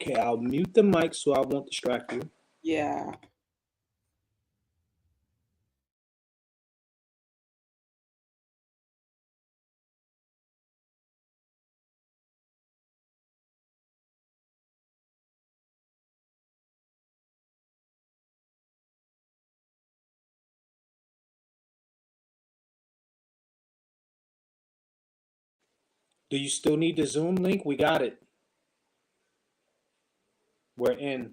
Okay, I'll mute the mic so I won't distract you. Yeah. Do you still need the Zoom link? We got it. We're in.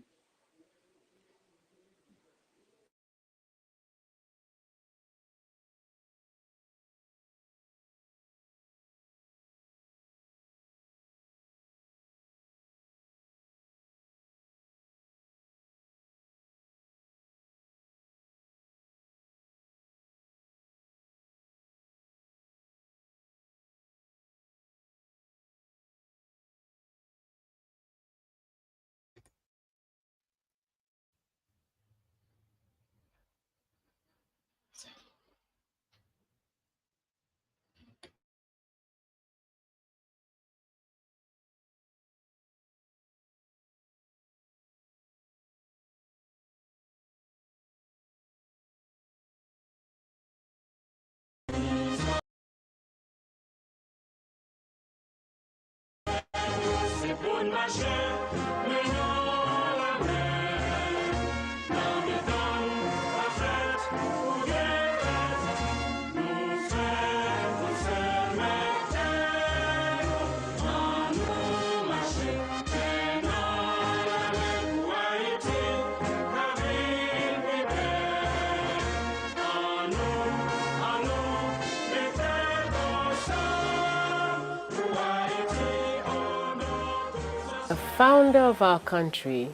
The founder of our country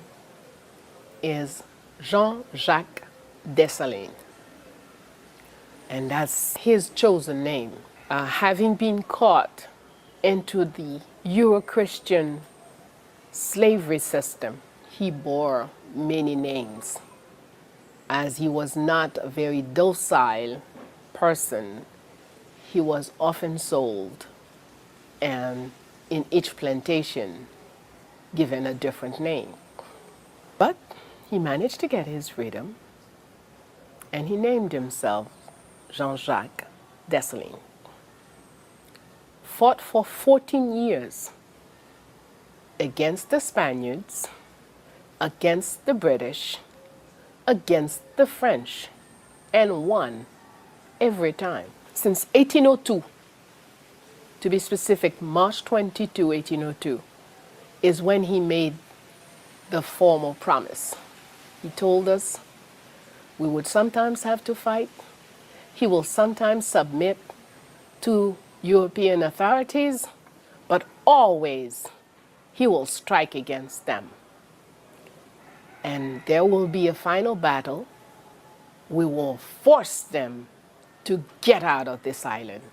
is Jean-Jacques Dessalines, and that's his chosen name. Having been caught into the Euro-Christian slavery system, he bore many names. As he was not a very docile person, he was often sold, and in each plantation given a different name. But he managed to get his freedom, and he named himself Jean-Jacques Dessalines. Fought for 14 years against the Spaniards, against the British, against the French, and won every time. Since 1802, to be specific, March 22, 1802, is when he made the formal promise. He told us we would sometimes have to fight. He will sometimes submit to European authorities, but always he will strike against them. And there will be a final battle. We will force them to get out of this island.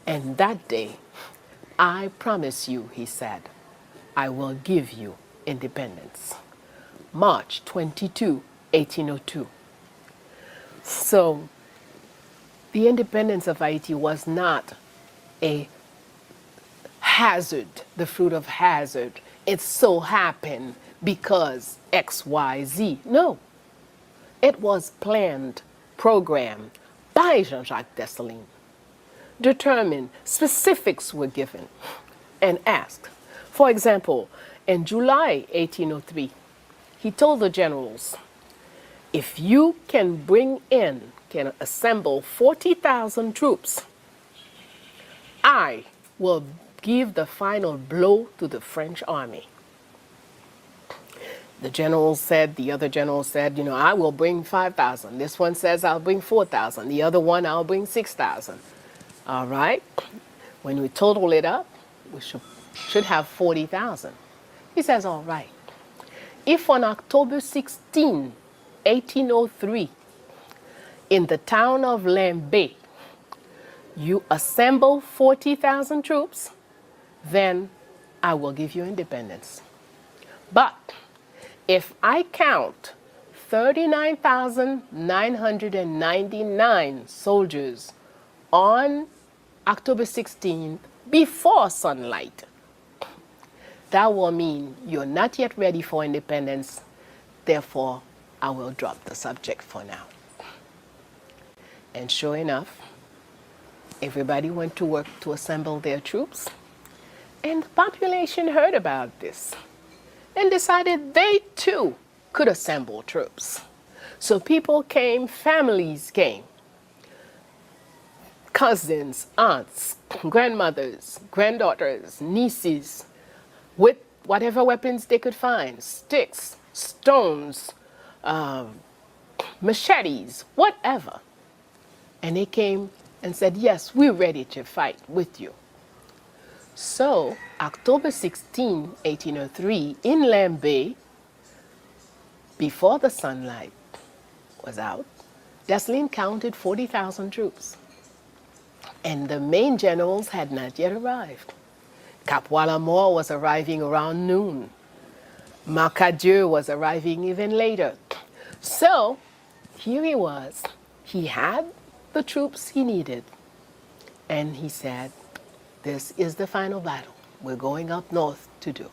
And that day, I promise you, he said, I will give you independence. March 22, 1802. So the independence of Haiti was not a hazard, the fruit of hazard. It so happened because X, Y, Z. No, it was planned, programmed by Jean-Jacques Dessalines. Determined, specifics were given and asked. For example, in July 1803, he told the generals, if you can assemble 40,000 troops, I will give the final blow to the French army. The general said, the other general said, I will bring 5,000. This one says I'll bring 4,000. The other one, I'll bring 6,000. All right. When we total it up, we should have 40,000. He says, all right. If on October 16, 1803, in the town of Lambay, you assemble 40,000 troops, then I will give you independence. But if I count 39,999 soldiers on October 16th before sunlight, that will mean you're not yet ready for independence. Therefore, I will drop the subject for now. And sure enough, everybody went to work to assemble their troops. And the population heard about this and decided they too could assemble troops. So people came, families came, cousins, aunts, grandmothers, granddaughters, nieces, with whatever weapons they could find, sticks, stones, machetes, whatever. And they came and said, yes, we're ready to fight with you. So, October 16, 1803, in Lamb Bay, before the sunlight was out, Dessalines counted 40,000 troops. And the main generals had not yet arrived. Cap-Wallamore was arriving around noon. Macadieu was arriving even later. So, here he was. He had the troops he needed. And he said, this is the final battle. We're going up north to do it.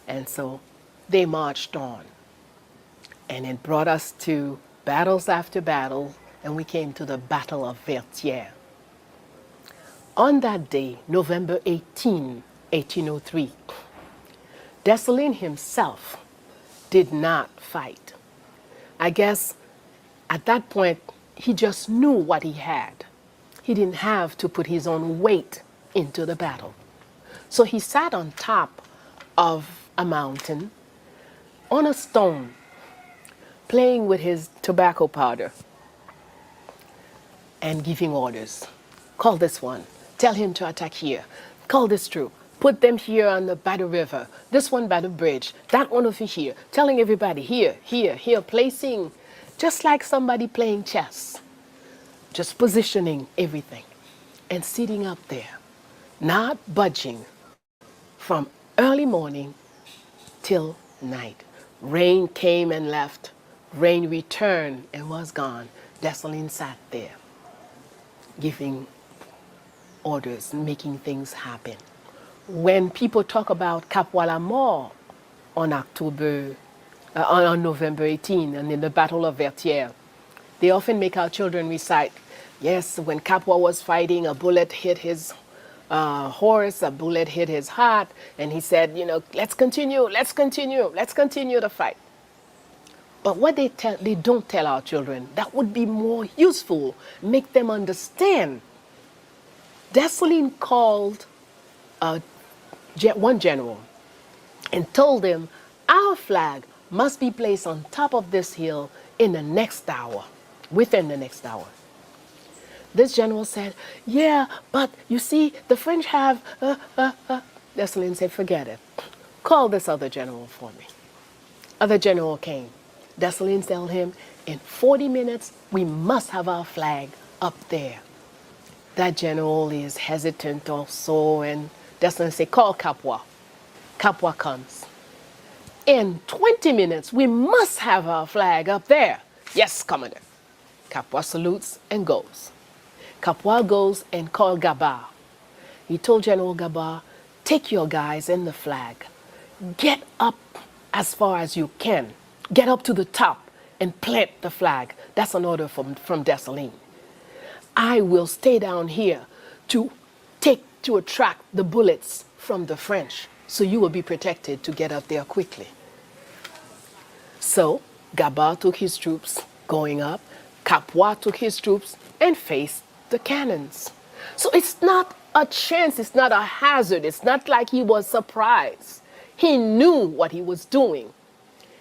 And so they marched on. And it brought us to battles after battle, and we came to the Battle of Vertières. On that day, November 18, 1803, Dessalines himself did not fight. I guess at that point, he just knew what he had. He didn't have to put his own weight into the battle. So he sat on top of a mountain on a stone, playing with his tobacco powder and giving orders. Call this one. Tell him to attack here. Call this troop. Put them here by the river. This one by the bridge. That one over here. Telling everybody here, here, here. Placing, just like somebody playing chess. Just positioning everything. And sitting up there. Not budging from early morning till night. Rain came and left. Rain returned and was gone. Dessalines sat there, giving orders, making things happen. When people talk about Cap-Wallamore on November 18 and in the Battle of Vertières, they often make our children recite, yes, when Capua was fighting, a bullet hit his horse, a bullet hit his heart, and he said, you know, let's continue the fight. But what they don't tell our children, that would be more useful, make them understand. Dessalines called one general and told him, our flag must be placed on top of this hill in the next hour, within the next hour. This general said, yeah, but you see, the French have, Dessalines said, forget it. Call this other general for me. Other general came. Dessalines told him, in 40 minutes, we must have our flag up there. That general is hesitant also, and Dessalines said, call Capua. Capua comes. In 20 minutes, we must have our flag up there. Yes, Commander. Capua salutes and goes. Capua goes and called Gabart. He told General Gabart, take your guys and the flag. Get up as far as you can. Get up to the top and plant the flag. That's an order from Dessalines. I will stay down here to attract the bullets from the French, so you will be protected to get up there quickly. So Gabart took his troops going up. Capua took his troops and faced the cannons. So it's not a chance, it's not a hazard, it's not like he was surprised. He knew what he was doing.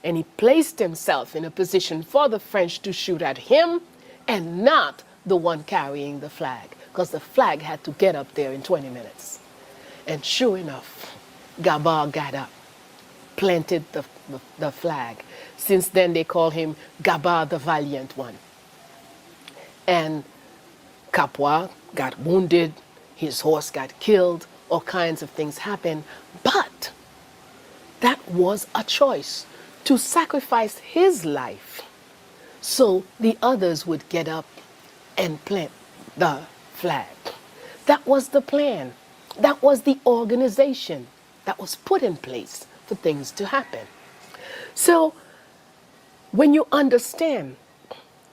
And he placed himself in a position for the French to shoot at him and not the one carrying the flag, because the flag had to get up there in 20 minutes. And sure enough, Gabart got up, planted the flag. Since then they call him Gabart the Valiant One. And Capua got wounded, his horse got killed, all kinds of things happened. But that was a choice, to sacrifice his life so the others would get up and plant the flag. That was the plan. That was the organization. that was put in place for things to happen. So when you understand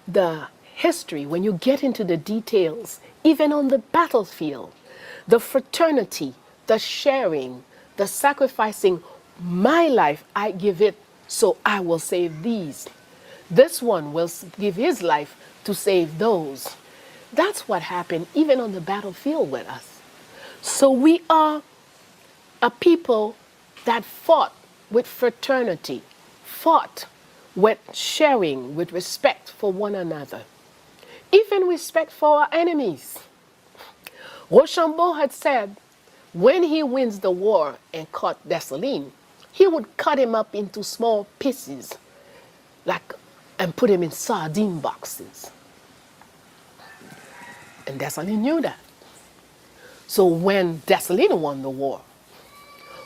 the history, when you get into the details, even on the battlefield, the fraternity, the sharing, the sacrificing, my life, I give it so I will save these. This one will give his life to save those. That's what happened even on the battlefield with us. So we are a people that fought with fraternity, fought with sharing, with respect for one another, even respect for our enemies. Rochambeau had said when he wins the war and caught Dessalines, he would cut him up into small pieces like, and put him in sardine boxes. And Dessalines knew that. So when Dessalines won the war,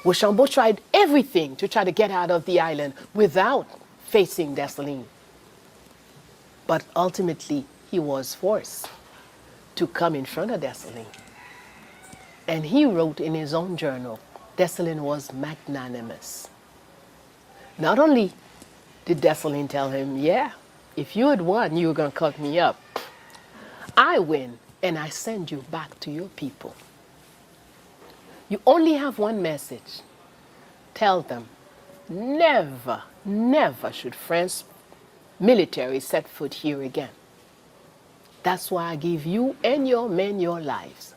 Rochambeau tried everything to try to get out of the island without facing Dessalines. But ultimately, he was forced to come in front of Dessalines. And he wrote in his own journal, Dessalines was magnanimous. Not only did Dessalines tell him, yeah, if you had won, you were going to cut me up. I win, and I send you back to your people. You only have one message. Tell them, never, never should French military set foot here again. That's why I give you and your men your lives.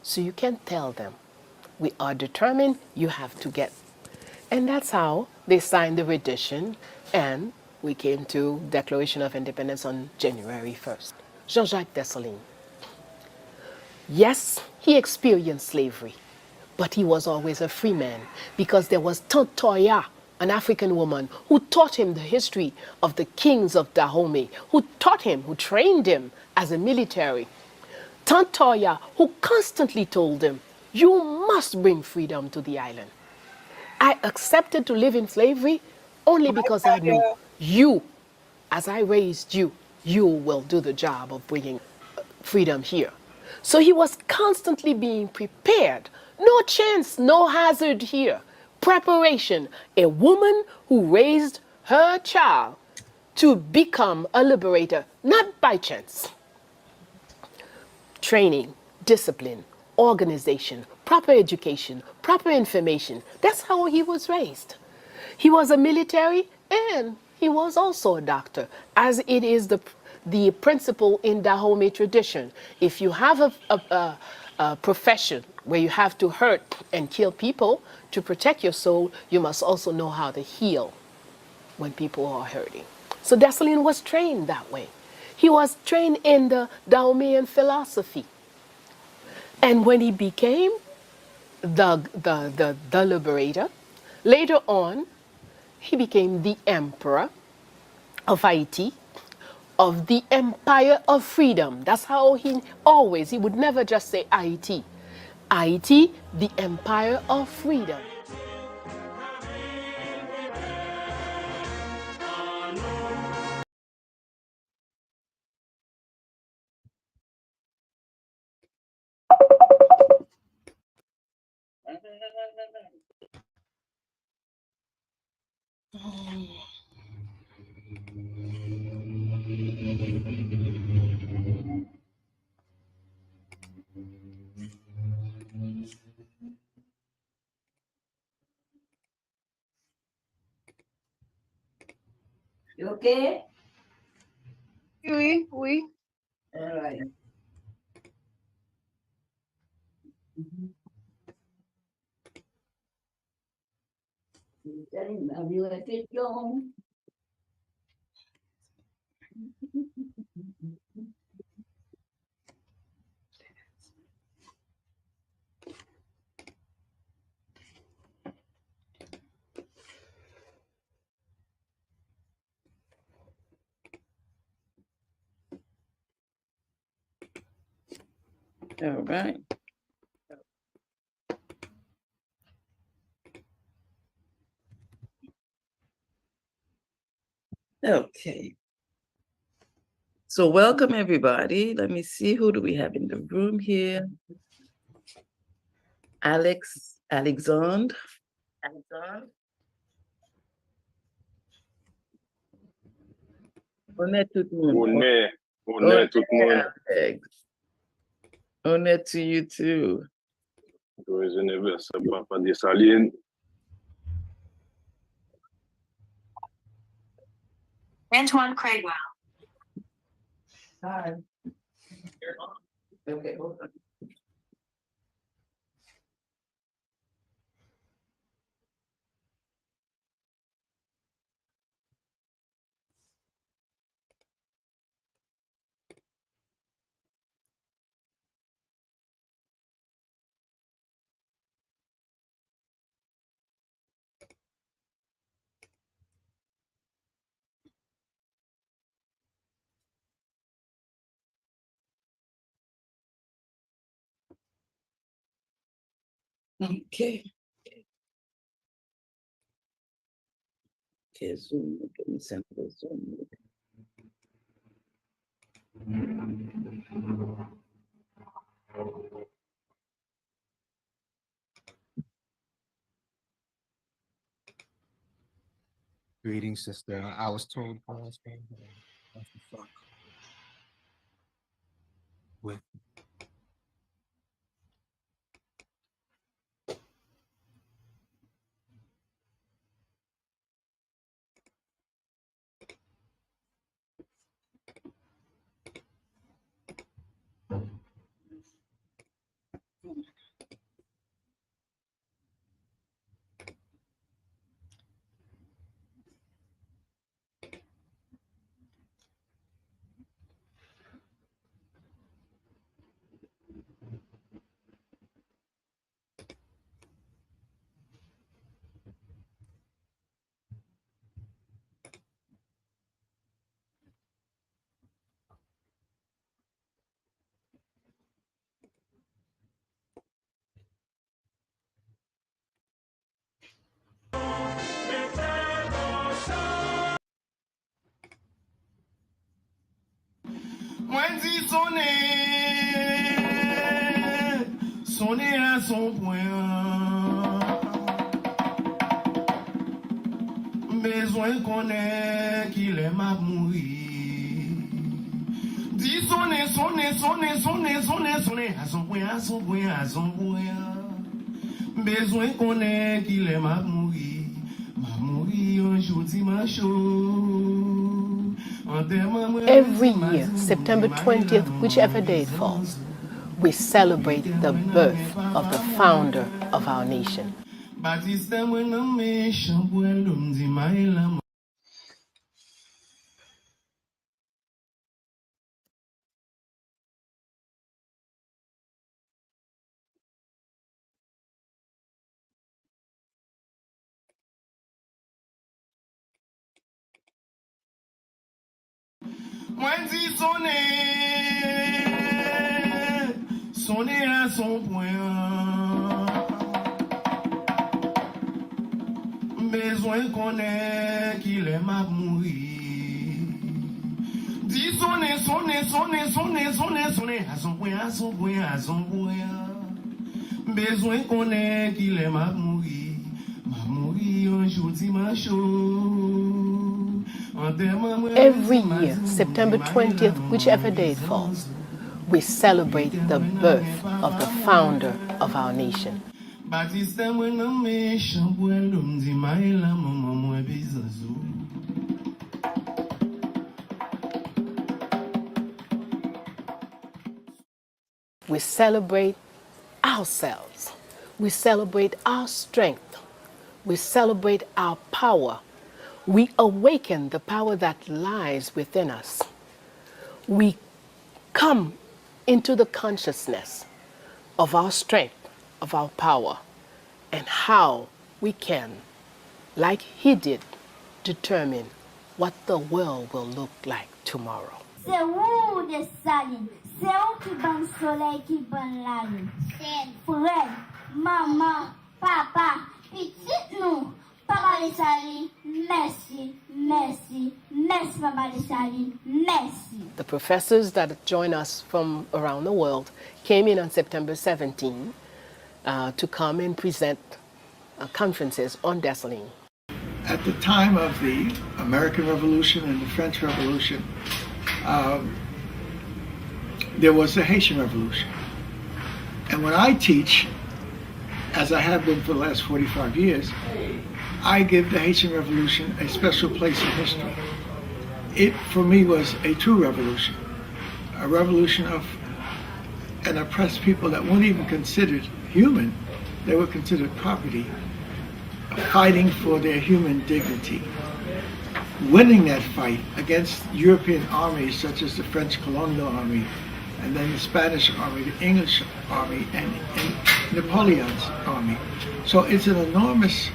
So you can tell them, we are determined, you have to get. And that's how they signed the rendition, and we came to Declaration of Independence on January 1st. Jean-Jacques Dessalines. Yes, he experienced slavery, but he was always a free man because there was Tante Toya, an African woman, who taught him the history of the kings of Dahomey, who taught him, who trained him as a military. Tante Toya, who constantly told him, you must bring freedom to the island. I accepted to live in slavery only because I knew you, as I raised you, you will do the job of bringing freedom here. So he was constantly being prepared. No chance, no hazard here. Preparation. A woman who raised her child to become a liberator, not by chance. Training, discipline, organization, proper education, proper information. That's how he was raised. He was a military and he was also a doctor, as it is the principle in Dahomey tradition. If you have a profession where you have to hurt and kill people to protect your soul, you must also know how to heal when people are hurting. So Dessalines was trained that way. He was trained in the Dahomean philosophy. And when he became the liberator, later on, he became the emperor of Haiti, of the Empire of Freedom. That's how he would never just say Haiti. Haiti, the Empire of Freedom. You okay? Oui, oui. All right. Have you let it go? All right. Okay. So welcome everybody. Let me see, who do we have in the room here? Alexandre. Attends. On est tout le monde. On est tout le monde. Avec. On est to you too. Joyeux anniversaire, Papa Dessalines. Antoine Craigwell. Hi. Okay, hold on. Okay. Okay, Zoom. Let me send the Zoom. Greetings, sister. I was told I was going to what the fuck with Moi dis sonner à son point. Besoin qu'on ait qu'il aime à mourir. Dis sonner à son point. Besoin qu'on ait qu'il aime à mourir. Ma mourir un jour dimanche. Every year, September 20th, whichever day it falls, we celebrate the birth of the founder of our nation. Moi dis sonner à son point. Besoin qu'on ait qu'il aime à mourir. Dis sonner à son point. Besoin qu'on ait qu'il aime à mourir. Ma mourir un jour dimanche. Every year, September 20th, whichever day it falls, we celebrate the birth of the founder of our nation. We celebrate ourselves. We celebrate our strength. We celebrate our power. We awaken the power that lies within us. We come into the consciousness of our strength, of our power, and how we can, like he did, determine what the world will look like tomorrow. C'est où Dessalines? C'est où qui bonne soleil, qui bonne la lune? C'est frère, maman, papa, petite nous. Papa Dessalines, merci, merci, merci, Papa Dessalines, merci. The professors that join us from around the world came in on September 17 to come and present conferences on Dessalines. At the time of the American Revolution and the French Revolution, there was the Haitian Revolution. And when I teach, as I have been for the last 45 years, I give the Haitian Revolution a special place in history. It, for me, was a true revolution, a revolution of an oppressed people that weren't even considered human. They were considered property, fighting for their human dignity, winning that fight against European armies such as the French colonial army, and then the Spanish army, the English army, and Napoleon's army. So it's an enormous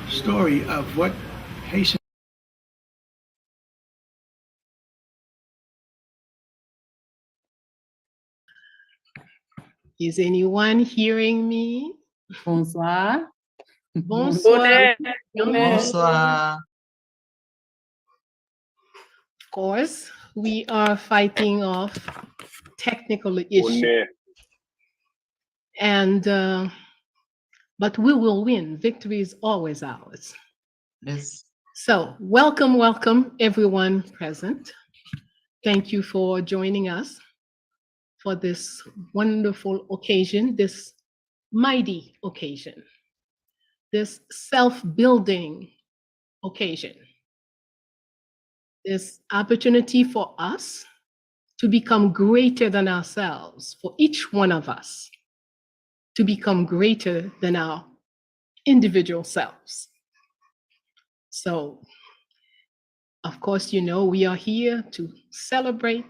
story of what Haitian. Is anyone hearing me? Bonsoir. Bonsoir. Bonsoir. Of course, we are fighting off technical issues, Bonnet. and but we will win. Victory is always ours. Yes. So, welcome everyone present. Thank you for joining us for this wonderful occasion, this mighty occasion, this self-building occasion, this opportunity for us to become greater than ourselves, for each one of us to become greater than our individual selves. So, of course, you know, we are here to celebrate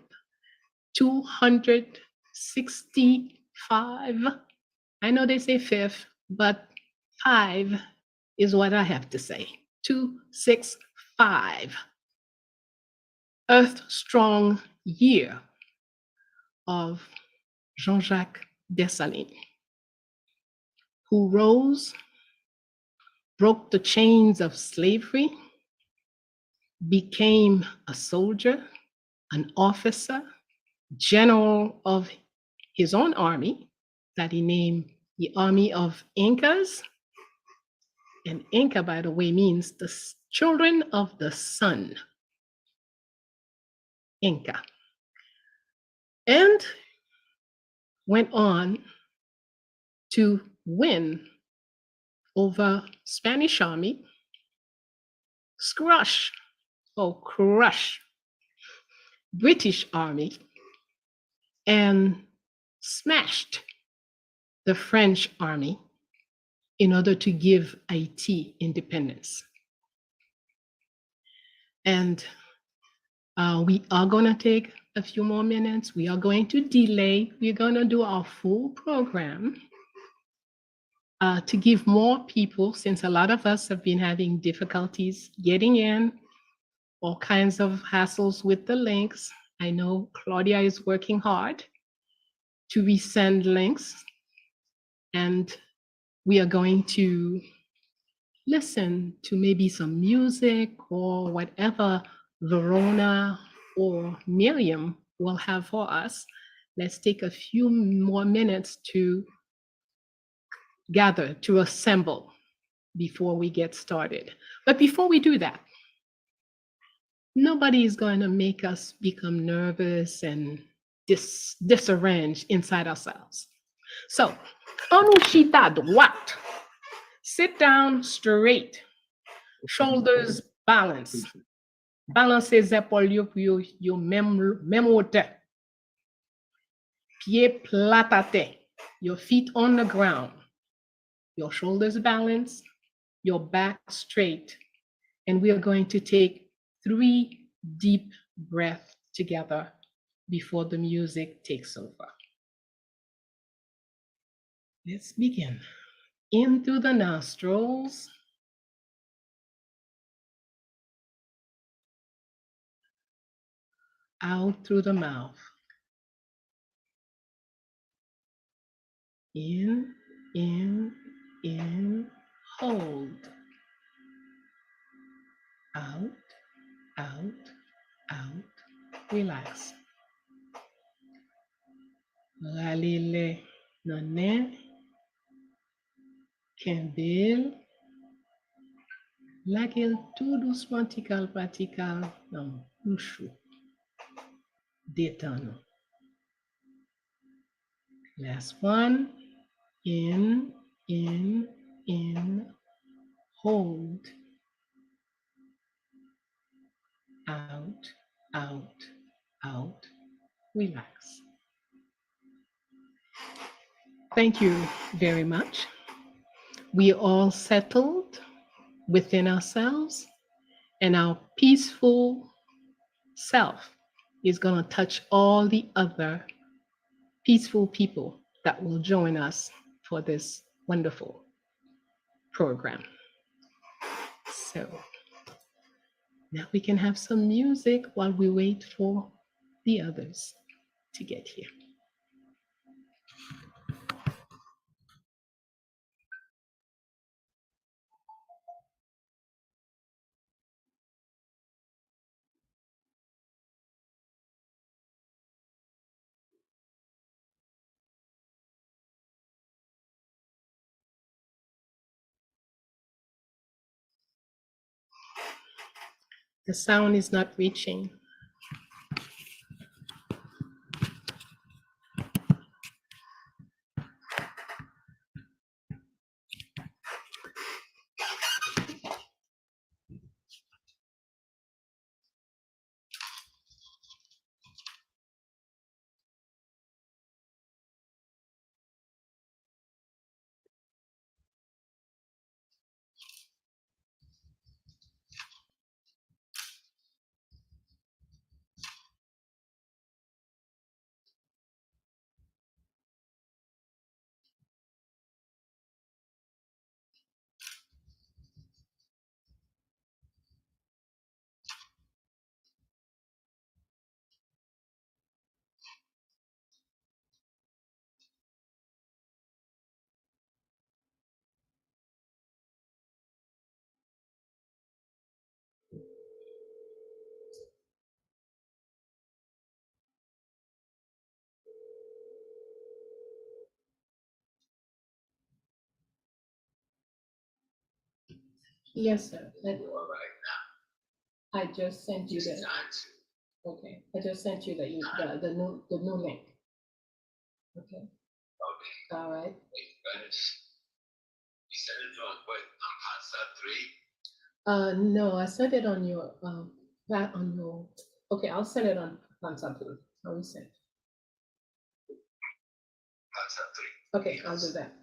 265. I know they say fifth, but 5 is what I have to say. 265. Earth Strong Year of Jean-Jacques Dessalines, who rose, broke the chains of slavery, became a soldier, an officer, general of his own army that he named the Army of Incas. And Inca, by the way, means the children of the sun. Inca. And went on to win over Spanish army, crush British army, and smashed the French army in order to give Haiti independence. And we are going to take a few more minutes. We are going to delay. We're going to do our full program to give more people, since a lot of us have been having difficulties getting in, all kinds of hassles with the links. I know Claudia is working hard to resend links, and we are going to listen to maybe some music or whatever Verona or Miriam will have for us. Let's take a few more minutes to gather, to assemble before we get started. But before we do that, nobody is going to make us become nervous and disarranged inside ourselves. So, anushita droite. Sit down straight, shoulders balanced. Balance les épaules yo même hauteur. Pieds plat à terre. Your feet on the ground. Your shoulders balanced, your back straight. And we are going to take 3 deep breaths together before the music takes over. Let's begin. In through the nostrils. Out through the mouth. In, hold. Out, relax. Ralile nane, Kendil, Lakil tout doucement tikal patikal nan bouchou. Détends. Last one. In, hold. Out, out, out. Relax. Thank you very much. We all settled within ourselves, and our peaceful self is going to touch all the other peaceful people that will join us for this wonderful program. So now we can have some music while we wait for the others to get here. The sound is not reaching. Yes, sir. I just sent you the. Okay, I just sent you the new link. Okay. All right. You sent it on what, on Concept 3? No, I sent it on your that on your. Okay, I'll send it on something. I'll resend. Concept 3. Okay, I'll do that.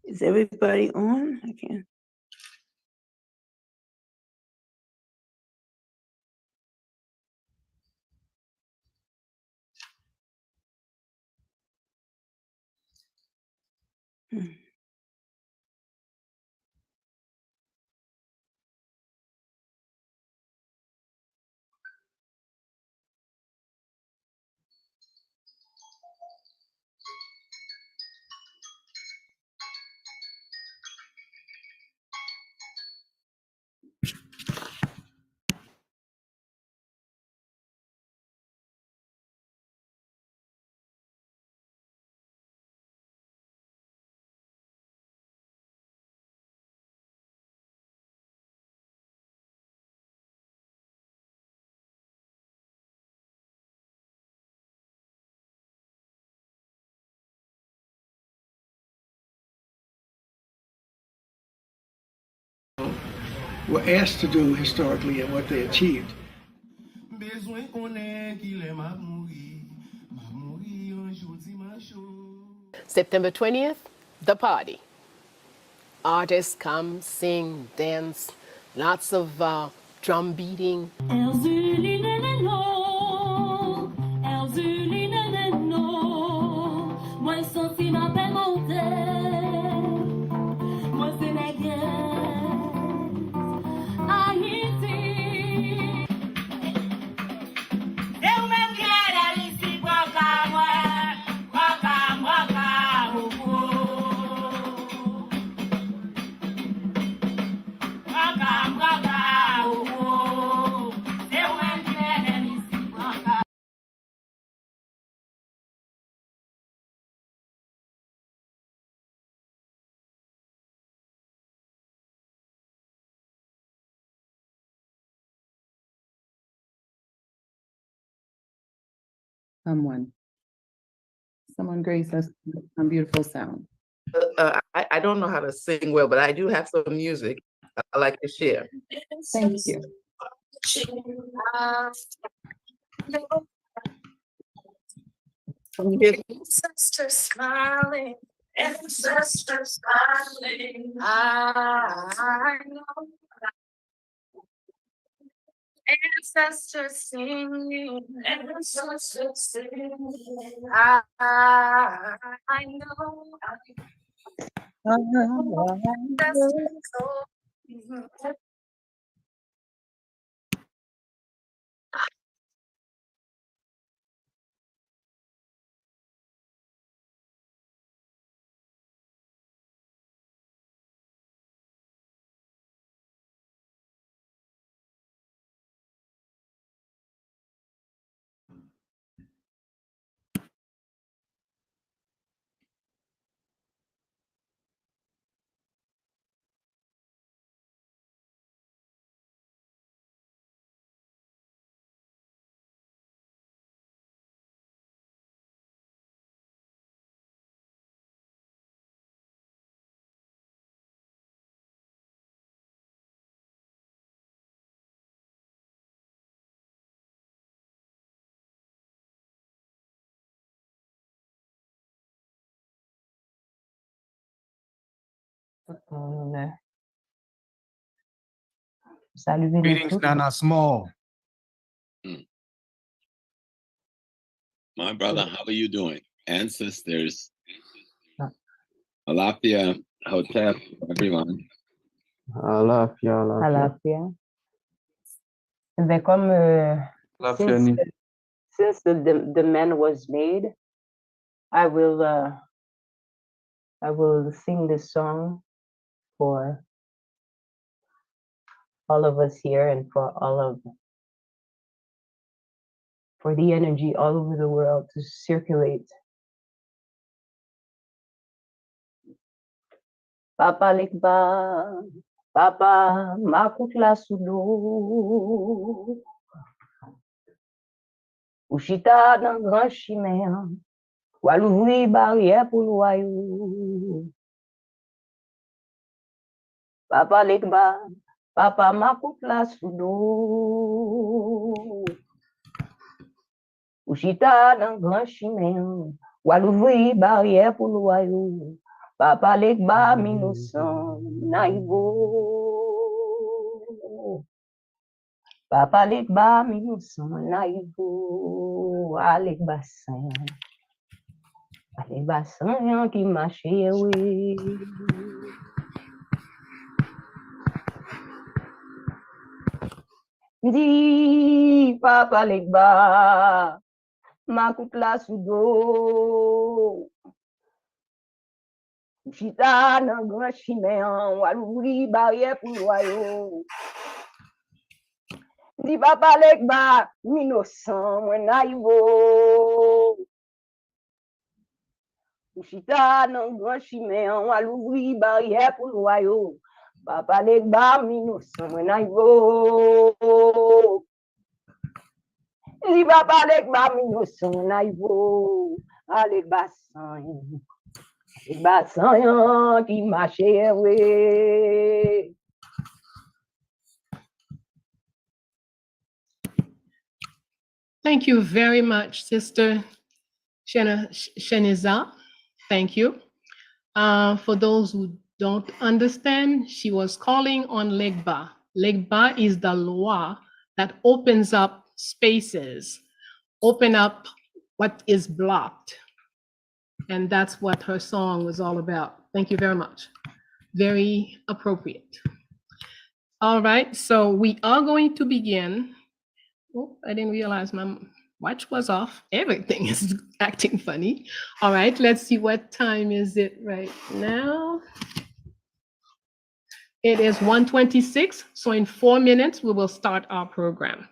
Is everybody on? I can't. Were asked to do historically and what they achieved. September 20th, the party. Artists come, sing, dance, lots of drum beating. I Someone grace us with some beautiful sound. I don't know how to sing well, but I do have some music I like to share. Thank you. Ancestor smiling, ancestor smiling. I know. Ancestor singing, ancestor singing. I know. Greetings, Nana Small. My brother, how are you doing? Ancestors. Alafia, Hotep, everyone. Alafia. Ben, comme since the man was made, I will sing this song for all of us here and for the energy all over the world to circulate. Papa Lekba, Papa Makutla Sudo, Ushita dans grand chimère, Wal ouvri barrière pour loyau. Papa Lekba, Papa Makutla Sudo, Ushita dans grand chimère, Wal ouvri barrière pour loyau. Papa Lekba innocent naïvo. Papa Lekba innocent naïvo. Alekba saint qui marche oui. Di Papa Lekba Makutla Sudo. Chita nan grand chimèan, wal ouvri barrière pour loyau. Di Papa Lekba, innocent, mwen naïvo. Chita nan grand chimèan, wal ouvri barrière pour loyau. Papa Lekba, innocent, mwen naïvo. Di Papa Lekba, innocent, mwen naïvo. Alekba saint. Qui marche oui. Thank you very much, Sister Sheniza. Thank you. For those who don't understand, she was calling on Legba. Legba is the law that opens up spaces, open up what is blocked. And that's what her song was all about. Thank you very much. Very appropriate. All right, so we are going to begin. Oh, I didn't realize my watch was off. Everything is acting funny. All right, let's see, what time is it right now? It is 1:26, so in 4 minutes, we will start our program.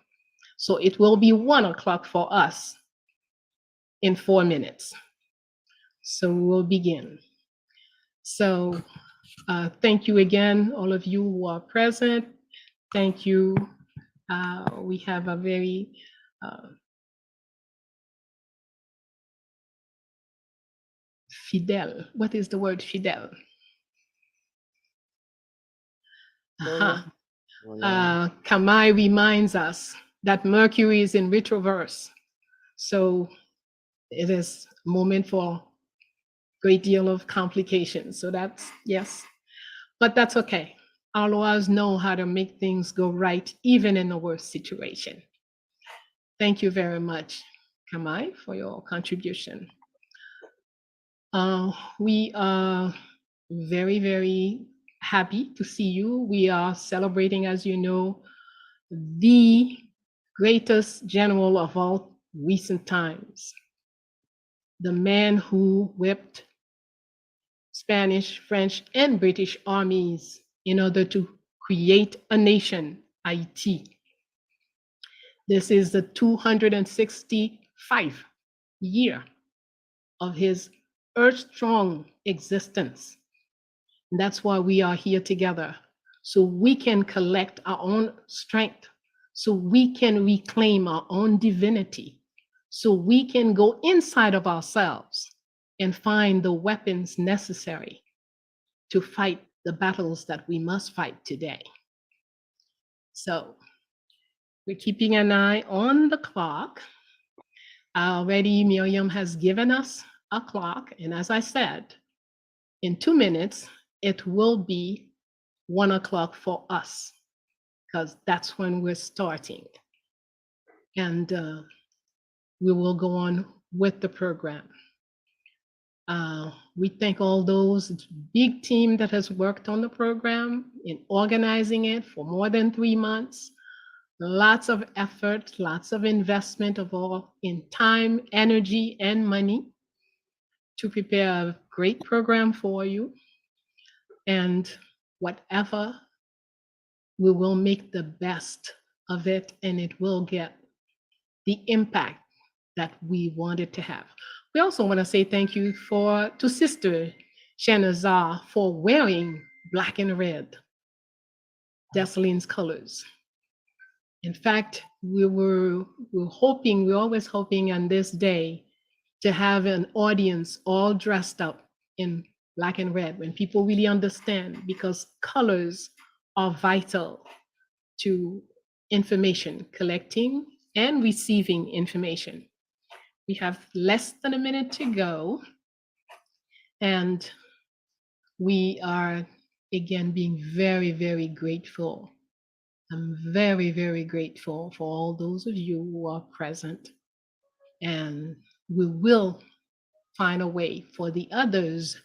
So it will be 1 o'clock for us in 4 minutes. So we'll begin. So thank you again, all of you who are present. Thank you. We have a very Fidel. What is the word fidel? Kamai reminds us that Mercury is in retroverse. So it is a moment for great deal of complications. So that's, yes, but that's okay. Our laws know how to make things go right, even in the worst situation. Thank you very much, Kamai, for your contribution. We are very, very happy to see you. We are celebrating, as you know, the greatest general of all recent times, the man who whipped Spanish, French, and British armies in order to create a nation, Haiti. This is the 265th year of his earth-strong existence. And that's why we are here together, so we can collect our own strength, so we can reclaim our own divinity, so we can go inside of ourselves and find the weapons necessary to fight the battles that we must fight today. So we're keeping an eye on the clock. Already Miriam has given us a clock, and as I said, in 2 minutes, it will be 1 o'clock for us, because that's when we're starting. And we will go on with the program. We thank all those big team that has worked on the program in organizing it for more than 3 months. Lots of effort, lots of investment of all in time, energy, and money to prepare a great program for you. And whatever, we will make the best of it, and it will get the impact that we wanted to have. We also want to say thank you to Sister Shanazar for wearing black and red, Dessalines colors. In fact, we're always hoping on this day to have an audience all dressed up in black and red, when people really understand, because colors are vital to information, collecting and receiving information. We have less than a minute to go, and we are again being very, very grateful. I'm very, very grateful for all those of you who are present, and we will find a way for the others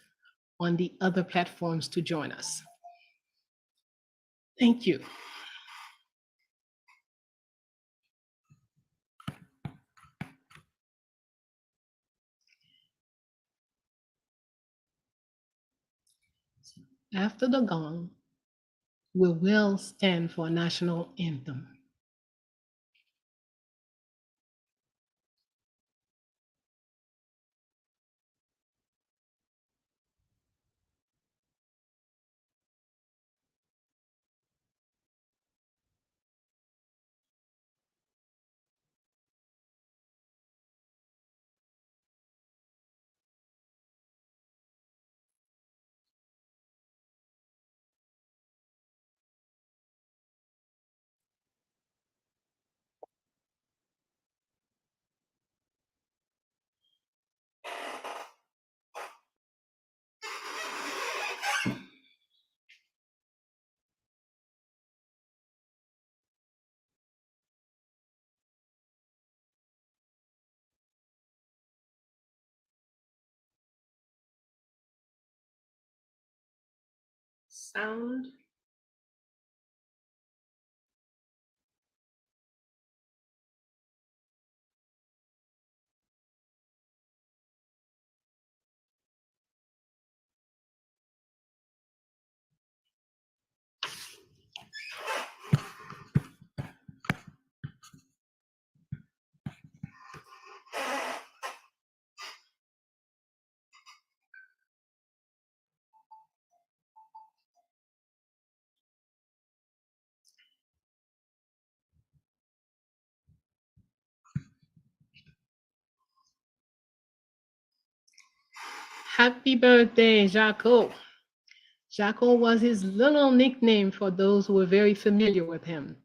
on the other platforms to join us. Thank you. After the gong, we will stand for a national anthem. Sound. Happy birthday, Jaco. Jaco was his little nickname for those who were very familiar with him.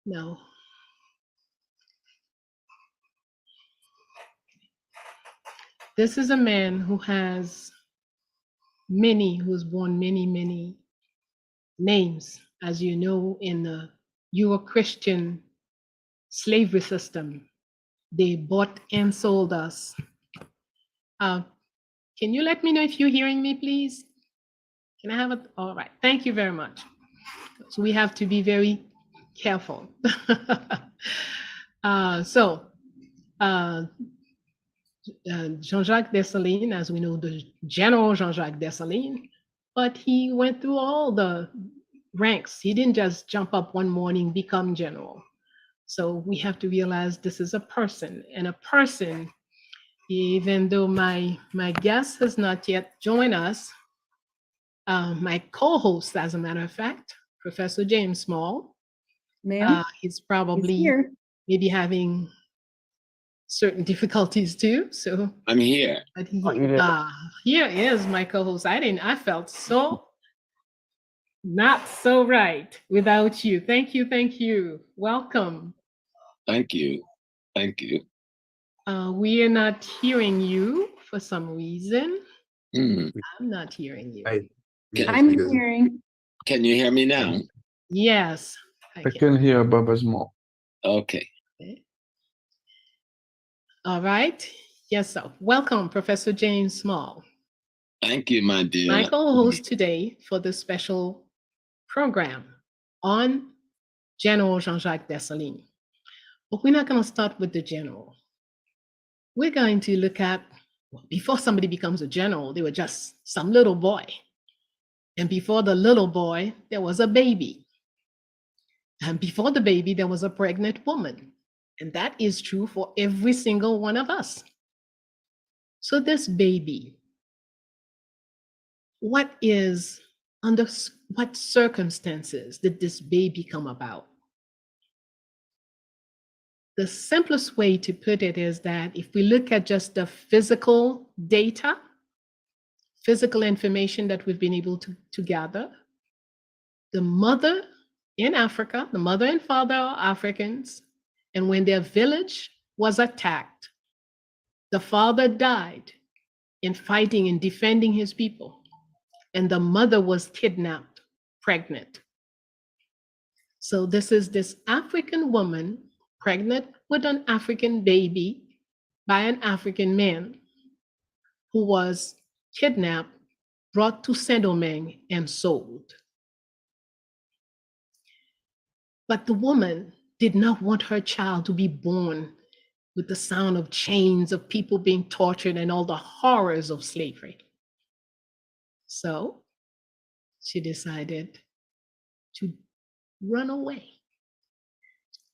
No. This is a man who was born many names. As you know, in the Euro-Christian slavery system, they bought and sold us. Can you let me know if you're hearing me, please? Can I have it? All right, thank you very much. So we have to be very careful. Jean-Jacques Dessalines, as we know, the General Jean-Jacques Dessalines, but he went through all the ranks. He didn't just jump up one morning, become general. So we have to realize this is a person, and a person, even though my guest has not yet joined us, my co-host, as a matter of fact, Professor James Small, he's probably here. maybe having certain difficulties too. So I'm here. but here is my co-host. I felt so not so right without you. Thank you. Welcome. Thank you. We are not hearing you for some reason. Mm. I'm not hearing you. I'm hearing. Can you hear me now? Yes. I can hear Baba Small. Okay. All right. Yes, sir. Welcome, Professor James Small. Thank you, my dear. My co-host today for this special program on General Jean-Jacques Dessalines. But we're not going to start with the general. We're going to look at, before somebody becomes a general, they were just some little boy. And before the little boy, there was a baby. And before the baby, there was a pregnant woman. And that is true for every single one of us. So this baby, under what circumstances did this baby come about? The simplest way to put it is that if we look at just the physical data, physical information that we've been able to gather, the mother in Africa, the mother and father are Africans, and when their village was attacked, the father died in fighting and defending his people, and the mother was kidnapped, pregnant. So this is this African woman pregnant with an African baby by an African man who was kidnapped, brought to Saint-Domingue and sold. But the woman did not want her child to be born with the sound of chains, of people being tortured, and all the horrors of slavery. So she decided to run away,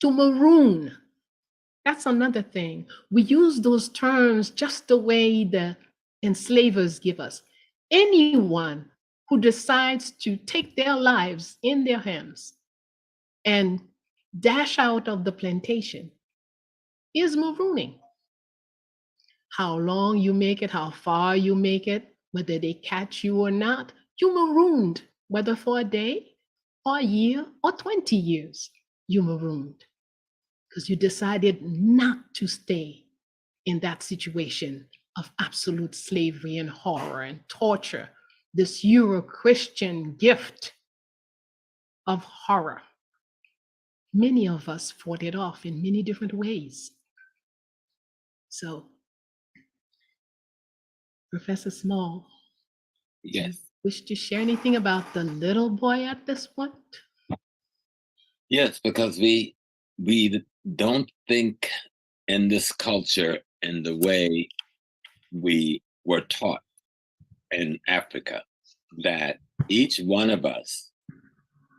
to maroon. That's another thing. We use those terms just the way the enslavers give us. Anyone who decides to take their lives in their hands and dash out of the plantation is marooning. How long you make it, how far you make it, whether they catch you or not, you marooned, whether for a day or a year or 20 years, you marooned because you decided not to stay in that situation of absolute slavery and horror and torture, this Euro-Christian gift of horror. Many of us fought it off in many different ways. So, Professor Small, yes, do you wish to share anything about the little boy at this point? Yes, because we don't think in this culture in the way we were taught in Africa, that each one of us,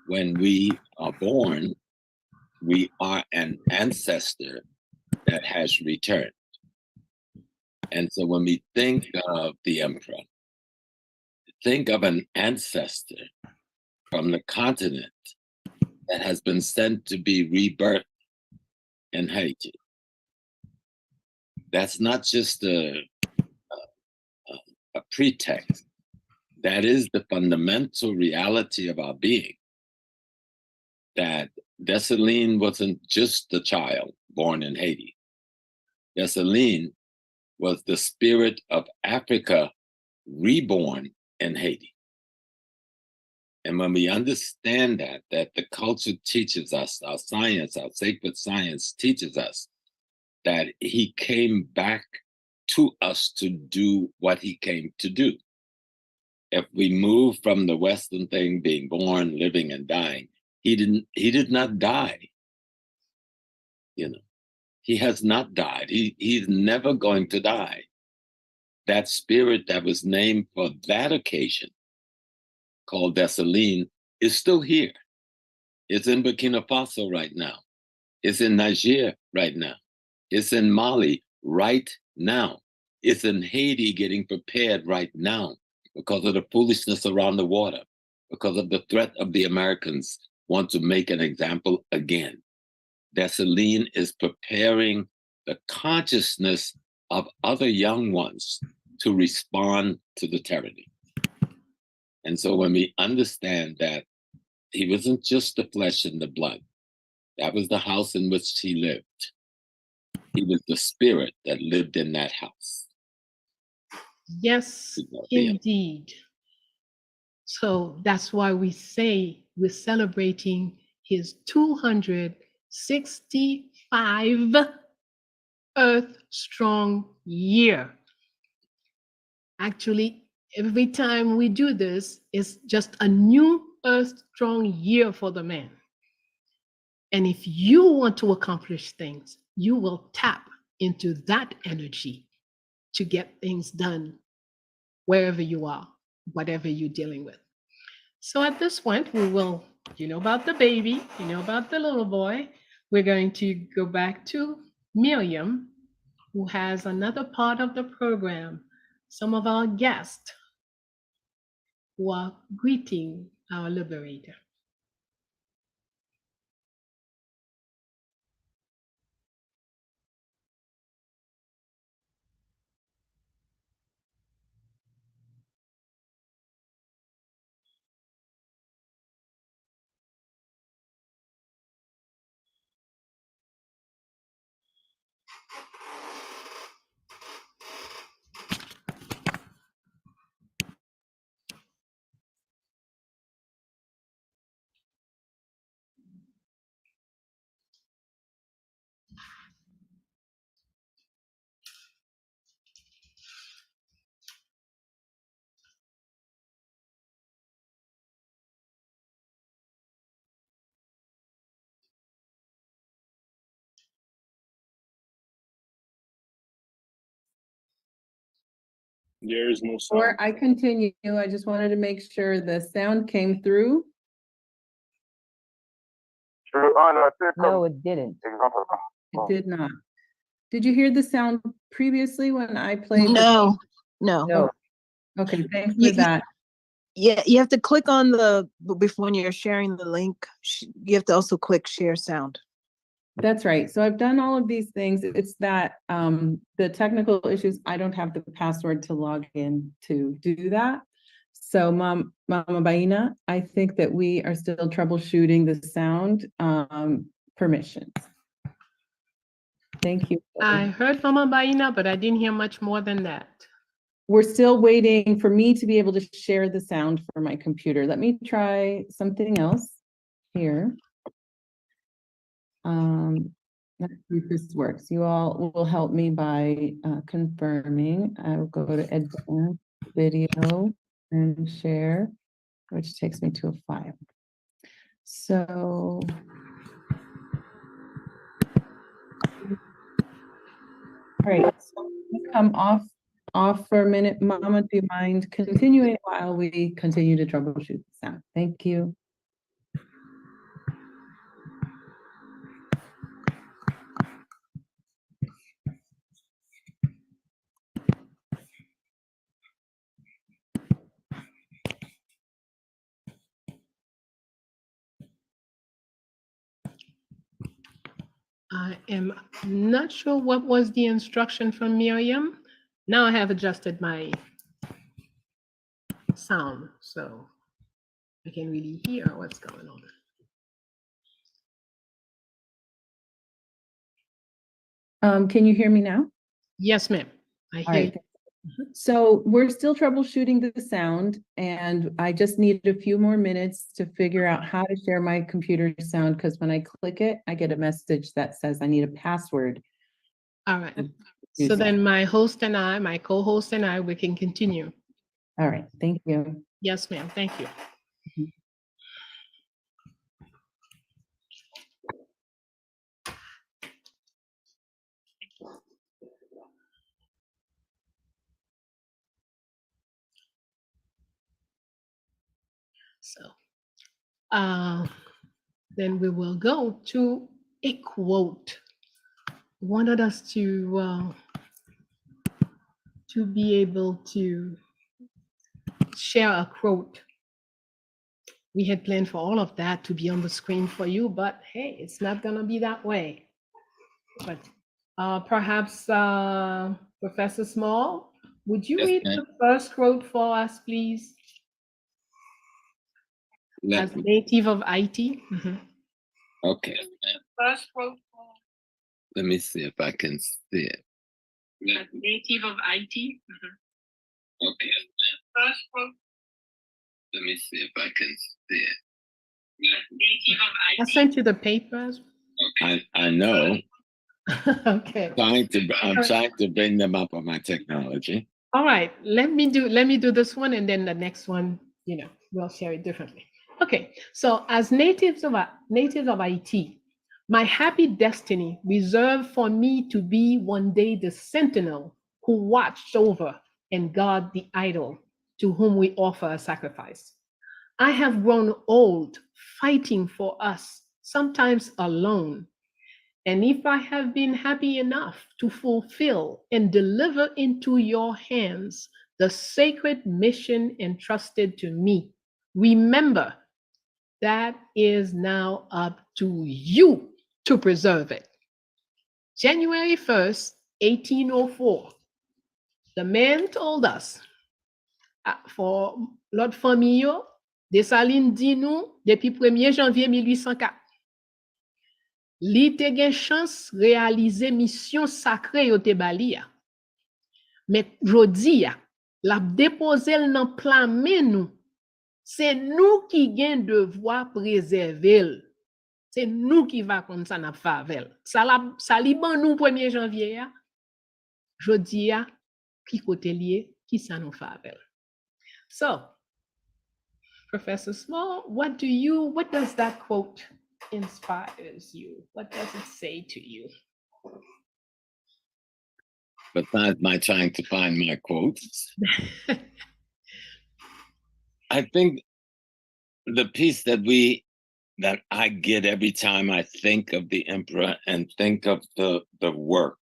when we are born, we are an ancestor that has returned. And so when we think of the emperor, think of an ancestor from the continent that has been sent to be rebirthed in Haiti. That's not just a pretext. That is the fundamental reality of our being. That Dessalines wasn't just a child born in Haiti. Dessalines was the spirit of Africa reborn in Haiti. And when we understand that the culture teaches us, our science, our sacred science teaches us that he came back to us to do what he came to do. If we move from the Western thing, being born, living, and dying, he did not die. You know, he has not died. He's never going to die. That spirit that was named for that occasion, called Dessalines, is still here. It's in Burkina Faso right now. It's in Niger right now. It's in Mali right now. It's in Haiti getting prepared right now because of the foolishness around the water, because of the threat of the Americans want to make an example again. Dessalines is preparing the consciousness of other young ones to respond to the tyranny. And so when we understand that he wasn't just the flesh and the blood, that was the house in which he lived. He was the spirit that lived in that house. Yes, indeed. So that's why we say we're celebrating his 265 Earth Strong year. Actually, every time we do this, it's just a new Earth Strong year for the man. And if you want to accomplish things, you will tap into that energy to get things done wherever you are, whatever you're dealing with. So at this point, we will, you know about the baby, you know about the little boy. We're going to go back to Miriam, who has another part of the program. Some of our guests who are greeting our liberator. There is no sound. Before I continue, I just wanted to make sure the sound came through. No, it didn't. It did not. Did you hear the sound previously when I played? No. No. Okay, thanks for You- that. Yeah, you have to click on before when you're sharing the link, you have to also click share sound. That's right. So I've done all of these things. It's that the technical issues, I don't have the password to log in to do that. So Mama Baina, I think that we are still troubleshooting the sound permissions. Thank you. I heard Mama Baina, but I didn't hear much more than that. We're still waiting for me to be able to share the sound for my computer. Let me try something else here. Let's see if this works. You all will help me by confirming. I will go to advanced video and share, which takes me to a file. So, all right, so let's come off for a minute. Mama, do you mind continuing while we continue to troubleshoot the sound? Thank you. I am not sure what was the instruction from Miriam. Now I have adjusted my sound, so I can really hear what's going on. Can you hear me now? Yes, ma'am. I All hear right. you. So we're still troubleshooting the sound, and I just need a few more minutes to figure out how to share my computer sound, because when I click it, I get a message that says I need a password. All right. So then my host and I, my co-host and I, we can continue. All right. Thank you. Yes, ma'am. Thank you. So then we will go to a quote. Wanted us to be able to share a quote. We had planned for all of that to be on the screen for you, but hey, it's not gonna be that way. But perhaps Professor Small, would you read the first quote for us, please? As native of Haiti. Okay. First quote. Let me see if I can see it. As native of Haiti. Okay. First quote. Let me see if I can see it. Native of Haiti. I sent you the papers. I know. Okay. I'm trying to bring them up on my technology. All right. Let me do this one, and then the next one, we'll share it differently. Okay. So as natives of Haiti, my happy destiny reserved for me to be one day the sentinel who watched over and guard the idol to whom we offer a sacrifice. I have grown old fighting for us, sometimes alone. And if I have been happy enough to fulfill and deliver into your hands the sacred mission entrusted to me, remember that is now up to you to preserve it. January 1st, 1804, the man told us, for l'autre famille, Dessalines dit nous depuis 1er janvier 1804. Li te gen chance réaliser mission sacrée yo te bali ya. Mais jodi ya, la dépose nan plan men nou. C'est nous qui gen devoir préserver. C'est nous qui va kon sa n'a favel. Ça li ban nou 1er janvier ya. Jodi ya, ki kote liye, ki sa nou favel. So, Professor Small, what does that quote inspires you? What does it say to you? Besides my trying to find my quotes, I think the piece that I get every time I think of the emperor and think of the work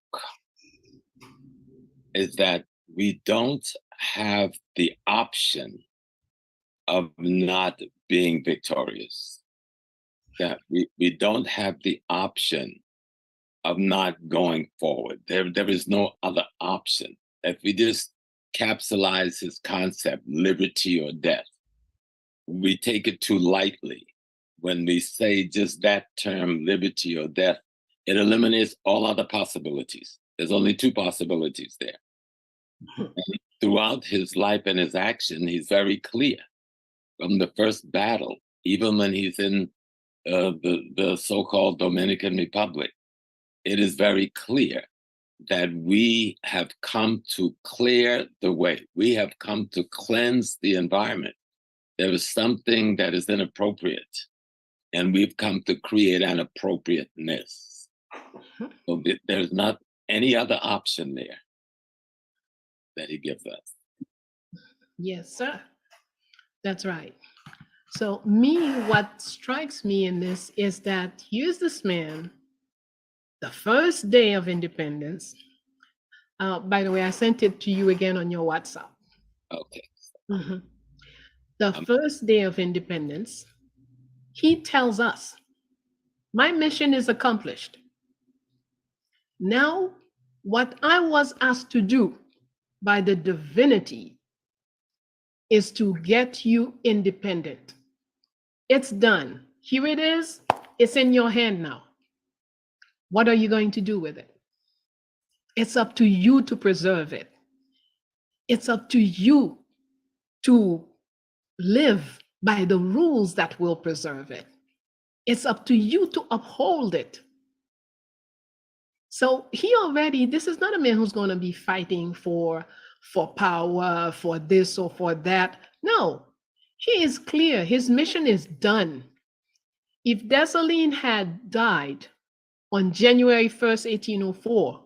is that we don't have the option of not being victorious. That we don't have the option of not going forward. There is no other option. If we just capsulize his concept, liberty or death, we take it too lightly. When we say just that term, liberty or death, it eliminates all other possibilities. There's only two possibilities there. And throughout his life and his action, he's very clear. From the first battle, even when he's in the so-called Dominican Republic, it is very clear that we have come to clear the way. We have come to cleanse the environment. There is something that is inappropriate, and we've come to create an appropriateness. So there's not any other option there that he gives us. Yes, sir. That's right. So what strikes me in this is that here's this man, the first day of independence. By the way, I sent it to you again on your WhatsApp. Okay. The first day of independence, he tells us, my mission is accomplished. Now, what I was asked to do by the divinity is to get you independent. It's done. Here it is. It's in your hand now. What are you going to do with it? It's up to you to preserve it. It's up to you to live by the rules that will preserve it. It's up to you to uphold it. So this is not a man who's going to be fighting for power, for this or for that. No, he is clear. His mission is done. If Dessalines had died on January 1st, 1804,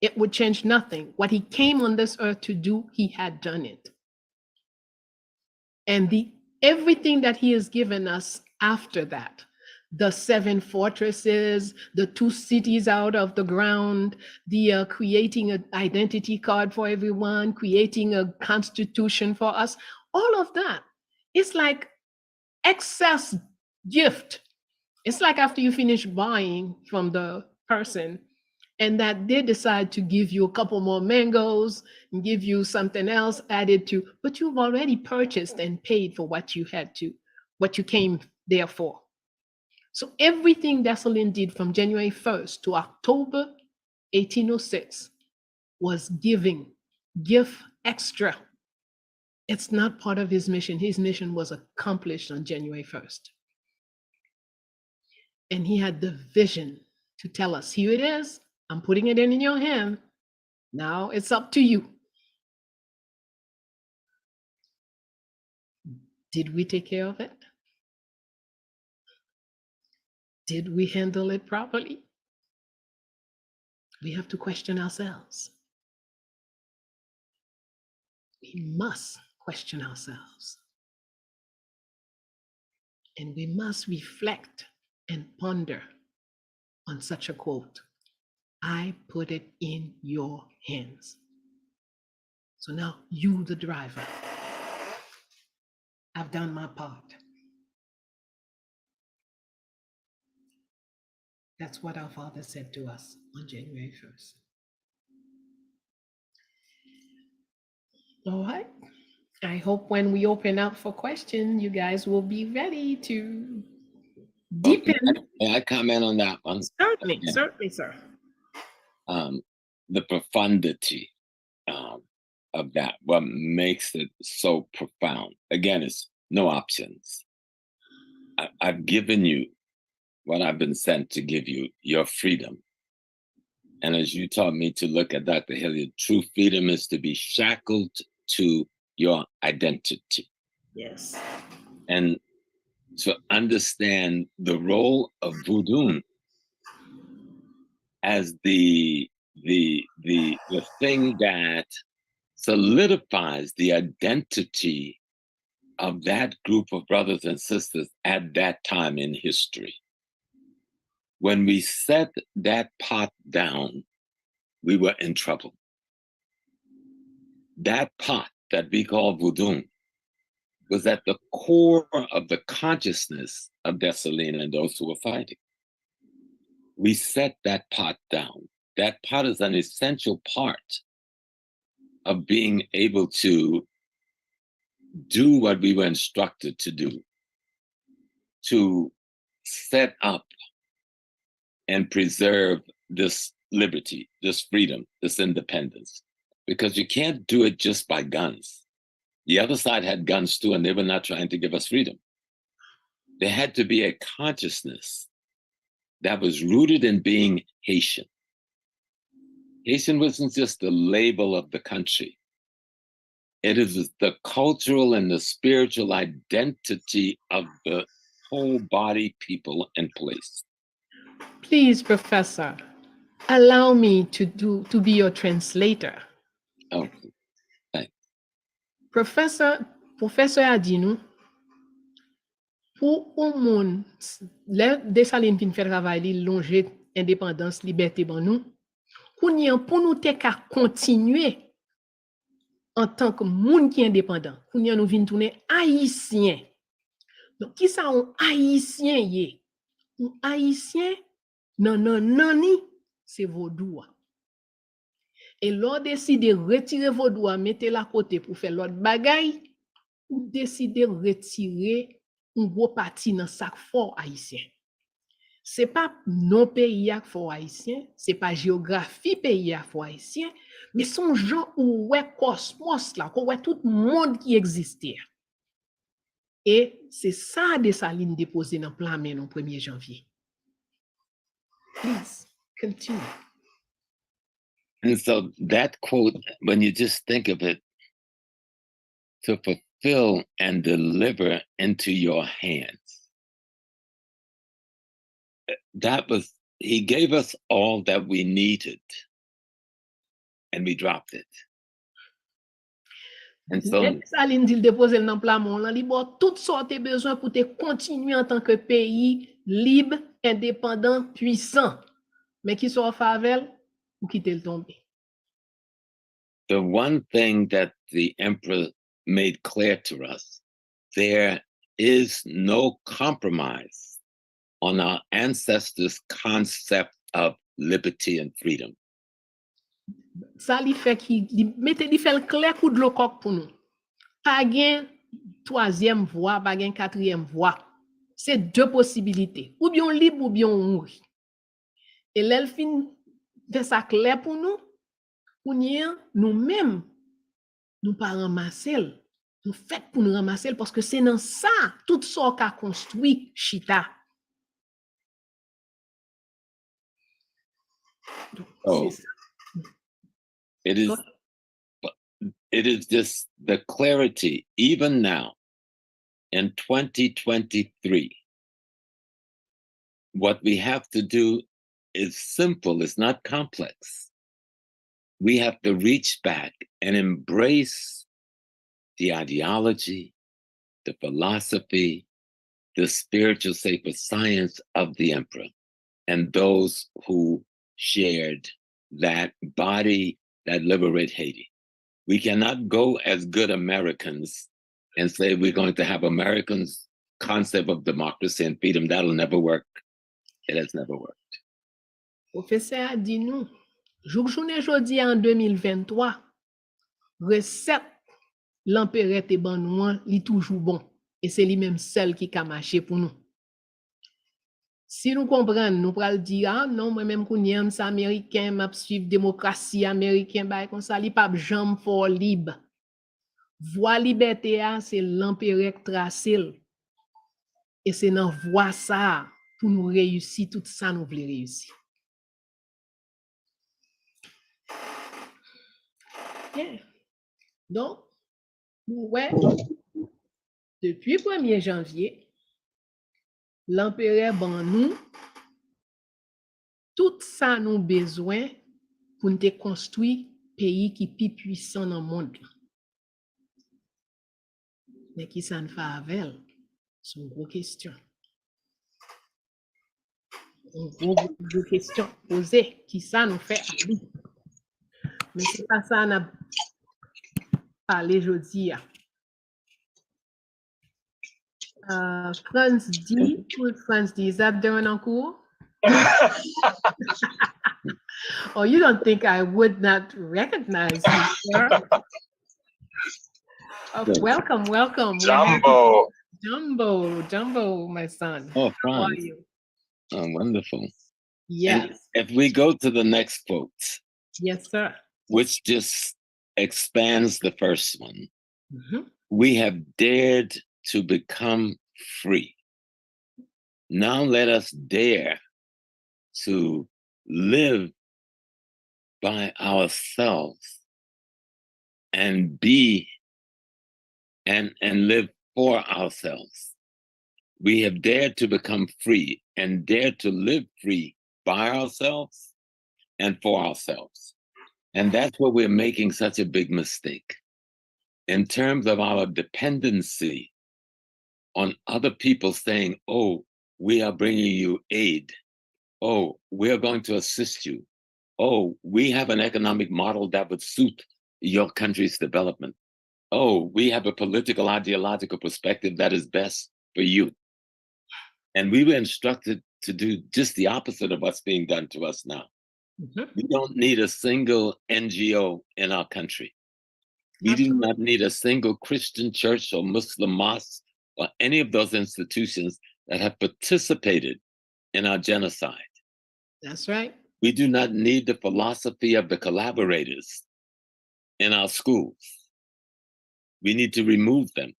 it would change nothing. What he came on this earth to do, he had done it. And everything that he has given us after that, the 7 fortresses, the 2 cities out of the ground, the creating an identity card for everyone, creating a constitution for us, all of that, it's like excess gift. It's like after you finish buying from the person and that they decide to give you a couple more mangoes and give you something else added to, but you've already purchased and paid for what you came there for. So everything Dessalines did from January 1st to October 1806 was gift extra. It's not part of his mission. His mission was accomplished on January 1st. And he had the vision to tell us, here it is, I'm putting it in your hand. Now it's up to you. Did we take care of it? Did we handle it properly? We have to question ourselves. We must question ourselves. And we must reflect and ponder on such a quote. I put it in your hands. So now you, the driver, I've done my part. That's what our Father said to us on January 1st. All right. I hope when we open up for questions, you guys will be ready to deepen. May I comment on that one? Certainly, certainly, sir. The profundity of that, what makes it so profound. Again, it's no options. I've given you what I've been sent to give you, your freedom. And as you taught me to look at Dr. Hilliard, true freedom is to be shackled to your identity. Yes. And to understand the role of voodoo as the thing that solidifies the identity of that group of brothers and sisters at that time in history. When we set that pot down, we were in trouble. That pot that we call voodoo was at the core of the consciousness of Dessalines and those who were fighting. We set that pot down. That pot is an essential part of being able to do what we were instructed to do, to set up and preserve this liberty, this freedom, this independence, because you can't do it just by guns. The other side had guns too, and they were not trying to give us freedom. There had to be a consciousness that was rooted in being Haitian. Haitian wasn't just the label of the country. It is the cultural and the spiritual identity of the whole body, people, and place. Please, Professor, allow me to be your translator. Oh, thanks. Professor Adino, pour au monde, les Dessalines fin fait travail li longer indépendance, liberté ban nous, pour nous te ka continuer en tant que monde qui indépendant, pour nous vinn tourner haïtien. Donc qui ça un haïtien yé? Un haïtien non ni c'est vaudou. Et l'on décide de retirer vaudou, mettez la côté pour faire l'autre bagaille, ou décide de retirer un gros parti dans sac fort haïtien. C'est pas non pays à fort haïtien, c'est pas géographie pays à fort haïtien, mais son genre où ouais cosmos là, où ouais tout le monde qui existait. Et c'est ça Dessalines déposé dans plan mais le 1er janvier. Please continue. And so that quote, when you just think of it, to fulfill and deliver into your hands, that was, he gave us all that we needed, and we dropped it. And so, Dessalines dit déposer dans plan mon là, li bon toutes sortes besoin pour te continuer en tant que pays libre, indépendant, puissant. Mais qui soit favel ou quitter le tomber. the one thing that the emperor made clear to us, there is no compromise on our ancestors' concept of liberty and freedom. Ça li fait qui mette li fait le clair coup de coq pour nous. Pas gain troisième voie, pas gain quatrième voie. C'est deux possibilités. Ou bien on libre ou bien on mourit. Et l'elfine fait ça clair pour nous. Nous-mêmes, nous pas ramasser. Nous fait pour nous ramasser parce que c'est dans ça tout ça qu'a construit Chita. Oh, it is just the clarity, even now in 2023. What we have to do is simple, it's not complex. We have to reach back and embrace the ideology, the philosophy, the spiritual sacred science of the emperor and those who shared that body that liberate Haiti. We cannot go as good Americans and say we're going to have Americans' concept of democracy and freedom. That'll never work. It has never worked. Professeur a dit nous, journée jodi en 2023, recette l'empereur te ban nous, li toujours bon. Et c'est lui-même seul qui a marché pour nous. Si nous comprenons, nous pral dire, ah non, moi-même, qu'on ça américain, m'a suivre démocratie américaine, bah, comme ça, li pas jambe fort libre. Voie liberté, c'est l'empereur tracé. Et c'est dans voie ça, pour nous réussir, tout ça, nous voulons réussir. Yeah. Donc, ouais, depuis 1er janvier, l'empereur ban nous tout ça nous besoin pour nous construire pays qui plus puissant dans le monde. Mais qui ça ne fait avec? C'est une grosse question. Une grosse question posée. Qui ça nous fait avec? Mais c'est pas ça qu'on a parlé aujourd'hui. France dit, France dit, is that doing en cours? Oh, you don't think I would not recognize you, sir? Oh, welcome, welcome. Jumbo, my son. Oh, How are France. you? Oh, wonderful. Yes. And if we go to the next quote, Yes, sir. which just expands the first one, Mm-hmm. we have dared to become free. Now let us dare to live by ourselves and be and live for ourselves. We have dared to become free and dared to live free by ourselves and for ourselves. And that's where we're making such a big mistake in terms of our dependency on other people saying, oh, we are bringing you aid. Oh, we are going to assist you. Oh, we have an economic model that would suit your country's development. Oh, we have a political, ideological perspective that is best for you. And we were instructed to do just the opposite of what's being done to us now. We don't need a single NGO in our country. We do not need a single Christian church or Muslim mosque or any of those institutions that have participated in our genocide. That's right. We do not need the philosophy of the collaborators in our schools. We need to remove them.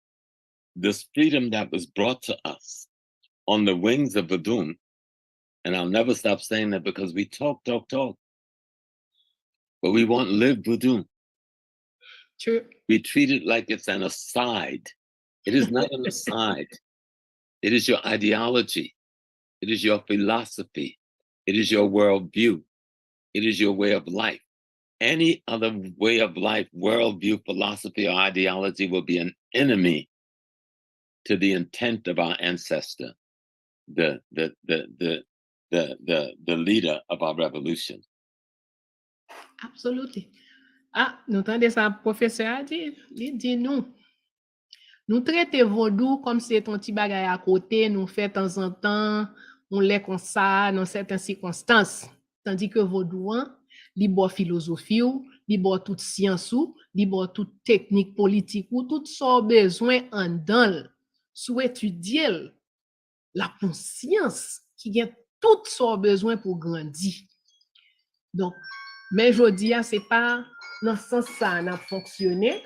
This freedom that was brought to us on the wings of Vadum, and I'll never stop saying that because we talk, but we won't live Vadum. True. We treat it like it's an aside. It is not an aside. It is your ideology. It is your philosophy. It is your worldview. It is your way of life. Any other way of life, worldview, philosophy, or ideology will be an enemy to the intent of our ancestor, the leader of our revolution. Absolutely. Ah, nous entendez ça, professeur a dit, il dit nous. Nous traitons vaudou comme si c'était un petit bagay à côté, nous fait de temps en temps, on l'est comme ça dans certaines circonstances. Tandis que vaudou, li bo philosophie ou, li bo toute science ou, li bo toute technique politique ou, tout son besoin en dans, sous étudier la conscience qui a tout son besoin pour grandir. Donc, mais je dis, c'est pas dans ce sens ça n'a fonctionné.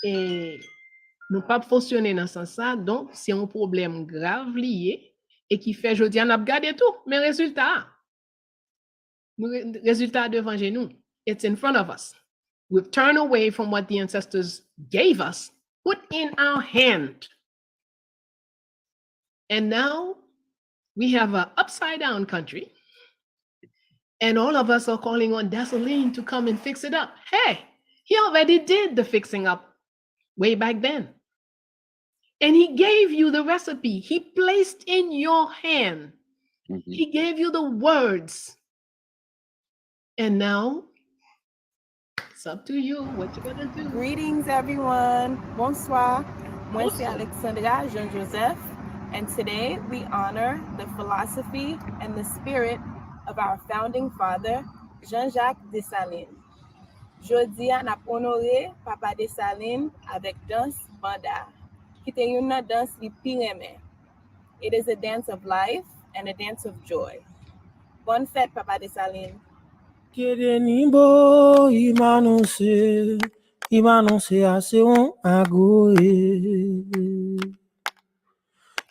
Et nous pas fonctionner dans ce sens ça, donc c'est un problème grave lié et qui fait, je dis, on a regardé tout, mais résultat devant nous. It's in front of us. We've turned away from what the ancestors gave us, put in our hand. And now we have an upside down country. And all of us are calling on Dessalines to come and fix it up. Hey, he already did the fixing up way back then. And he gave you the recipe. He placed in your hand. He gave you the words. And now it's up to you what you're going to do. Greetings, everyone. Bonsoir. Moi, c'est Alexandra Jean-Joseph. And today we honor the philosophy and the spirit of our founding father, Jean-Jacques Dessalines. Jodi a nap honoré Papa Dessalines avec danse banda, qui te yon nan danse li pi reme. It is a dance of life and a dance of joy. Bonne fête, Papa Dessalines. Kedenimbo imanonse ase on agoe.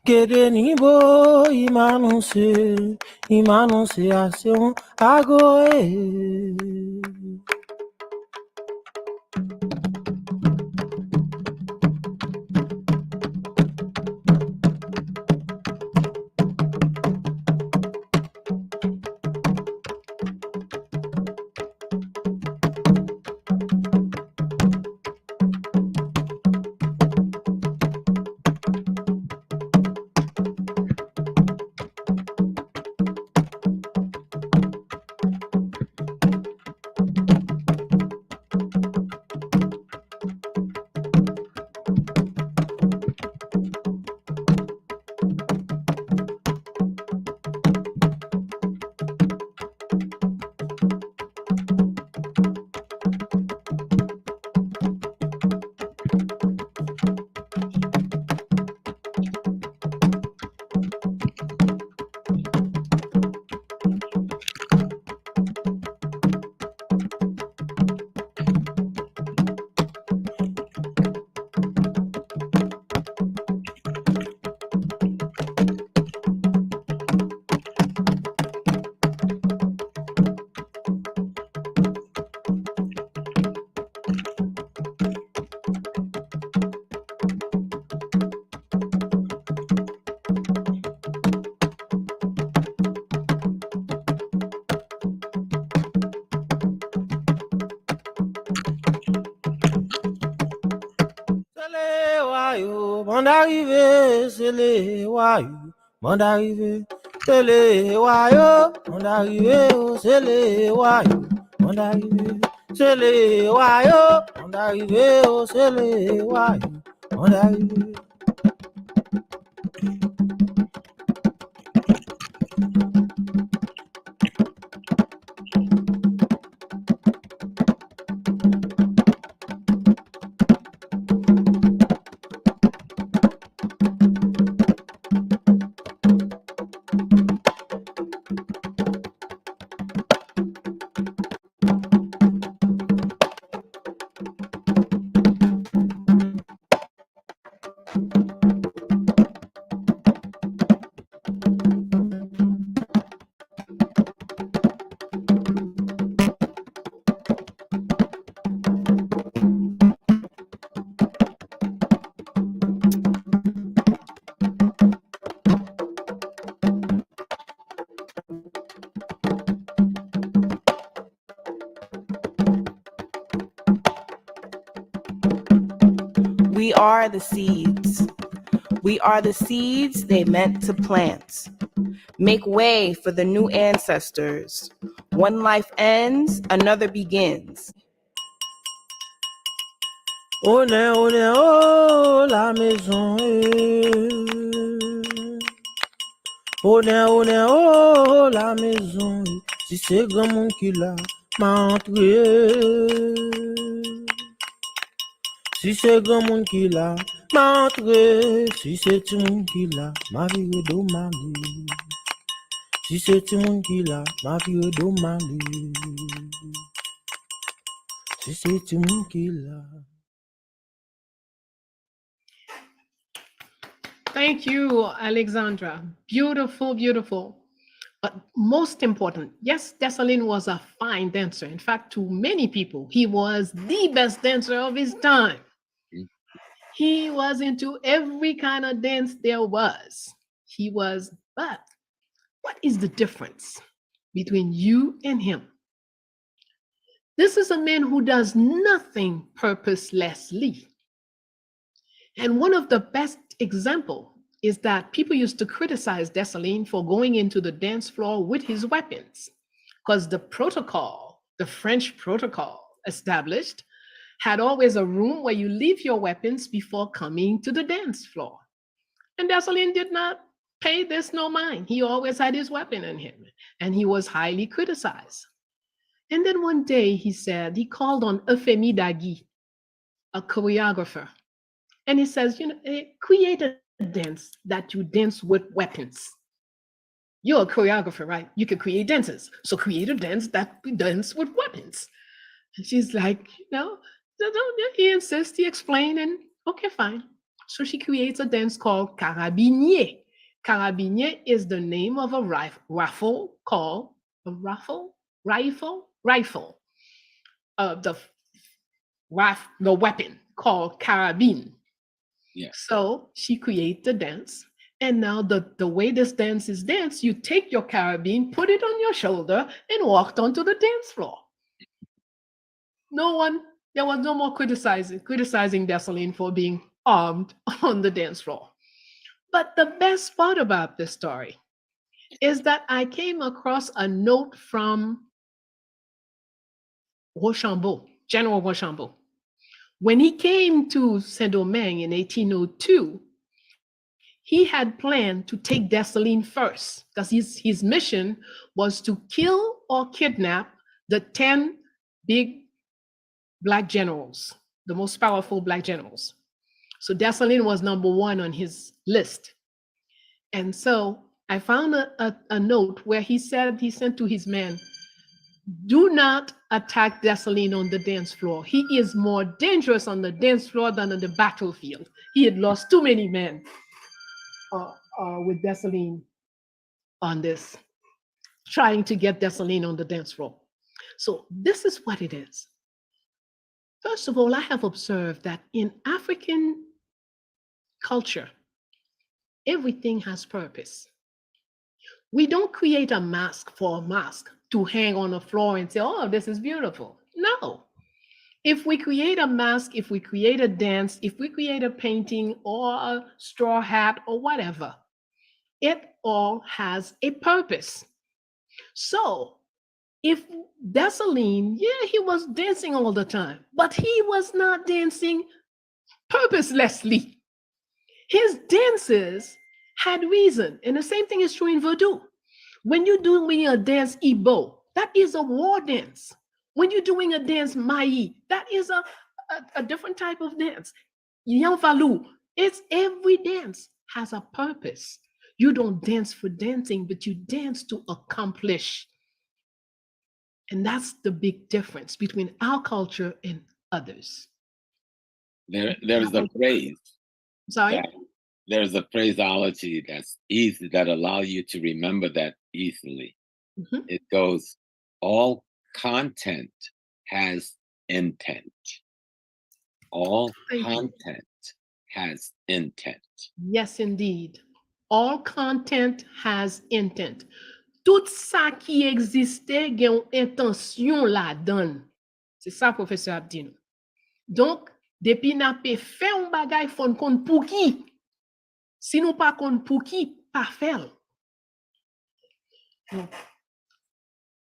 Kedenimbo imanonse ase on agoe. Monde arrivé, c'est les waouh. Monde arrivé, c'est les waouh. Monde arrivé, c'est les waouh. Monde arrivé, c'est les waouh. Monde arrivé, c'est les waouh. Monde arrivé. We are the seeds. We are the seeds they meant to plant. Make way for the new ancestors. One life ends, another begins. On est, oh, la maison. On est, oh, la maison. Si c'est grand monde qui l'a, m'a entré. Si c'est grand monde qui l'a, m'a entré. Si c'est tout monde qui l'a, m'a viré d'Omali. Si c'est tout monde qui l'a, m'a viré d'Omali. Si c'est tout monde qui l'a. Thank you, Alexandra. Beautiful, beautiful. But most important, yes, Dessalines was a fine dancer. In fact, to many people, he was the best dancer of his time. He was into every kind of dance there was. But what is the difference between you and him? This is a man who does nothing purposelessly. And one of the best example is that people used to criticize Dessalines for going into the dance floor with his weapons, because the protocol, the French protocol established, had always a room where you leave your weapons before coming to the dance floor. And Dessalines did not pay this no mind. He always had his weapon in him, and he was highly criticized. And then one day he said, he called on Euphémie Dagui, a choreographer. And he says, create a dance that you dance with weapons. You're a choreographer, right? You can create dances. So create a dance that we dance with weapons. And she's like, he insists, he explained, and okay, fine. So she creates a dance called carabinier. Carabinier is the name of a rifle called a rifle. The weapon called carabine. Yeah. So she creates the dance. And now the way this dance is danced, you take your carabine, put it on your shoulder, and walked onto the dance floor. There was no more criticizing Dessalines for being armed on the dance floor. But the best part about this story is that I came across a note from Rochambeau, General Rochambeau. When he came to Saint-Domingue in 1802, he had planned to take Dessalines first, because his mission was to kill or kidnap the 10 big Black generals, the most powerful Black generals. So Dessalines was number one on his list. And so I found a note where he said, he sent to his men, do not attack Dessalines on the dance floor. He is more dangerous on the dance floor than on the battlefield. He had lost too many men with Dessalines on this, trying to get Dessalines on the dance floor. So this is what it is. First of all, I have observed that in African culture, everything has purpose. We don't create a mask for a mask to hang on the floor and say, oh, this is beautiful. No. If we create a mask, if we create a dance, if we create a painting or a straw hat or whatever, it all has a purpose. So if Dessalines, he was dancing all the time, but he was not dancing purposelessly. His dances had reason. And the same thing is true in Voodoo. When you're doing a dance Igbo, that is a war dance. When you're doing a dance Mai, that is a different type of dance. Yanfalu, it's every dance has a purpose. You don't dance for dancing, but you dance to accomplish. And that's the big difference between our culture and others. There's a phrase. Sorry? There's a phraseology that's easy, that allow you to remember that easily. Mm-hmm. It goes, all content has intent. All content has intent. Yes, indeed. All content has intent. Tout ça qui existait gen intention la donne. C'est ça, professeur Abdino. Donc, Depuis n'a pe fait un bagay fon kon pou ki. Si nous pas kon pou ki, pas faire.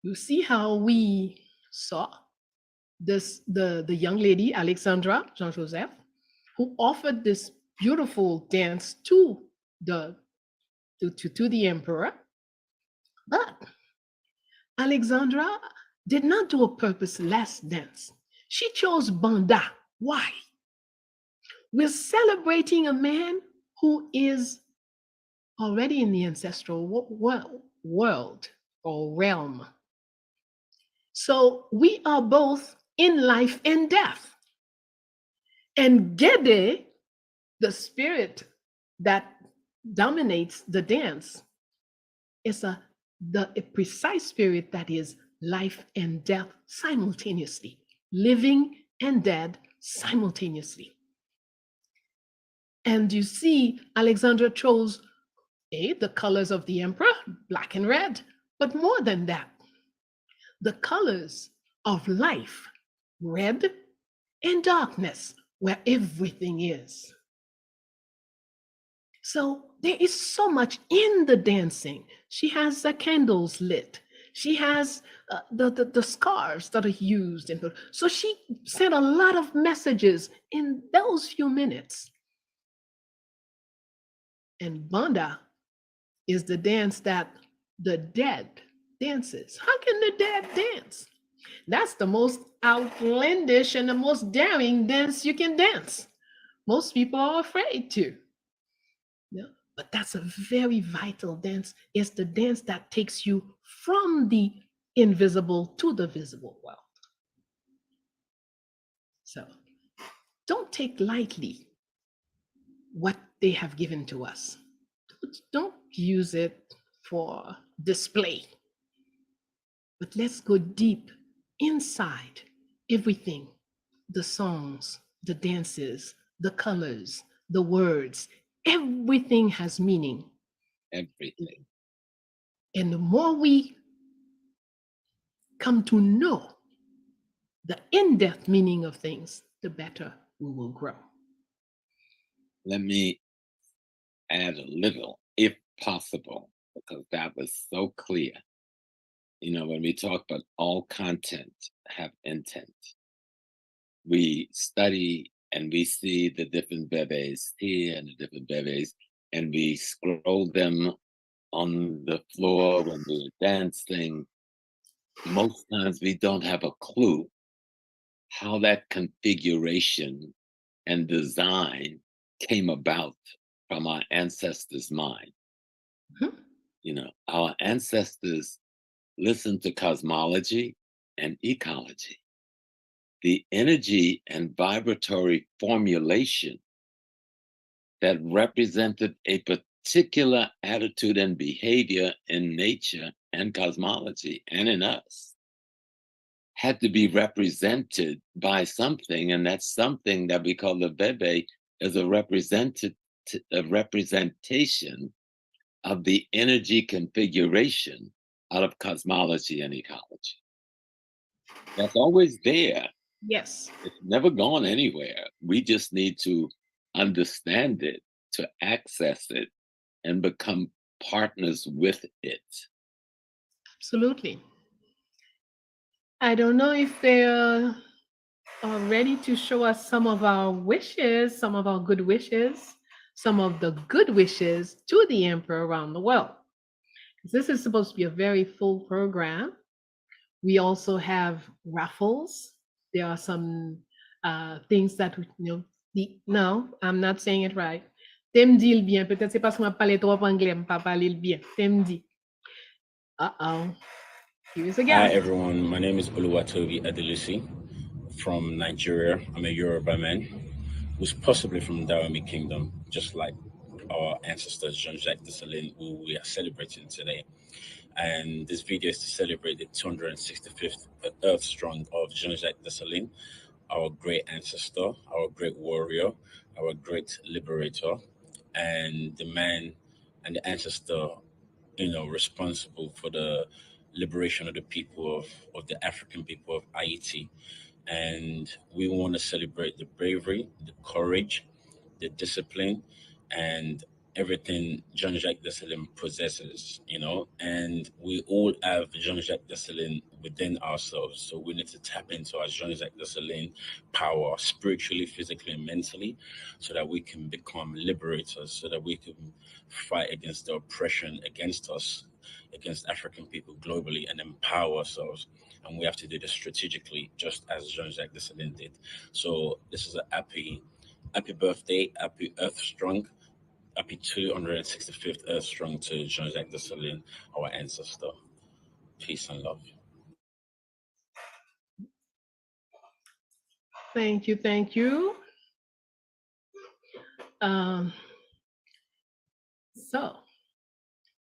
You see how we saw this the young lady Alexandra Jean-Joseph, who offered this beautiful dance to the emperor, but Alexandra did not do a purposeless dance. She chose banda. Why? We're celebrating a man who is already in the ancestral world or realm. So we are both in life and death. And Gede, the spirit that dominates the dance, is a precise spirit that is life and death simultaneously, living and dead simultaneously. And you see, Alexandra chose the colors of the emperor, black and red, but more than that, the colors of life, red and darkness, where everything is. So there is so much in the dancing. She has the candles lit. She has the scarves that are used. So she sent a lot of messages in those few minutes. And Banda is the dance that the dead dances. How can the dead dance? That's the most outlandish and the most daring dance you can dance. Most people are afraid to. Yeah, but that's a very vital dance. It's the dance that takes you from the invisible to the visible world. So don't take lightly what they have given to us. Don't use it for display. But let's go deep inside everything, the songs, the dances, the colors, the words, everything has meaning. Everything. And the more we come to know the in-depth meaning of things, the better we will grow. Let me add a little, if possible, because that was so clear. You know, when we talk about all content have intent, we study and we see the different bebes here and the different bebes, and we scroll them on the floor when we're dancing. Most times we don't have a clue how that configuration and design came about from our ancestors' mind. Mm-hmm. You know, our ancestors listened to cosmology and ecology. The energy and vibratory formulation that represented a particular attitude and behavior in nature and cosmology and in us had to be represented by something, and that's something that we call the bebe is a representation of the energy configuration out of cosmology and ecology. That's always there. Yes. It's never gone anywhere. We just need to understand it, to access it, and become partners with it. Absolutely. I don't know if they're ready to show us some of our wishes, some of our good wishes, some of the good wishes to the emperor around the world. This is supposed to be a very full program. We also have raffles. There are some things that, no, I'm not saying it right. T'aimes dit bien, peut-être c'est parce qu'on a parlé trop anglais, on pas parler bien. T'aimes dit. Uh-oh. Here's again. Hi everyone, my name is Oluwatobi Adelusi from Nigeria. I'm a Yoruba man who's possibly from Dawami Kingdom, just like our ancestors Jean-Jacques Dessalines, who we are celebrating today. And this video is to celebrate the 265th Earth Strong of Jean-Jacques Dessalines, our great ancestor, our great warrior, our great liberator, and the man and the ancestor, responsible for the liberation of the people of the African people of Haiti And we want to celebrate the bravery, the courage, the discipline, and everything Jean-Jacques Dessalines possesses, you know, and we all have Jean-Jacques Dessalines within ourselves. So we need to tap into our Jean-Jacques Dessalines power spiritually, physically, and mentally, so that we can become liberators, so that we can fight against the oppression against us, against African people globally, and empower ourselves. And we have to do this strategically, just as Jean-Jacques Dessalines did. So this is a happy birthday, happy Earth Strong, happy 265th Earth Strong to Jean-Jacques Dessalines, our ancestor. Peace and love. Thank you, thank you. So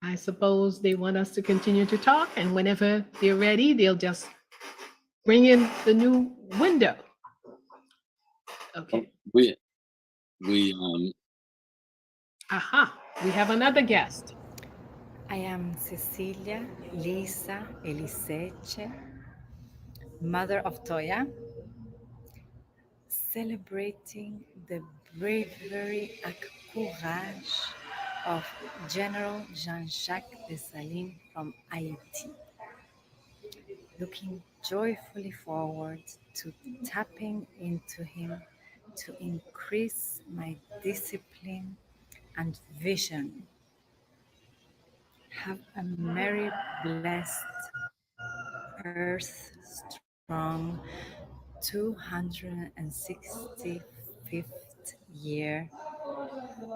I suppose they want us to continue to talk, and whenever they're ready, they'll just bring in the new window. Okay. We Aha, we have another guest. I am Cecilia Lisa Eliseche, mother of Toya, celebrating the bravery and courage of General Jean-Jacques Dessalines from Haiti. Looking joyfully forward to tapping into him to increase my discipline and vision. Have a merry, blessed, earth strong 265th year,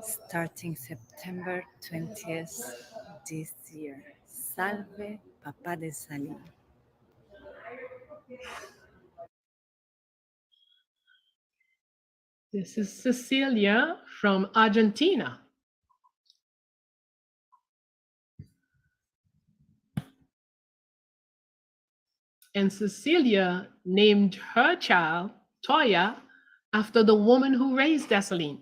starting September 20th this year. Salve Papa Dessalines. This is Cecilia from Argentina. And Cecilia named her child Toya after the woman who raised Dessalines.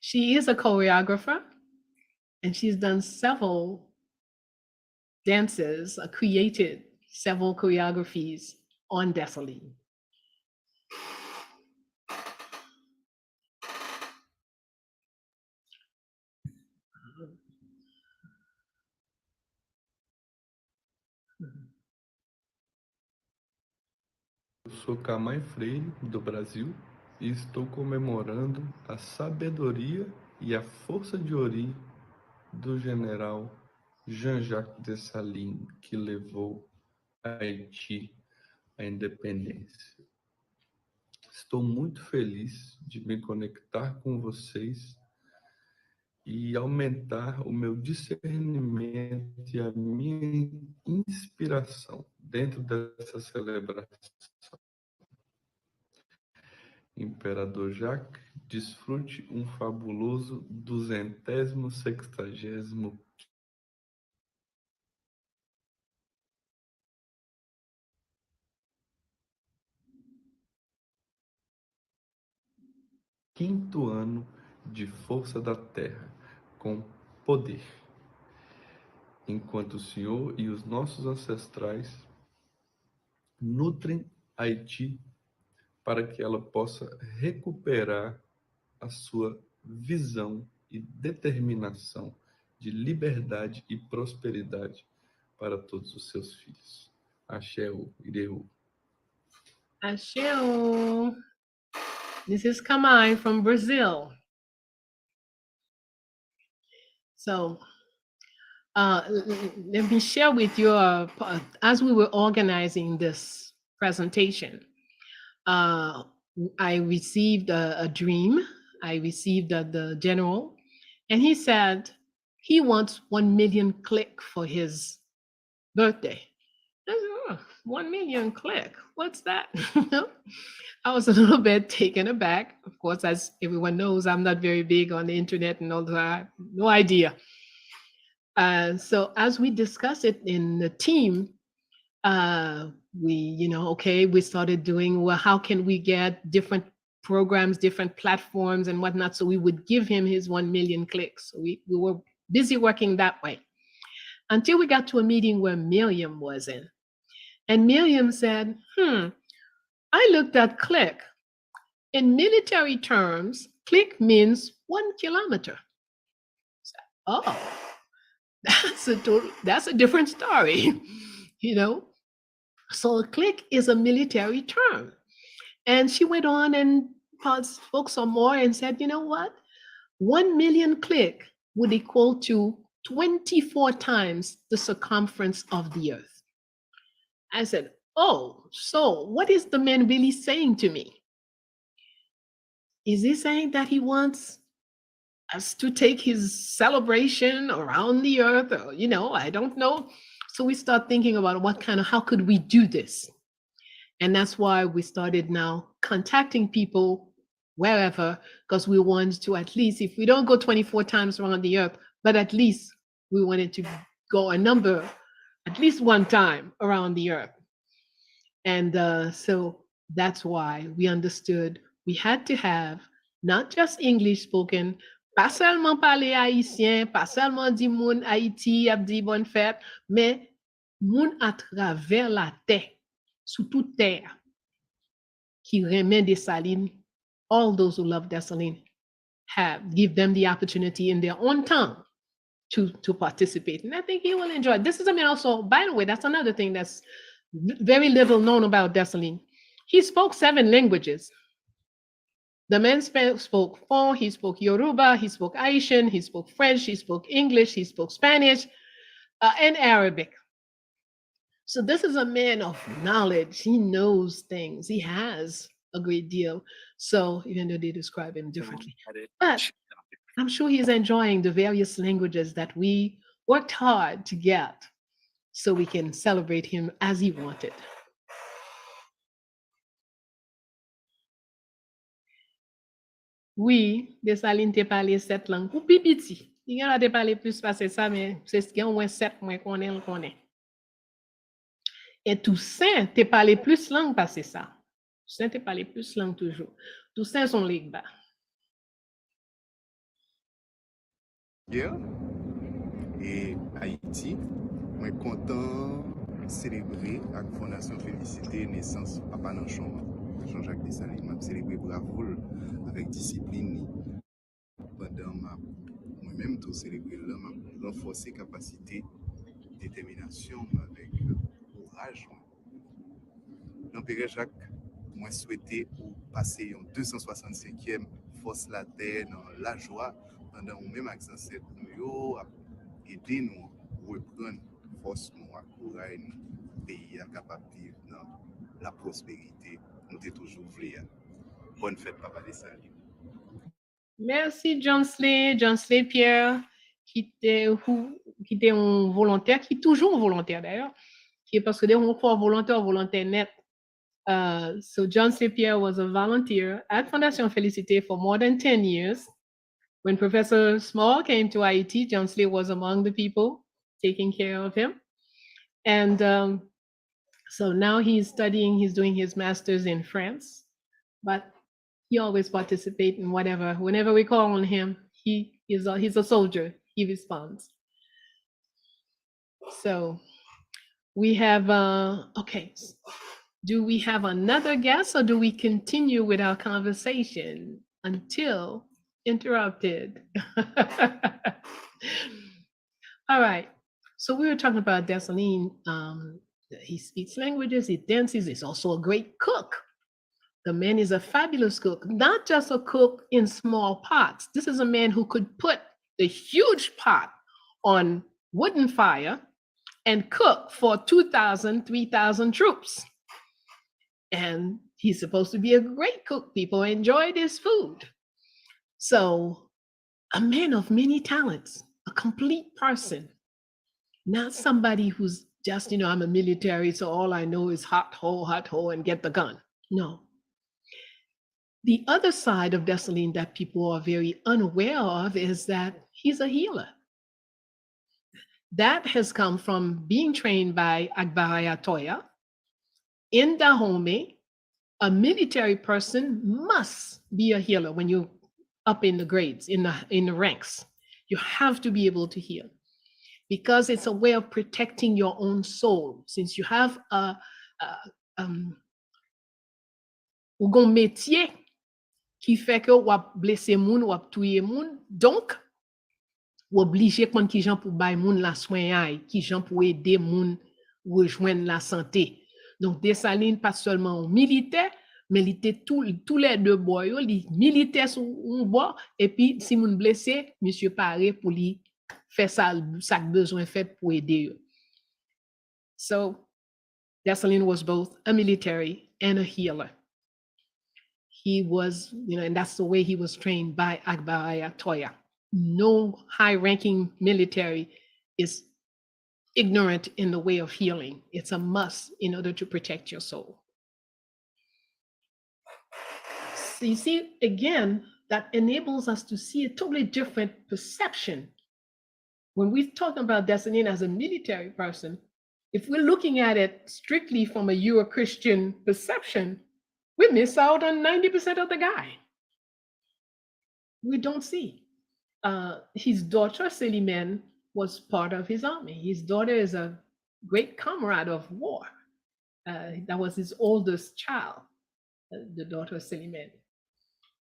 She is a choreographer, and she's done several dances, created several choreographies on Dessalines. Eu sou Camãe Freire, do Brasil, e estou comemorando a sabedoria e a força de ori do general Jean-Jacques Dessalines, que levou a Haiti à independência. Estou muito feliz de me conectar com vocês e aumentar o meu discernimento e a minha inspiração dentro dessa celebração. Imperador Jacques, desfrute um fabuloso 260º quinto ano de força da terra, com poder. Enquanto o Senhor e os nossos ancestrais nutrem Haiti para que ela possa recuperar a sua visão e determinação de liberdade e prosperidade para todos os seus filhos. Axéu, Ireu. Axéu. This is Kamai from Brazil. So let me share with you, as we were organizing this presentation, I received a dream. I received the general, and he said he wants 1 million click for his birthday. I said, 1 million click, what's that? I was a little bit taken aback. Of course, as everyone knows, I'm not very big on the internet and all that. I have no idea. So as we discussed it in the team, we started doing, well, how can we get different programs, different platforms and whatnot? So we would give him his 1 million clicks. So we were busy working that way until we got to a meeting where Miriam was in. And Miriam said, I looked at click. In military terms, click means 1 kilometer. Oh, that's a different story, you know? So a click is a military term. And she went on and spoke some more and said, you know what? 1 million click would equal to 24 times the circumference of the earth. I said, oh, so what is the man really saying to me? Is he saying that he wants us to take his celebration around the earth? Or, you know, I don't know. So we start thinking about how could we do this? And that's why we started now contacting people wherever, because we want to, at least, if we don't go 24 times around the earth, but at least we wanted to go at least 1 time around the earth. And so that's why we understood we had to have not just English spoken, pas seulement parler haïtien, pas seulement di moun Haïti ap di bonne fête, mais moun à travers la terre, sous toute terre, qui remet Dessalines, all those who love Dessalines, give them the opportunity in their own tongue to participate. And I think he will enjoy it. This is, I mean, also, by the way, that's another thing that's very little known about Dessalines. He spoke 7 languages. The man spoke Fon, he spoke Yoruba, he spoke Haitian, he spoke French, he spoke English, he spoke Spanish, and Arabic. So this is a man of knowledge. He knows things. He has a great deal. So even though they describe him differently, but I'm sure he's enjoying the various languages that we worked hard to get so we can celebrate him as he wanted. Oui, Dessalines te parlé 7 langues. Ou pipiti. Il y a te parlé plus parce que ça, mais c'est ce qu'il y a au moins 7 moins qu'on est. Et Toussaint te parlé plus langue parce que ça. Toussaint te parlé plus langue toujours. Toussaint son ligue bas. Yeah. Et Haïti, moi content célébrer la Fondation Félicité naissance Papa Nanchon, Jean-Jacques Dessalines. M'a célébré bravo avec discipline pendant moi-même tout célébrer là, m'a renforcer capacité, détermination avec courage. L'Empire Jacques, moi souhaité pour passer en 265e force la terre dans la joie pendant même avec ancêtre nous aider nous reprendre force nous courage nous pays capable vivre dans la prospérité nous t'ai toujours voulu. Bonne fête Papa Dessalines. Merci John Slay Pierre qui était un volontaire, qui est toujours un volontaire d'ailleurs, qui est parce que on croit volontaire net. So John Slay Pierre was a volunteer at Fondation Félicité for more than 10 years. When Professor Small came to Haiti, John Slay was among the people taking care of him. And so now he's doing his master's in France, but he always participates in whatever, whenever we call on him, he's a soldier, he responds. So we have, okay, do we have another guest or do we continue with our conversation until interrupted? All right, so we were talking about Dessalines. He speaks languages, he dances, he's also a great cook. The man is a fabulous cook, not just a cook in small pots. This is a man who could put the huge pot on wooden fire and cook for 2,000, 3,000 troops. And he's supposed to be a great cook. People enjoyed his food. So a man of many talents, a complete person, not somebody who's just, I'm a military, so all I know is hot hole, and get the gun. No. The other side of Dessalines that people are very unaware of is that he's a healer. That has come from being trained by Agbaraya Toya. In Dahomey, a military person must be a healer when you're up in the grades, in the ranks. You have to be able to heal. because it's a way of protecting your own soul. Since you have a métier qui fait que ou blesser moun ou tuer moun, donc ou obligé prendre qui gens pour bay moun la soin qui gens pour aider moun rejoindre la santé. Donc Dessalines pas seulement militaire, mais il était tous les deux boys, les militaires sur un bord et puis si moun blessé, monsieur paré pour lui faire ça besoin fait pour aider. So Dessalines was both a military and a healer. He was, and that's the way he was trained by Akbar Ayatoya. No high-ranking military is ignorant in the way of healing. It's a must in order to protect your soul. So you see, again, that enables us to see a totally different perception. When we're talking about Dessalines as a military person, if we're looking at it strictly from a Euro-Christian perception, we miss out on 90% of the guy. We don't see. His daughter, Selimene, was part of his army. His daughter is a great comrade of war. That was his oldest child, the daughter of Selimene.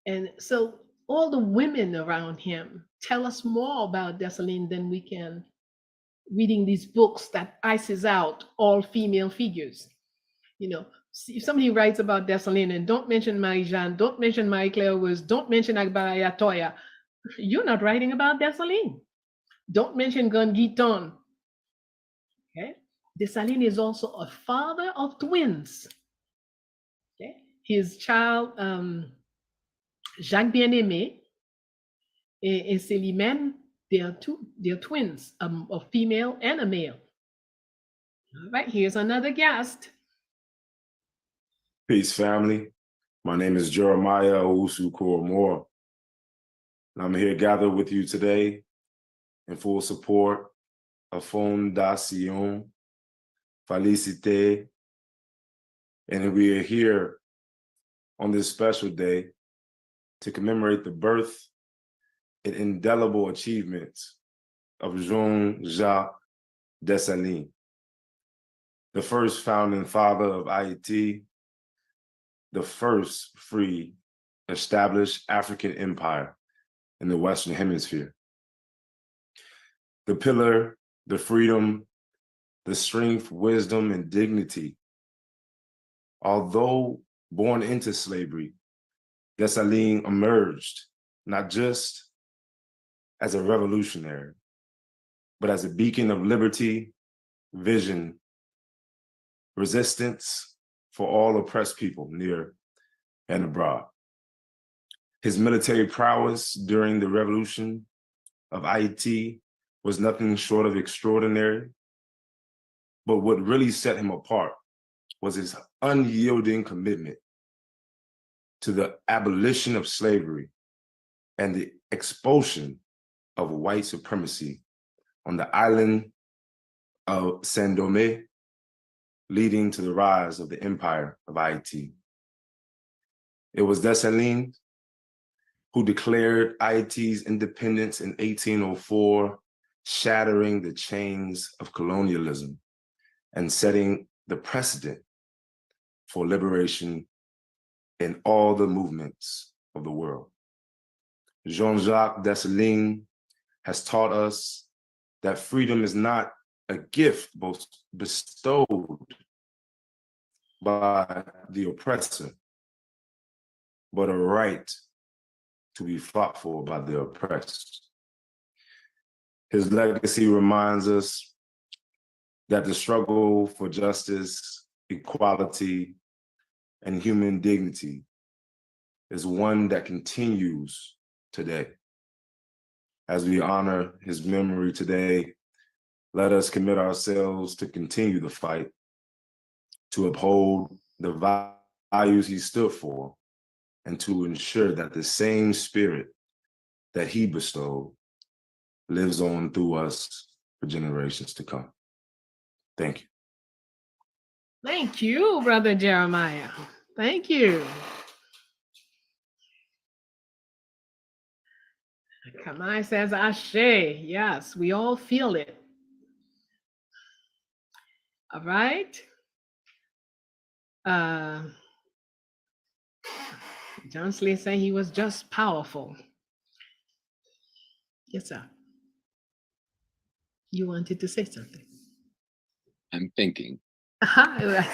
And so all the women around him tell us more about Dessalines than we can reading these books that ices out all female figures. If somebody writes about Dessalines and don't mention Marie-Jeanne, don't mention Marie-Claire Wurst, don't mention Akbar Ayatoya, you're not writing about Dessalines. Don't mention Gun Guiton. Okay? Dessalines is also a father of twins. Okay? His child, Jacques Bien-Aimé and Selimene, they're twins, a female and a male. All right, here's another guest. Peace, family. My name is Jeremiah Owusu Moore. I'm here gathered with you today in full support of Fondation Félicité. And we are here on this special day to commemorate the birth and indelible achievements of Jean-Jacques Dessalines, the first founding father of Haiti, the first free established African empire in the Western Hemisphere. The pillar, the freedom, the strength, wisdom, and dignity. Although born into slavery, Dessalines emerged not just as a revolutionary, but as a beacon of liberty, vision, resistance for all oppressed people near and abroad. His military prowess during the revolution of Haiti was nothing short of extraordinary, but what really set him apart was his unyielding commitment to the abolition of slavery and the expulsion of white supremacy on the island of Saint-Domingue, leading to the rise of the empire of Haiti. It was Dessalines who declared Haiti's independence in 1804, shattering the chains of colonialism and setting the precedent for liberation in all the movements of the world. Jean-Jacques Dessalines has taught us that freedom is not a gift bestowed by the oppressor, but a right to be fought for by the oppressed. His legacy reminds us that the struggle for justice, equality, and human dignity is one that continues today. As we honor his memory today, let us commit ourselves to continue the fight, to uphold the values he stood for, and to ensure that the same spirit that he bestowed lives on through us for generations to come. Thank you. Thank you, Brother Jeremiah. Thank you. Kamai says, Ashe. Yes, we all feel it. All right. John Slade said he was just powerful. Yes, sir. You wanted to say something. I'm thinking. I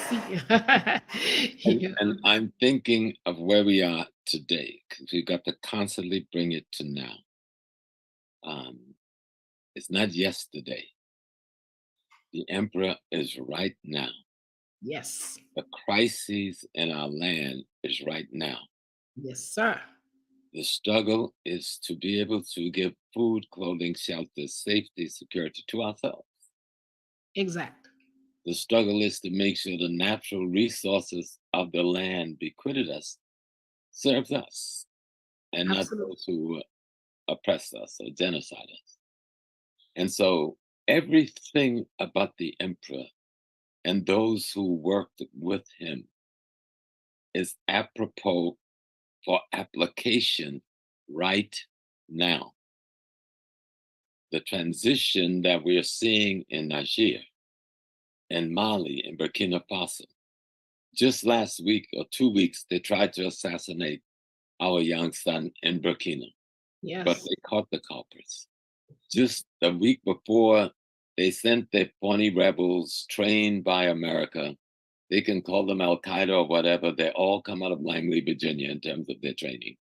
see. And I'm thinking of where we are today, because we've got to constantly bring it to now. It's not yesterday. The emperor is right now. Yes. The crisis in our land is right now. Yes, sir. The struggle is to be able to give food, clothing, shelter, safety, security to ourselves. Exact. The struggle is to make sure the natural resources of the land bequeathed us serves us, and not those who oppress us or genocide us. And so everything about the emperor and those who worked with him is apropos for application right now. The transition that we're seeing in Niger, in Mali, in Burkina Faso. Just last week or 2 weeks, they tried to assassinate our young son in Burkina. Yes. But they caught the culprits. Just a week before, they sent their phony rebels trained by America. They can call them Al Qaeda or whatever. They all come out of Langley, Virginia in terms of their training,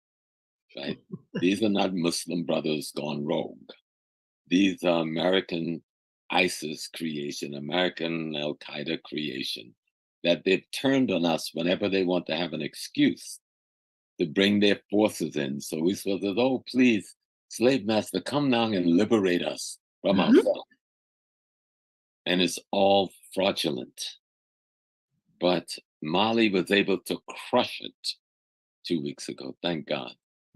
right? These are not Muslim brothers gone rogue. These are American ISIS creation, American Al Qaeda creation, that they've turned on us whenever they want to have an excuse to bring their forces in. So we supposed to, oh, please, slave master, come down and liberate us from ourselves. And it's all fraudulent. But Mali was able to crush it 2 weeks ago, thank God.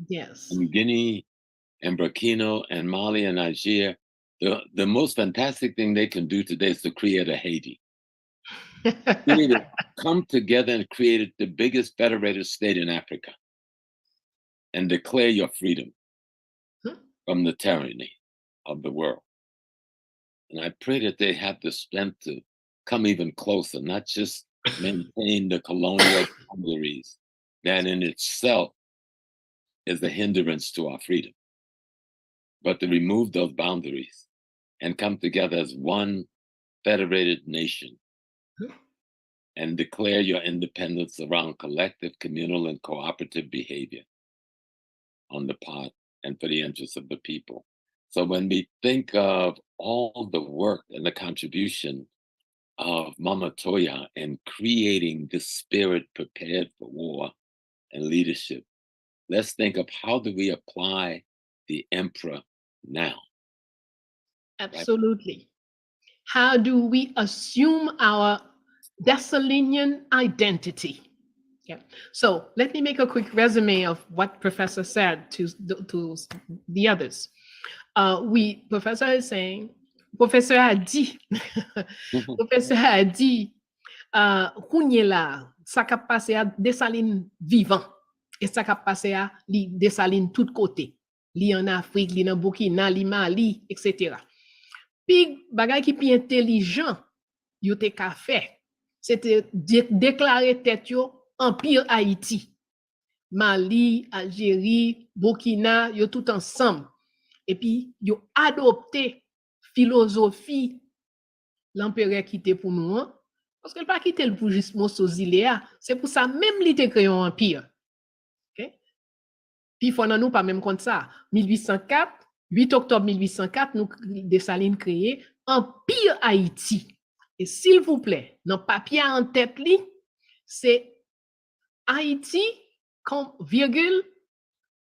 Yes. And Guinea and Burkina and Mali and Niger, the most fantastic thing they can do today is to create a Haiti. You need to come together and create the biggest federated state in Africa and declare your freedom from the tyranny of the world. And I pray that they have the strength to come even closer, not just maintain the colonial boundaries that in itself is a hindrance to our freedom, but to remove those boundaries and come together as one federated nation and declare your independence around collective, communal, and cooperative behavior on the part and for the interests of the people. So when we think of all the work and the contribution of Mama Toya in creating this spirit prepared for war and leadership, let's think of how do we apply the emperor now? Absolutely. How do we assume our Dessalinian identity? Yeah. So let me make a quick resume of what Professor said to the others. Professor is saying, Professeur a dit, Professeur a dit, kounye la, sa kap pase a Dessalines vivant, et sa kap pase a li Dessalines tout kote, li en Afrique, li nan Burkina, li Mali, etc. Puis bagay ki pi intelligent yo te ka fait, c'était déclarer tête yo Empire Haïti. Mali, Algérie, Burkina, yo tout ensemble. Et puis yo adopté philosophie l'empereur qui était pour nous, hein? Parce qu'elle pas quitté le pour juste Mossozilea, c'est pour ça même li te créé un empire. OK? Puis faut nous pas même compte ça. 1804, 8 octobre 1804, nous Dessalines créé Empire Haïti. Et s'il vous plaît, dans papier en tête li, c'est Haïti comme virgule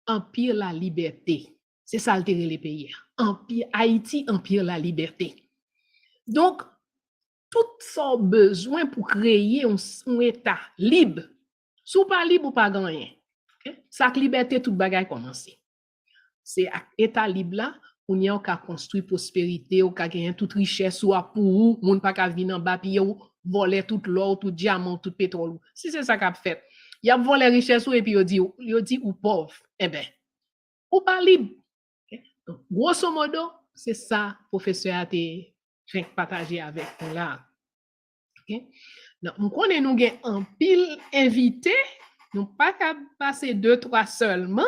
Empire la liberté. C'est ça altérer les pays. Empire Haïti, Empire la liberté. Donc, tout ça besoin pour créer un état libre. Sou pas libre ou pas gagné. Okay? Ça liberté toute bagaille commencer. C'est état libre là, on y a qu'à construire prospérité, ou qu'à gagner toute richesse ou pour ou moun pas qu'à venir en bas puis ou voler tout l'or, tout diamant, tout pétrole. Si c'est ça qu'a fait, il a volé richesse et puis il dit ou pauvre. Eh ben, ou pas libre. Okay? Donc, grosso modo, c'est ça professeur a été partager avec nous là. Ok? Non, on connaît nous gen un pile invité, nous pas qu'à passer 2-3 seulement.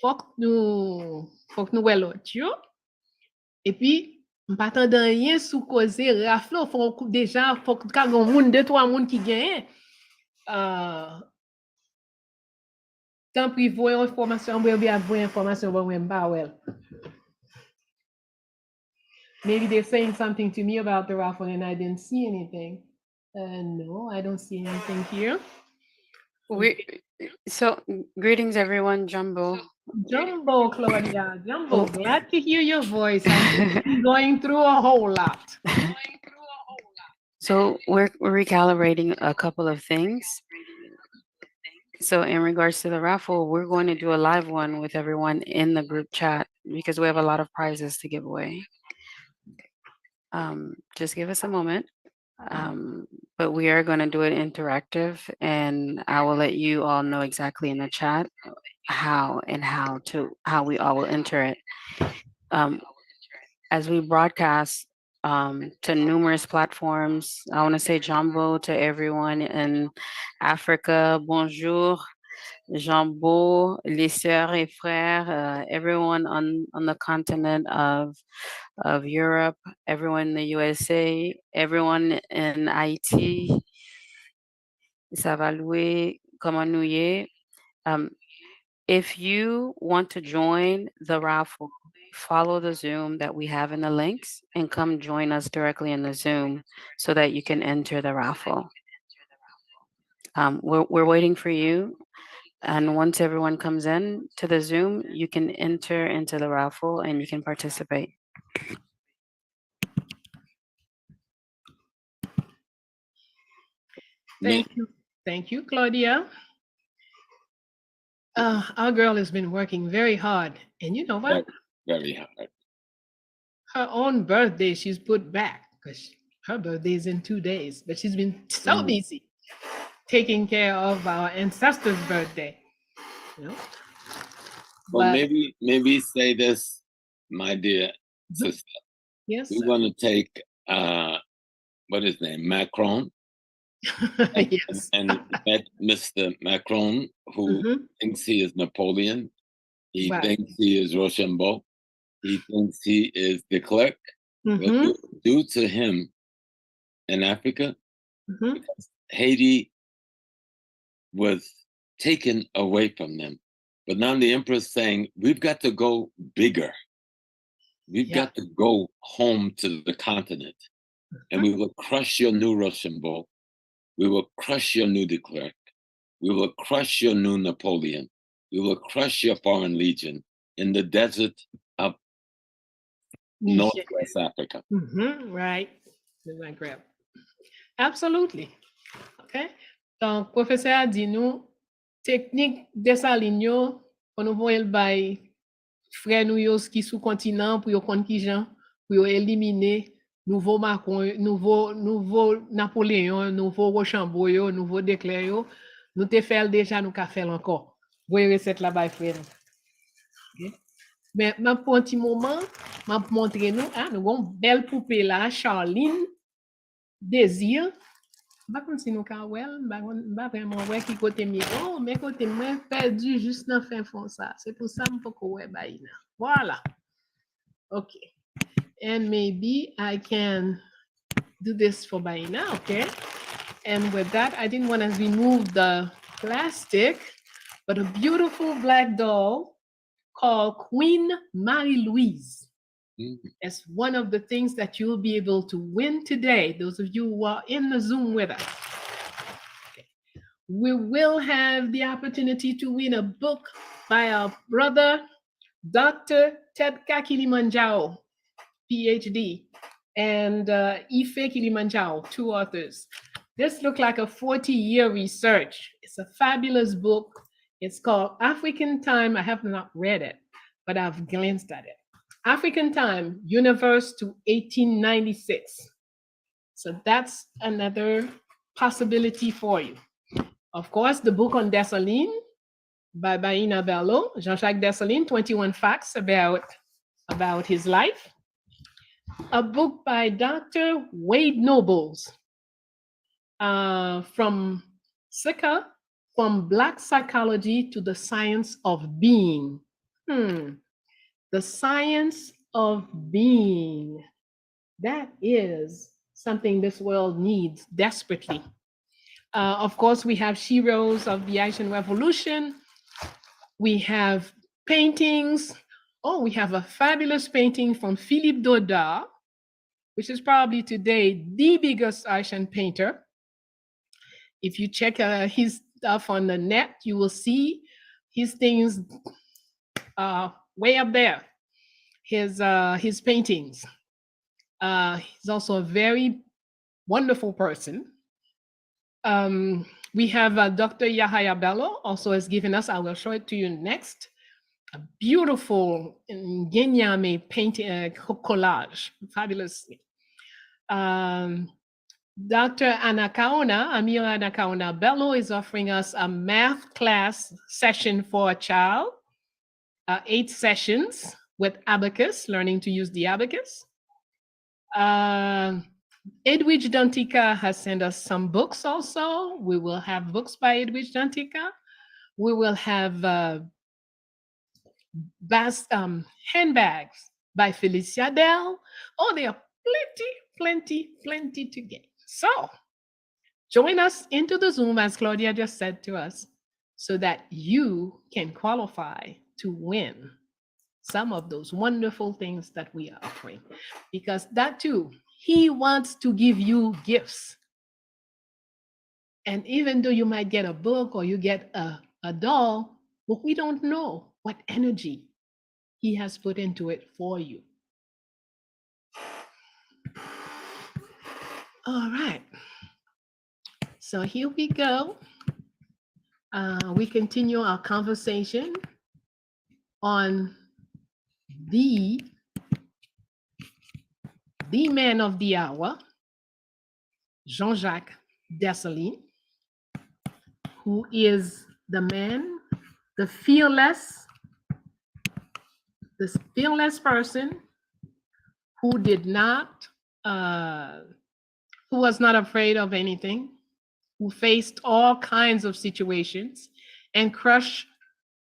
Faut que nous ouais l'autre yo. Et puis on pas attendre rien sous causer Raffle, faut déjà faut que quand on monde 2-3 monde qui gagne tant pis voyer information ou bien voyer information bon même pas well. Maybe they're saying something to me about the raffle and I didn't see anything. No, I don't see anything here. So greetings everyone, Jumbo. Jumbo, Claudia, Jumbo, glad to hear your voice. I'm going through a whole lot. So we're recalibrating a couple of things. So in regards to the raffle, we're going to do a live one with everyone in the group chat because we have a lot of prizes to give away. Just give us a moment. But we are going to do it interactive, and I will let you all know exactly in the chat how we all will enter it. As we broadcast to numerous platforms, I want to say Jumbo to everyone in Africa. Bonjour, Jumbo, les sœurs et frères, everyone on the continent of Europe, everyone in the USA, everyone in Haiti. Ça va louer, comment nous y est. If you want to join the raffle, follow the Zoom that we have in the links and come join us directly in the Zoom so that you can enter the raffle. We're waiting for you. And once everyone comes in to the Zoom, you can enter into the raffle and you can participate. Thank you, Claudia. Our girl has been working very hard, and you know what? Very hard. Her own birthday she's put back because her birthday is in 2 days, but she's been so busy taking care of our ancestors' birthday. You know? Well, maybe say this, my dear sister. Yes. We're going to take what is his name, Macron. Yes. and met Mr. Macron, who thinks he is Napoleon. He thinks he is Rochambeau. He thinks he is de Klerk. But due to him in Africa, because Haiti was taken away from them. But now the emperor's saying, we've got to go bigger. We've got to go home to the continent. And we will crush your new Rochambeau. We will crush your new de Klerk. We will crush your new Napoleon. We will crush your foreign legion in the desert of Northwest Africa. Right. Absolutely. Okay. Donc, professeur a dit nous, technique Dessalines, on nous voit by frère nous yo qui sous continent pour yo kon ki jan, pour yo éliminer nouveau Macron, nouveau Napoléon, nouveau Rochambeau yo, nouveau de Klerk yo, nous te fait déjà nous ka faire encore. Voyez recette là bas frère. Okay. Mais ma pour un petit moment, m'a montrer nous nous avons une belle poupée là, Charline Désir. Pas comme si nous ka well, pas vraiment ouais qui côté miro, mais côté moi perdu juste dans fin fond ça. C'est pour ça m'pa ko ouais baïna. Voilà. Okay. And maybe I can do this for Baina, okay? And with that, I didn't want to remove the plastic, but a beautiful black doll called Queen Marie-Louise. It's one of the things that you'll be able to win today, those of you who are in the Zoom with us. Okay. We will have the opportunity to win a book by our brother, Dr. Tedka Kilimanjaro, PhD, and Ife Kilimanjaro, 2 authors. This looked like a 40-year research. It's a fabulous book. It's called African Time. I have not read it, but I've glanced at it. African Time, Universe to 1896. So that's another possibility for you. Of course, the book on Dessalines by Baina Bello, Jean-Jacques Dessalines, 21 facts about his life. A book by Dr. Wade Nobles, from Sika, from Black psychology to the science of being. The science of being. That is something this world needs desperately. Of course, we have heroes of the Haitian Revolution. We have paintings. Oh, we have a fabulous painting from Philippe Daudat, which is probably today the biggest Haitian painter. If you check his stuff on the net, you will see his things way up there. His paintings. He's also a very wonderful person. We have Dr. Yahaya Bello also has given us, I will show it to you next, a beautiful Ngenyame painting collage, fabulous. Dr. Amira Anakaona Bello is offering us a math class session for a child, 8 sessions with abacus, learning to use the abacus. Edwidge Dantika has sent us some books also. We will have books by Edwidge Dantika. We will have handbags by Felicia Dell. Oh, there are plenty to get. So join us into the Zoom, as Claudia just said to us, so that you can qualify to win some of those wonderful things that we are offering. Because that too, he wants to give you gifts. And even though you might get a book or you get a doll, but we don't know what energy he has put into it for you. All right. So here we go. We continue our conversation on the man of the hour, Jean-Jacques Dessalines, who is the man, the fearless person who did not, who was not afraid of anything, who faced all kinds of situations and crushed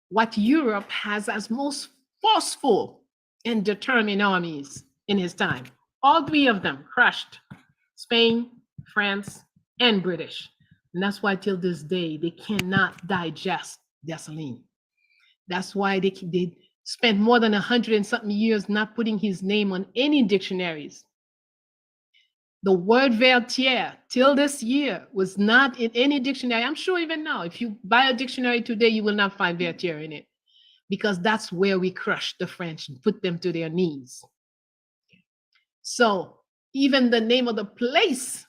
what Europe has as most forceful and determined armies in his time. All 3 of them crushed: Spain, France, and British. And that's why till this day, they cannot digest Dessalines. That's why they spent more than 100 and something years not putting his name on any dictionaries. The word vertier till this year was not in any dictionary. I'm sure even now, if you buy a dictionary today, you will not find vertier in it, because that's where we crushed the French and put them to their knees. So even the name of the place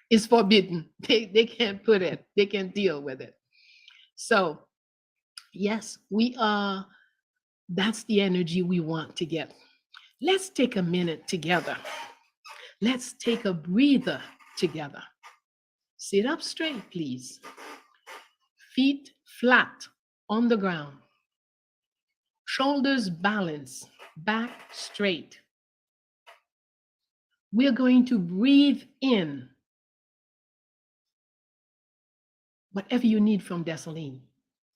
is forbidden. They can't put it, they can't deal with it. So yes, that's the energy we want to get. Let's take a minute together. Let's take a breather together. Sit up straight, please. Feet flat on the ground. Shoulders balanced, back straight. We're going to breathe in whatever you need from Dessalines.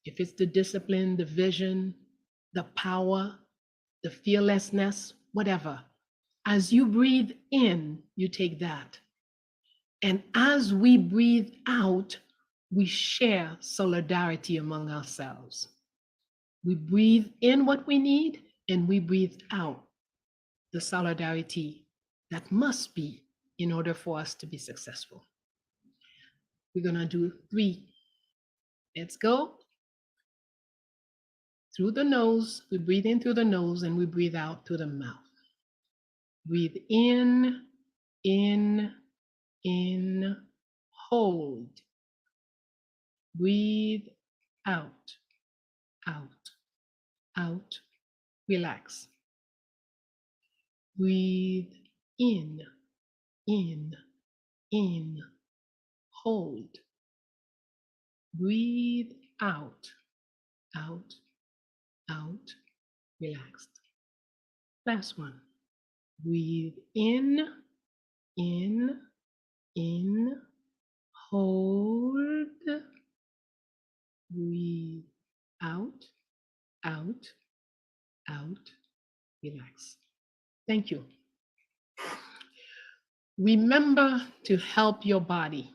If it's the discipline, the vision, the power, the fearlessness, whatever. As you breathe in, you take that. And as we breathe out, we share solidarity among ourselves. We breathe in what we need, and we breathe out the solidarity that must be in order for us to be successful. We're gonna do 3. Let's go. Through the nose, we breathe in through the nose, and we breathe out through the mouth. Breathe in, hold. Breathe out, relax. Breathe in, hold. Breathe out, relaxed. Last one. Breathe in, Hold. Breathe out, out, out. Relax. Thank you. Remember to help your body.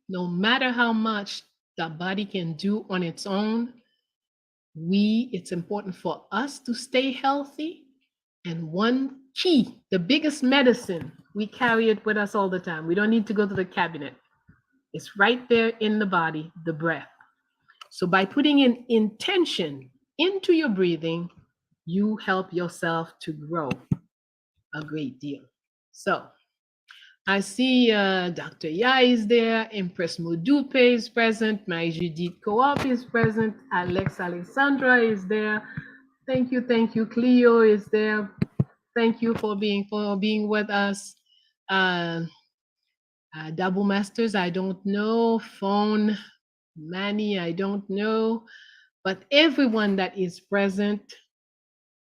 No matter how much the body can do on its own, it's important for us to stay healthy. And one key, the biggest medicine, we carry it with us all the time. We don't need to go to the cabinet. It's right there in the body, the breath. So by putting in intention into your breathing, you help yourself to grow a great deal. So I see Dr. Ya is there, Empress Mudupe is present, my Judith Co-op is present, Alex Alexandra is there. Thank you, Cleo is there. Thank you for being with us. Double Masters, I don't know. Phone, Manny, I don't know. But everyone that is present,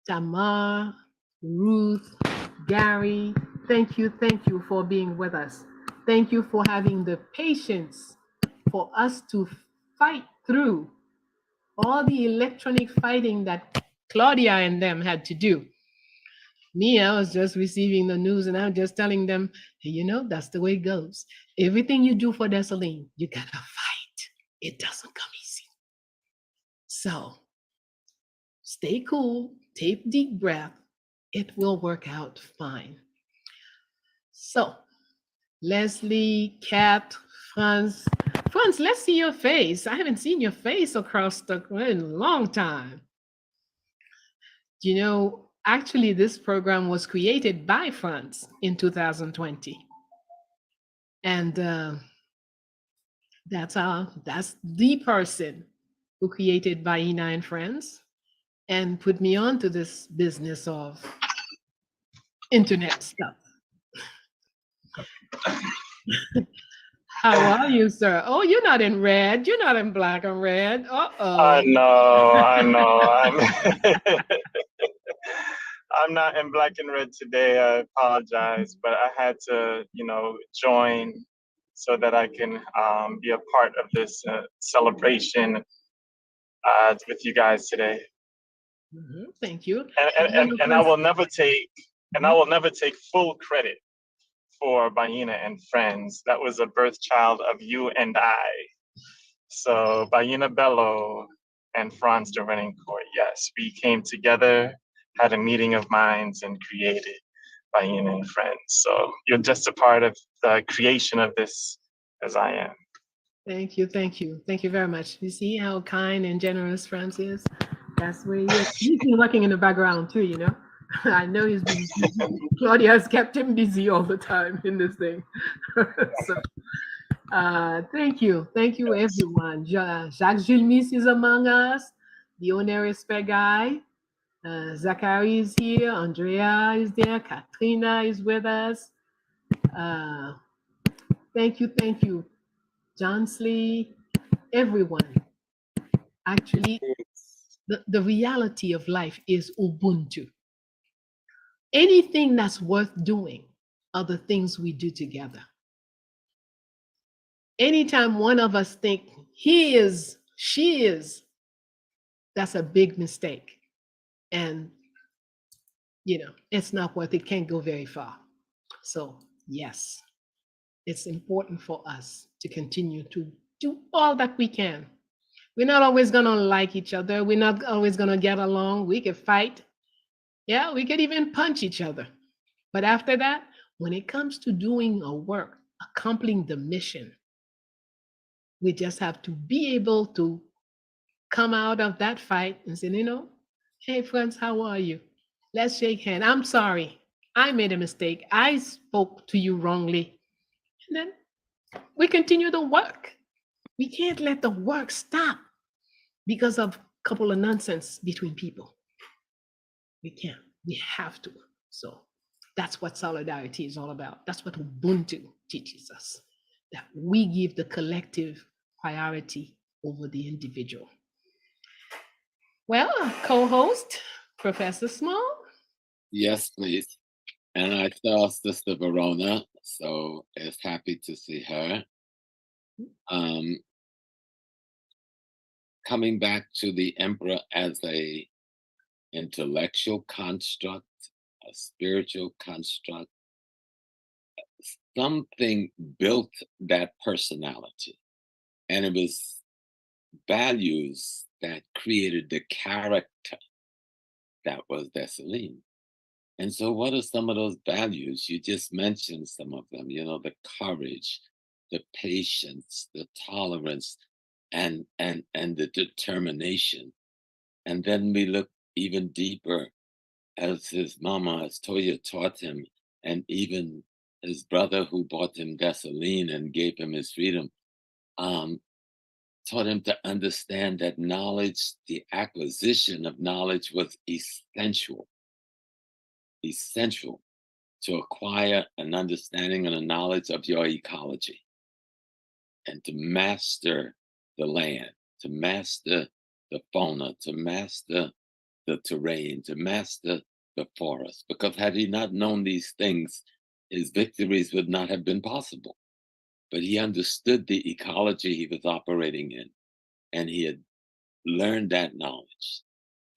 Tamar, Ruth, Gary, thank you for being with us. Thank you for having the patience for us to fight through all the electronic fighting that Claudia and them had to do. Me, I was just receiving the news and I'm just telling them, hey, you know, that's the way it goes. Everything you do for Dessalines, you gotta fight. It doesn't come easy. So stay cool, take deep breath. It will work out fine. So Leslie, Kat, Franz, let's see your face. I haven't seen your face across the in a long time. You know, actually, this program was created by Franz in 2020. And that's the person who created Baina and Friends and put me on to this business of internet stuff. How are you, sir? Oh, you're not in red. You're not in black and red. Uh-oh. I know. I'm not in black and red today. I apologize, but I had to, join so that I can be a part of this celebration with you guys today. Mm-hmm. Thank you. And I will never take full credit for Baina and Friends. That was a birth child of you and I. So Baina Bello and Franz de Renoncourt, yes, we came together, had a meeting of minds and created Baina and Friends. So you're just a part of the creation of this as I am. Thank you. Thank you very much. You see how kind and generous Franz is? That's where he is. He's been working in the background too, you know? I know he's been busy. Claudia has kept him busy all the time in this thing. So, thank you everyone. Jacques Gilmis is among us. The Honoris Pegai. Zachary is here. Andrea is there. Katrina is with us. Thank you. Johnsley, everyone. Actually, the reality of life is Ubuntu. Anything that's worth doing are the things we do together. Anytime one of us think he is, she is, that's a big mistake. And, it's not worth it, can't go very far. So yes, it's important for us to continue to do all that we can. We're not always gonna like each other. We're not always gonna get along. We could fight. Yeah, we could even punch each other. But after that, when it comes to doing a work, accomplishing the mission, we just have to be able to come out of that fight and say, hey, friends, how are you? Let's shake hands. I'm sorry. I made a mistake. I spoke to you wrongly. And then we continue the work. We can't let the work stop because of a couple of nonsense between people. We can't. We have to. So that's what solidarity is all about. That's what Ubuntu teaches us, that we give the collective priority over the individual. Well, co-host, Professor Small. Yes, please. And I saw Sister Verona, so it's happy to see her. Coming back to the emperor as a intellectual construct, a spiritual construct, something built that personality. And it was values that created the character that was Dessalines. And so what are some of those values? You just mentioned some of them, you know, the courage, the patience, the tolerance, and the determination. And then we look even deeper as his mama, as Toya taught him, and even his brother who bought him Dessalines and gave him his freedom, taught him to understand that knowledge, the acquisition of knowledge was essential to acquire an understanding and a knowledge of your ecology and to master the land, to master the fauna, to master the terrain, to master the forest. Because had he not known these things, his victories would not have been possible. But he understood the ecology he was operating in, and he had learned that knowledge.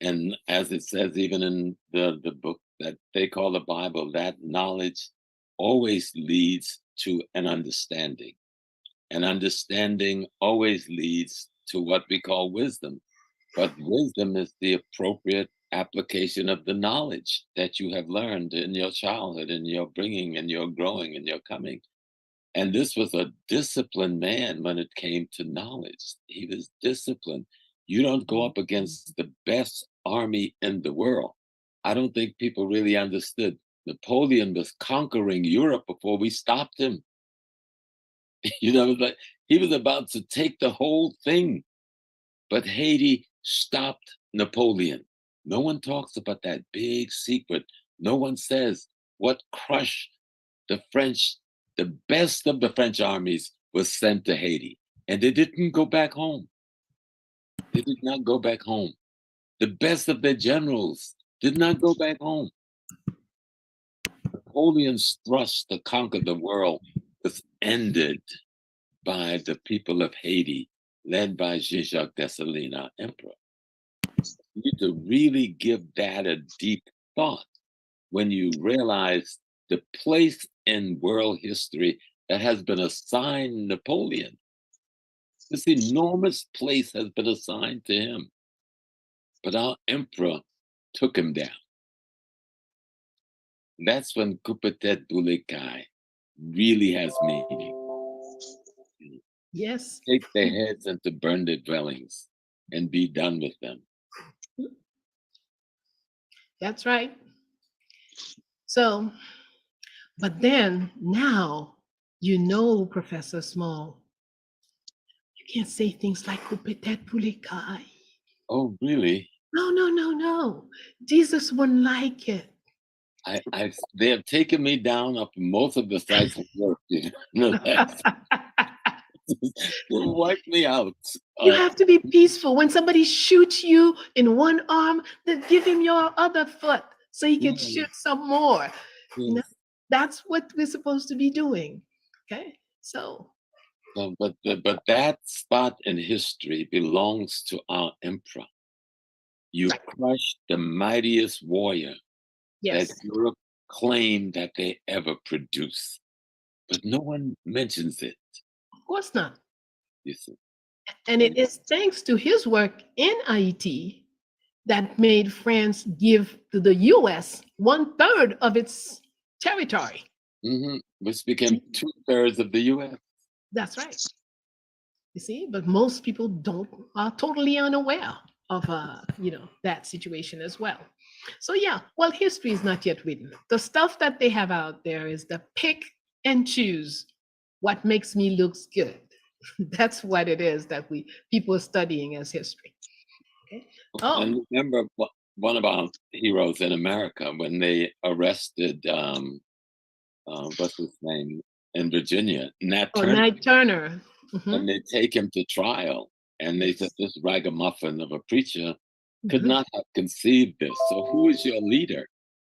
And as it says, even in the book that they call the Bible, that knowledge always leads to an understanding. And understanding always leads to what we call wisdom. But wisdom is the appropriate application of the knowledge that you have learned in your childhood, in your bringing, and your growing, and your coming. And this was a disciplined man when it came to knowledge. He was disciplined. You don't go up against the best army in the world. I don't think people really understood. Napoleon was conquering Europe before we stopped him. You know, like he was about to take the whole thing. But Haiti stopped Napoleon. No one talks about that big secret. No one says what crushed the French. The best of the French armies was sent to Haiti, and they didn't go back home. They did not go back home. The best of their generals did not go back home. Napoleon's thrust to conquer the world was ended by the people of Haiti, led by Jean-Jacques Dessalines, our emperor. You need to really give that a deep thought when you realize the place in world history that has been assigned Napoleon. This enormous place has been assigned to him. But our emperor took him down. That's when Kupetet Bulekai really has meaning. Yes. Take their heads and to burn their dwellings and be done with them. That's right. So, but then now, you know, Professor Small, you can't say things like Kupetet Bulekai. Oh, really? No. Jesus wouldn't like it. They have taken me down up most of the sites of work. You know that. They wiped me out. You have to be peaceful. When somebody shoots you in one arm, then give him your other foot so he can shoot some more. You know, that's what we're supposed to be doing. Okay, so. But that spot in history belongs to our emperor. You crushed the mightiest warrior that Europe claimed that they ever produced. But no one mentions it. Of course not. You see. And it is thanks to his work in Haiti that made France give to the US 1/3 of its territory. Which became 2/3 of the US. That's right. You see, but most people are totally unaware of that situation as well. So yeah, well, history is not yet written. The stuff that they have out there is the pick and choose what makes me looks good. That's what it is that people are studying as history. Okay. Oh, And remember one of our heroes in America when they arrested what's his name in Virginia, Nat Turner. Nat Turner. And they take him to trial, and they said this ragamuffin of a preacher could not have conceived this. So who is your leader?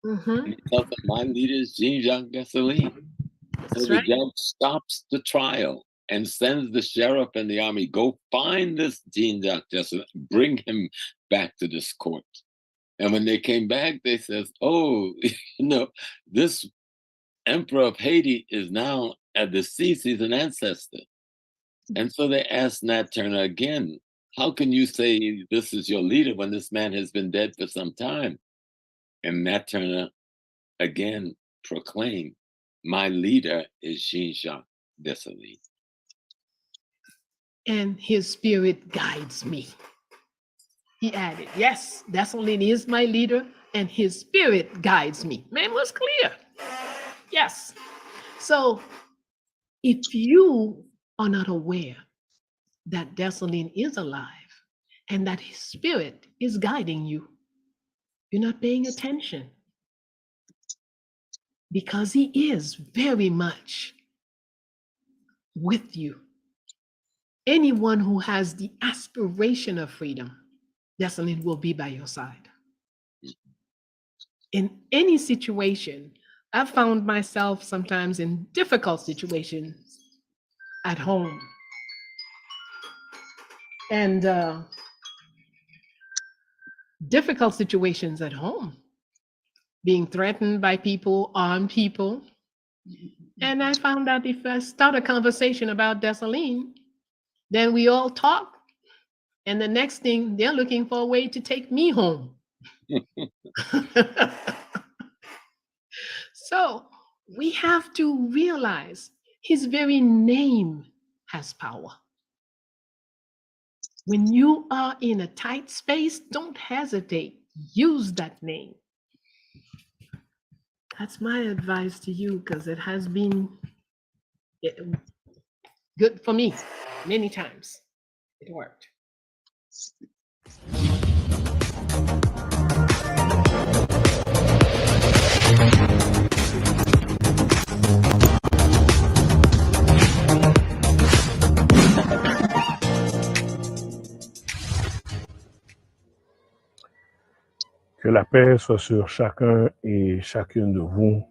And he tells them, my leader is Jean-Jacques Dessalines. So the judge stops the trial and sends the sheriff and the army, go find this Jean-Jacques Dessalines, bring him back to this court. And when they came back, they says, oh, this emperor of Haiti is now deceased, he's an ancestor. And so they asked Nat Turner again, how can you say this is your leader when this man has been dead for some time? And Nat Turner again proclaimed, my leader is Jean-Jacques Dessalines. And his spirit guides me. He added, yes, Dessalines is my leader, and his spirit guides me. Man was clear. Yes. So if you are not aware that Dessalines is alive and that his spirit is guiding you, you're not paying attention. Because he is very much with you. Anyone who has the aspiration of freedom, Dessalines will be by your side. In any situation, I've found myself sometimes in difficult situations at home. And difficult situations at home, being threatened by people, armed people. And I found out if I start a conversation about Dessalines, then we all talk. And the next thing, they're looking for a way to take me home. So we have to realize his very name has power. When you are in a tight space, don't hesitate. Use that name. That's my advice to you, because it has been good for me many times. It worked. Que la paix soit sur chacun et chacune de vous.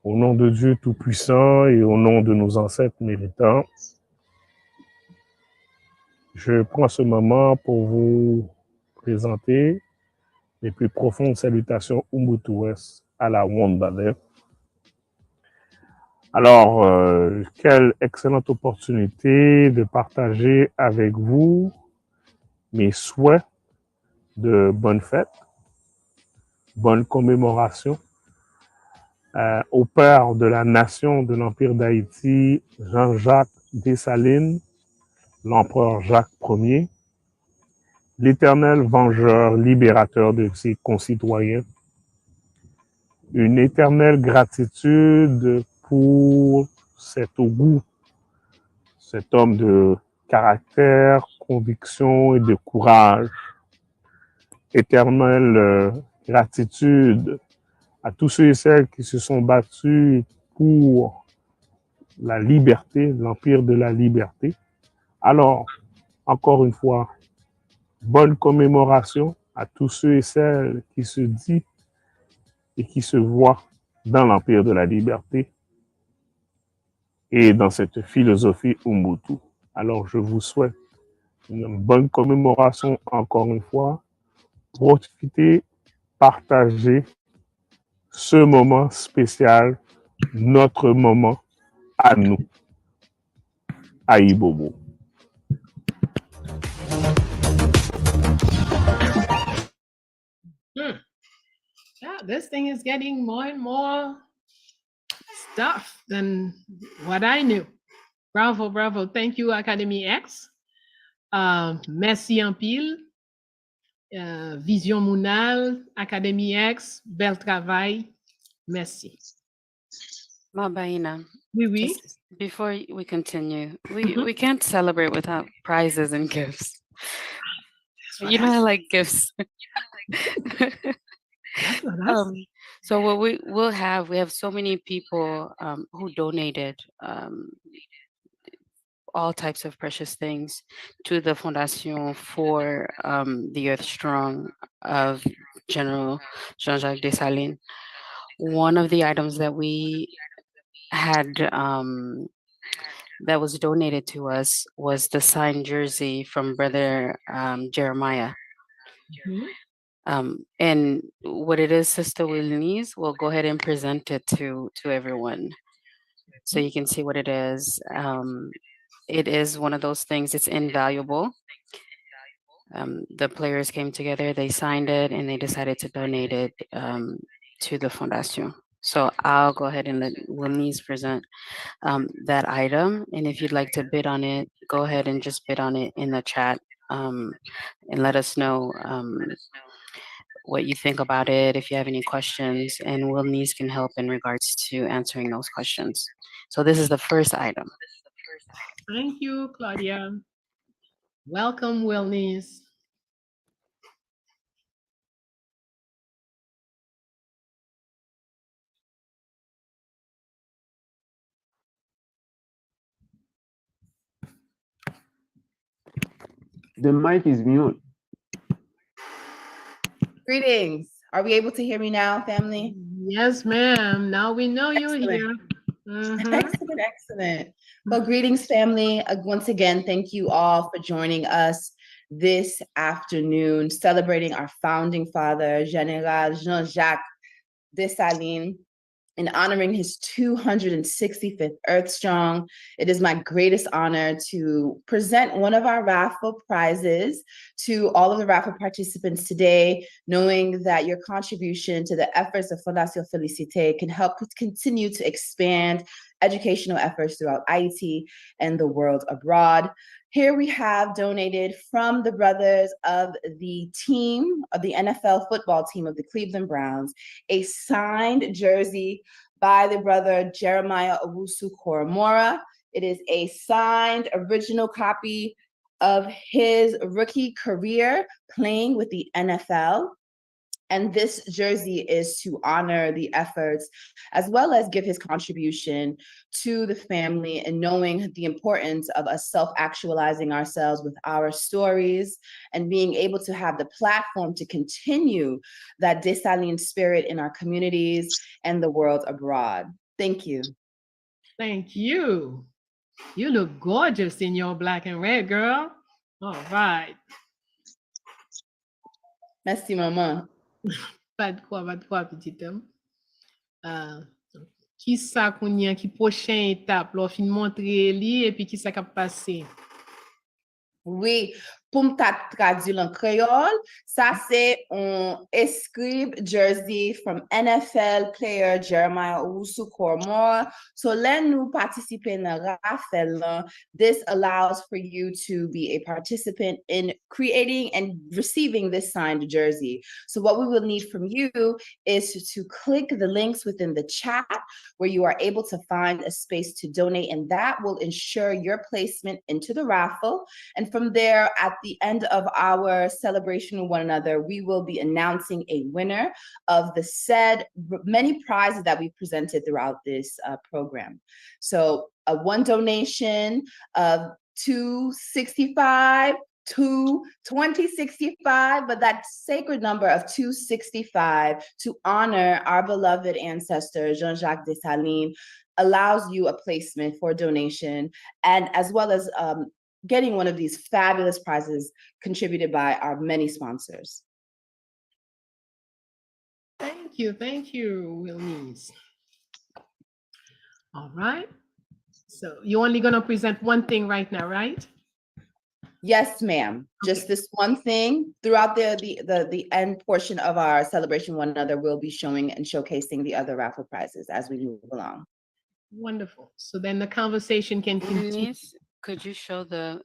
Au nom de Dieu Tout-Puissant et au nom de nos ancêtres méritants, je prends ce moment pour vous présenter les plus profondes salutations Ubuntu à la Wondale. Alors, quelle excellente opportunité de partager avec vous mes souhaits de bonne fête, bonne commémoration au père de la nation de l'Empire d'Haïti, Jean-Jacques Dessalines, l'empereur Jacques Ier, l'éternel vengeur, libérateur de ses concitoyens, une éternelle gratitude pour cet Ogu, cet homme de caractère, conviction et de courage. Éternelle gratitude à tous ceux et celles qui se sont battus pour la liberté, l'empire de la liberté. Alors, encore une fois, bonne commémoration à tous ceux et celles qui se disent et qui se voient dans l'empire de la liberté et dans cette philosophie Ubuntu. Alors, je vous souhaite une bonne commémoration encore une fois. Profitez, partagez ce moment spécial, notre moment à nous, à Ibobo. Yeah, this thing is getting more and more stuff than what I knew. Bravo, bravo. Thank you, Académie X. Merci en pile. Vision Mounal, Académie X, bel travail. Merci. Mabaina. Oui, oui. Before we continue, we can't celebrate without prizes and gifts. You know I like gifts. So what we have so many people who donated all types of precious things to the Fondation for the Earth Strong of General Jean-Jacques Dessalines. One of the items that we had that was donated to us was the signed jersey from Brother Jeremiah. And what it is, Sister Wilnise, we'll go ahead and present it to everyone so you can see what it is. It is one of those things, it's invaluable. The players came together, they signed it, and they decided to donate it to the Fondation. So I'll go ahead and let Wilnise present that item. And if you'd like to bid on it, go ahead and just bid on it in the chat and let us know what you think about it, if you have any questions, and Wilnise can help in regards to answering those questions. So this is the first item. Thank you, Claudia. Welcome, Wilnise. The mic is mute. Greetings. Are we able to hear me now, family? Yes, ma'am. Now we know you're here. Excellent, excellent. Well, greetings, family. Once again, thank you all for joining us this afternoon, celebrating our founding father, General Jean-Jacques Dessalines, and honoring his 265th Earth Strong. It is my greatest honor to present one of our Raffle prizes to all of the Raffle participants today, knowing that your contribution to the efforts of Fondation Félicité can help continue to expand educational efforts throughout Haiti and the world abroad. Here we have donated from the brothers of the team, of the NFL football team of the Cleveland Browns, a signed jersey by the brother Jeremiah Owusu Koromora. It is a signed original copy of his rookie career playing with the NFL. And this jersey is to honor the efforts as well as give his contribution to the family and knowing the importance of us self-actualizing ourselves with our stories and being able to have the platform to continue that Dessalines spirit in our communities and the world abroad. Thank you. Thank you. You look gorgeous in your black and red, girl. All right. Merci, maman. Pas de quoi, petit homme. Qui ça qu'on y a, qui prochaine étape, là, fin montrer li, et puis qui ça qui a passé? Oui, pour me traduire en créole, ça c'est un escribe jersey from NFL player Jeremiah Owusu Koromora. So let nous participer dans Raffle. This allows for you to be a participant in creating and receiving this signed jersey. So what we will need from you is to click the links within the chat where you are able to find a space to donate, and that will ensure your placement into the raffle. And from there, at the end of our celebration with one another, we will be announcing a winner of the said many prizes that we presented throughout this program. So one donation of $265 to $2065, but that sacred number of $265 to honor our beloved ancestor, Jean-Jacques Dessalines, allows you a placement for donation, and as well as getting one of these fabulous prizes contributed by our many sponsors. Thank you, Wilnise. All right. So you're only gonna present one thing right now, right? Yes, ma'am. Okay. Just this one thing. Throughout the end portion of our celebration, one another will be showing and showcasing the other raffle prizes as we move along. Wonderful. So then the conversation can continue. Could you show there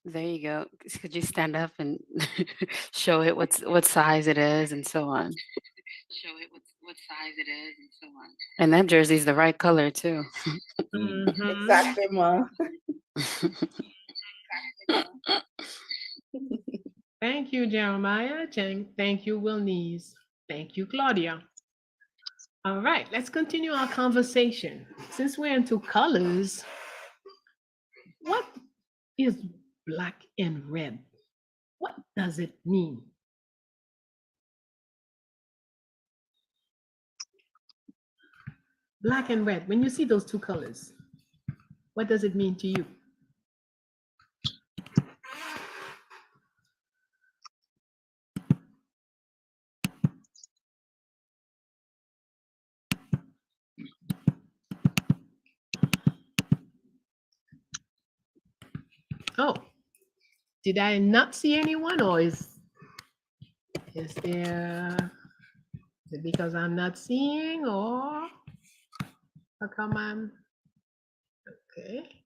you go. Could you stand up and show it what size it is and so on? Show it what size it is and so on. And that jersey's the right color too. Exactly, Mom. Thank you, Jeremiah. Thank you, Wilnise. Thank you, Claudia. All right, let's continue our conversation. Since we're into colors, what is black and red? What does it mean? Black and red. When you see those two colors, what does it mean to you? Oh, did I not see anyone, or is there, is it because I'm not seeing, or how come I'm, okay.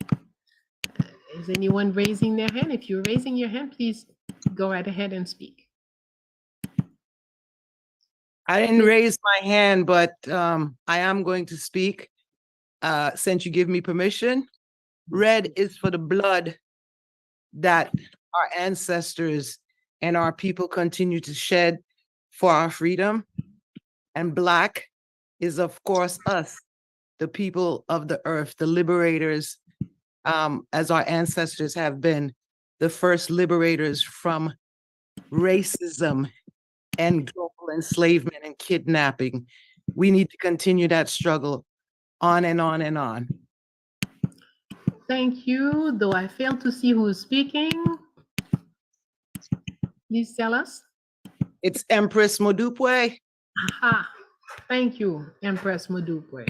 Is anyone raising their hand? If you're raising your hand, please go right ahead and speak. I didn't raise my hand, but I am going to speak since you give me permission. Red is for the blood that our ancestors and our people continue to shed for our freedom. And black is, of course, us, the people of the earth, the liberators, as our ancestors have been the first liberators from racism and global enslavement and kidnapping. We need to continue that struggle on and on and on. Thank you. Though I failed to see who is speaking, please tell us. It's Empress Modupwe. Aha. Thank you, Empress Modupwe.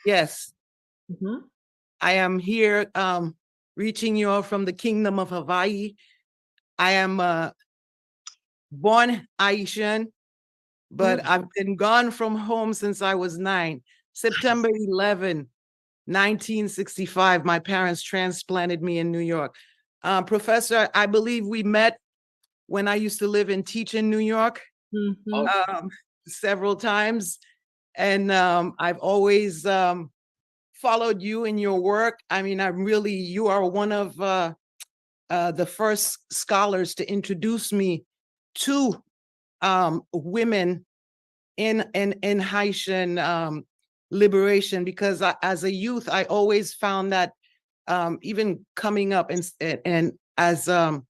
Yes. Mhm. I am here reaching you all from the Kingdom of Hawaii. I am born Haitian, but I've been gone from home since I was 9. September 11, 1965, my parents transplanted me in New York. Professor, I believe we met when I used to live and teach in New York several times. And I've always followed you in your work. I mean, you are one of the first scholars to introduce me to women in Haitian liberation, because as a youth, I always found that even coming up and as a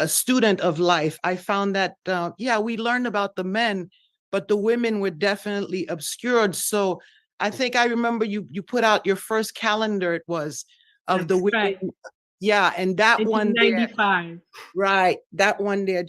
student of life, I found that, we learned about the men, but the women were definitely obscured. So I think I remember you put out your first calendar, it was, of the women. Right. Yeah, and that one there, 1995. right, that one there,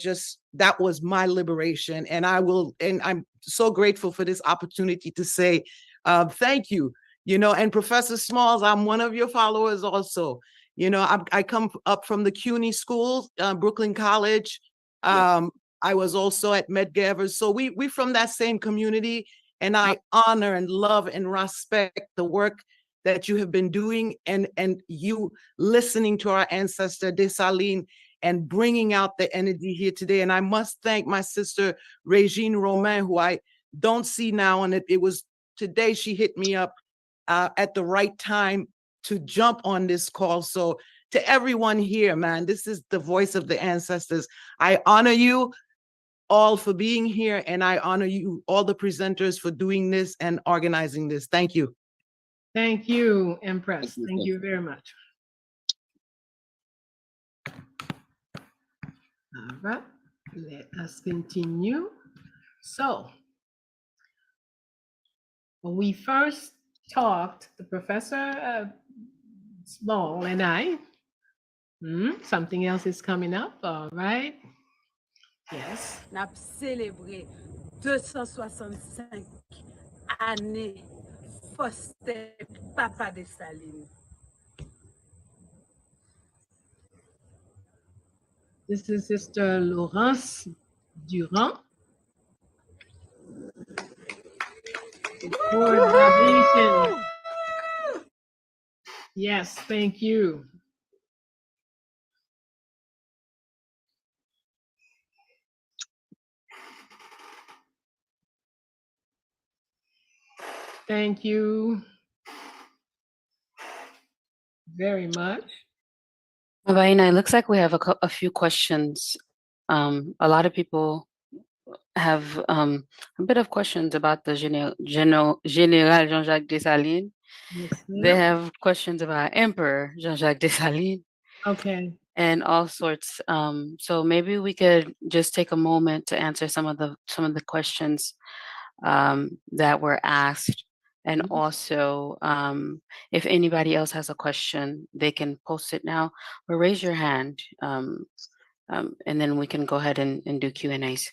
that was my liberation. And I'm so grateful for this opportunity to say thank you. And Professor Smalls, I'm one of your followers also. I come up from the CUNY schools, Brooklyn College. I was also at Medgar. So we from that same community, and I honor and love and respect the work that you have been doing, and you listening to our ancestor Dessalines and bringing out the energy here today. And I must thank my sister Regine Romain, who I don't see now, and it was today she hit me up at the right time to jump on this call. So to everyone here, man, this is the voice of the ancestors. I honor you all for being here, and I honor you, all the presenters, for doing this and organizing this. Thank you. Thank you, Empress. Thank you very much. All right, let us continue. So, when we first talked, the Professor Small and I, something else is coming up, all right? Yes. N'a célébré 265 années foster Papa Dessalines. This is Sister Laurence Durand. Yes, thank you. Thank you very much. Vaina, it looks like we have a few questions. A lot of people have a bit of questions about the General Jean-Jacques Dessalines. Yes, They have questions about Emperor Jean-Jacques Dessalines. Okay. And all sorts. So maybe we could just take a moment to answer some of the questions that were asked And also, if anybody else has a question, they can post it now or raise your hand, and then we can go ahead and do Q&As.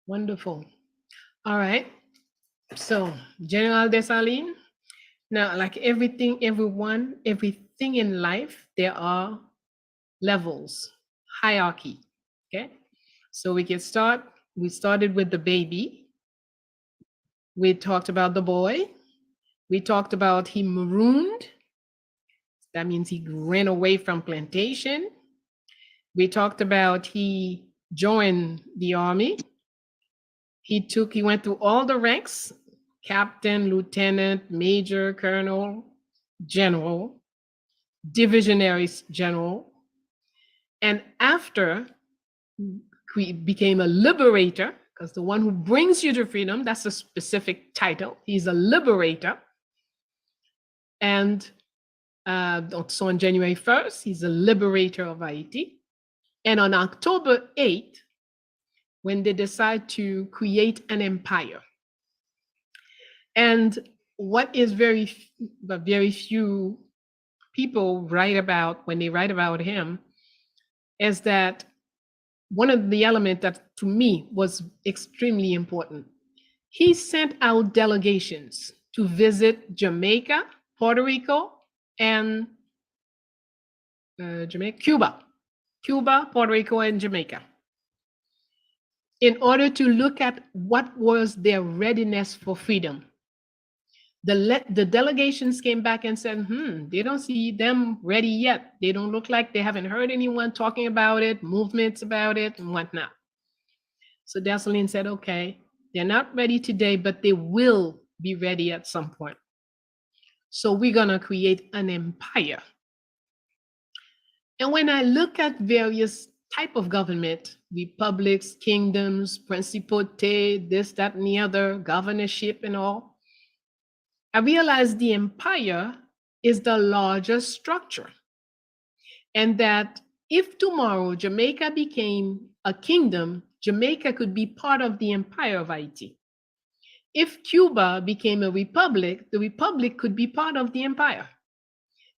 Wonderful. All right. So, General Dessalines, now, like everything, everything in life, there are levels, hierarchy. Okay. So we can start. We started with the baby. We talked about the boy. We talked about he marooned. That means he ran away from plantation. We talked about he joined the army. He went through all the ranks: captain, lieutenant, major, colonel, general, divisionary general. And after he became a liberator, because the one who brings you to freedom, that's a specific title. He's a liberator. And so on January 1st, he's a liberator of Haiti. And on October 8th, when they decide to create an empire. And what is very few people write about when they write about him is that one of the elements that to me was extremely important, he sent out delegations to visit Jamaica, Puerto Rico, and Cuba, Puerto Rico, and Jamaica, in order to look at what was their readiness for freedom. The delegations came back and said, they don't see them ready yet. They don't look like they haven't heard anyone talking about it, movements about it, and whatnot. So Dessalines said, okay, they're not ready today, but they will be ready at some point. So we're gonna create an empire. And when I look at various type of government, republics, kingdoms, principauté, this, that, and the other, governorship and all, I realized the empire is the largest structure. And that if tomorrow Jamaica became a kingdom, Jamaica could be part of the empire of Haiti. If Cuba became a republic, the republic could be part of the empire.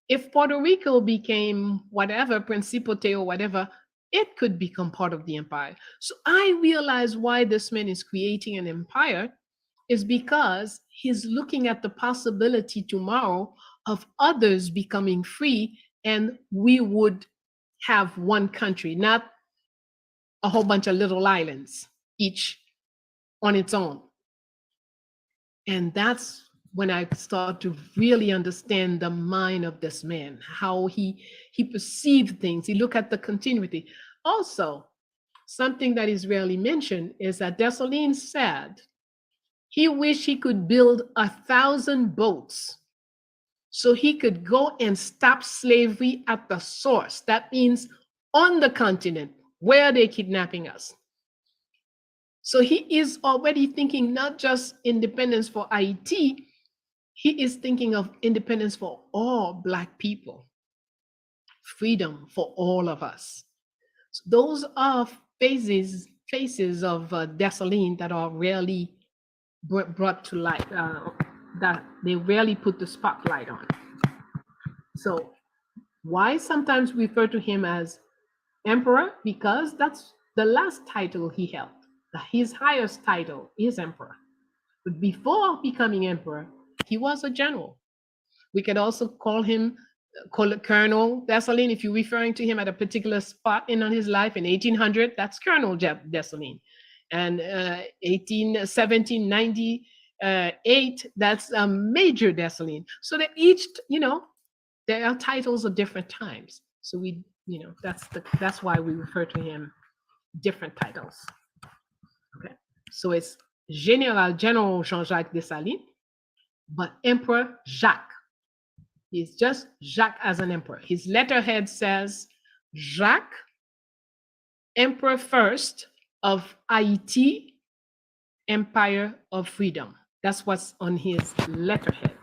If Puerto Rico became whatever, Principate or whatever, it could become part of the empire. So I realize why this man is creating an empire is because he's looking at the possibility tomorrow of others becoming free, and we would have one country, not a whole bunch of little islands, each on its own. And that's when I start to really understand the mind of this man, how he perceived things. He looked at the continuity. Also, something that is rarely mentioned is that Dessalines said he wished he could build 1,000 boats so he could go and stop slavery at the source. That means on the continent where they're kidnapping us. So he is already thinking not just independence for Haiti, he is thinking of independence for all Black people, freedom for all of us. So those are faces of Dessalines that are rarely brought to light, that they rarely put the spotlight on. So why sometimes we refer to him as emperor? Because that's the last title he held. His highest title is emperor. But before becoming emperor, he was a general. We could also call him Colonel Dessalines. If you're referring to him at a particular spot in his life in 1800, that's Colonel Dessalines. And 1798, that's Major Dessalines. So that each, there are titles of different times. So we, that's why we refer to him different titles. Okay. So it's General Jean-Jacques Dessalines, but Emperor Jacques. He's just Jacques as an emperor. His letterhead says Jacques, Emperor First of Haiti, Empire of Freedom. That's what's on his letterhead.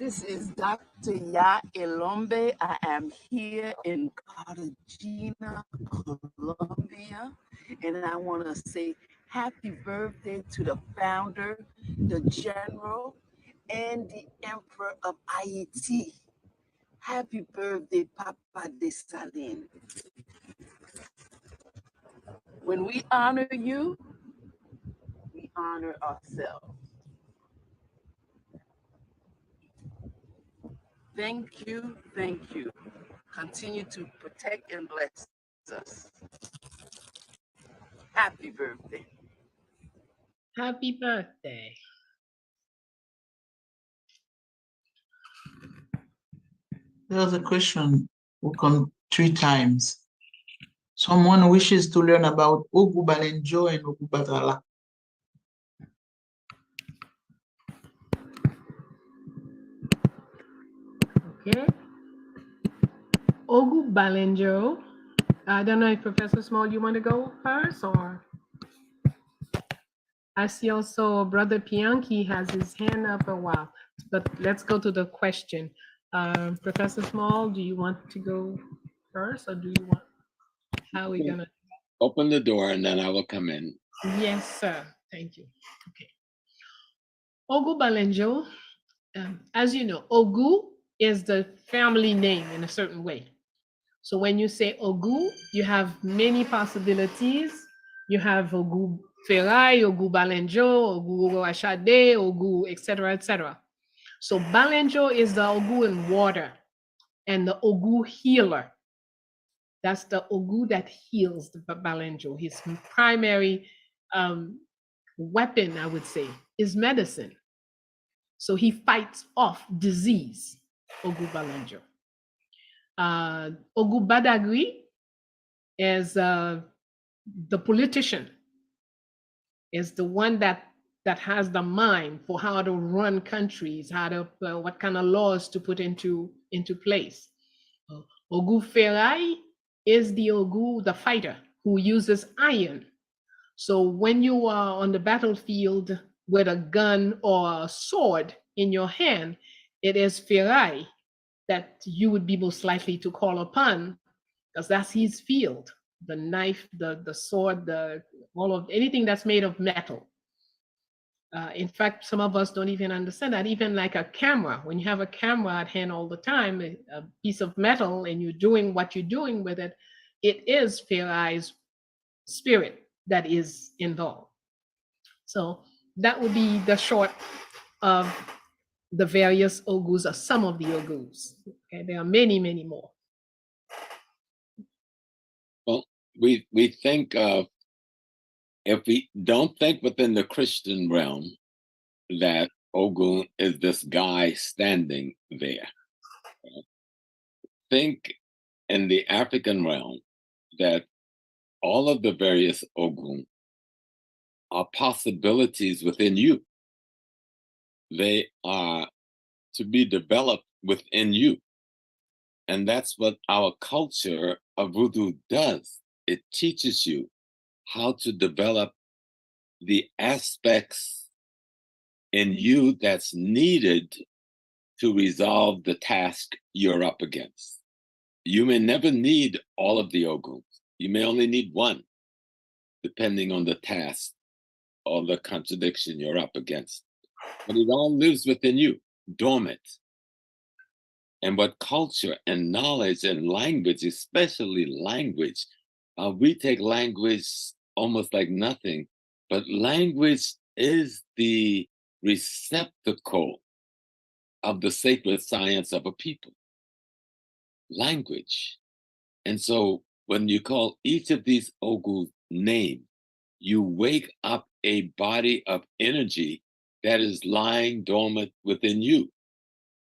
This is Dr. Ya Elombe. I am here in Cartagena, Colombia, and I want to say happy birthday to the founder, the general, and the emperor of Haiti. Happy birthday, Papa Dessalines. When we honor you, we honor ourselves. Thank you, thank you. Continue to protect and bless us. Happy birthday. Happy birthday. There's a question will come 3 times. Someone wishes to learn about Ogu Balenjo and Ogu Batala. Okay. Ogu Balenjo. I don't know if Professor Small, you want to go first, or I see also Brother Pianki has his hand up a while, but let's go to the question. Professor Small, do you want to go first, or do you want, how are we gonna? Open the door and then I will come in. Yes, sir. Thank you. Okay. Ogu Balenjo, as you know, Ogu is the family name in a certain way. So when you say Ogu, you have many possibilities. You have Ogu Ferai, Ogu Balenjo, Ogu Ashade, Ogu, etc., etc. So Balenjo is the Ogu in water and the Ogu healer. That's the Ogu that heals the Balenjo. His primary weapon, I would say, is medicine. So he fights off disease, Ogu Balenjo. Ogu Badagri is the politician, is the one that has the mind for how to run countries, how to what kind of laws to put into place. Ogu Ferai is the Ogu, the fighter, who uses iron. So when you are on the battlefield with a gun or a sword in your hand, it is Ferai that you would be most likely to call upon, because that's his field. The knife, the sword, all of anything that's made of metal. In fact, some of us don't even understand that. Even like a camera, when you have a camera at hand all the time, a piece of metal, and you're doing what you're doing with it, it is Ferai's spirit that is involved. So that would be the short of the various Ogus, or some of the Ogus. Okay, there are many, many more. Well, we think of, if we don't think within the Christian realm that Ogun is this guy standing there. Think in the African realm that all of the various Ogun are possibilities within you. They are to be developed within you. And that's what our culture of Voodoo does. It teaches you how to develop the aspects in you that's needed to resolve the task you're up against. You may never need all of the Oguns. You may only need one, depending on the task or the contradiction you're up against. But it all lives within you, dormant. And what culture and knowledge and language, especially language, we take language almost like nothing, but language is the receptacle of the sacred science of a people. Language. And so when you call each of these Ogu name, you wake up a body of energy that is lying dormant within you,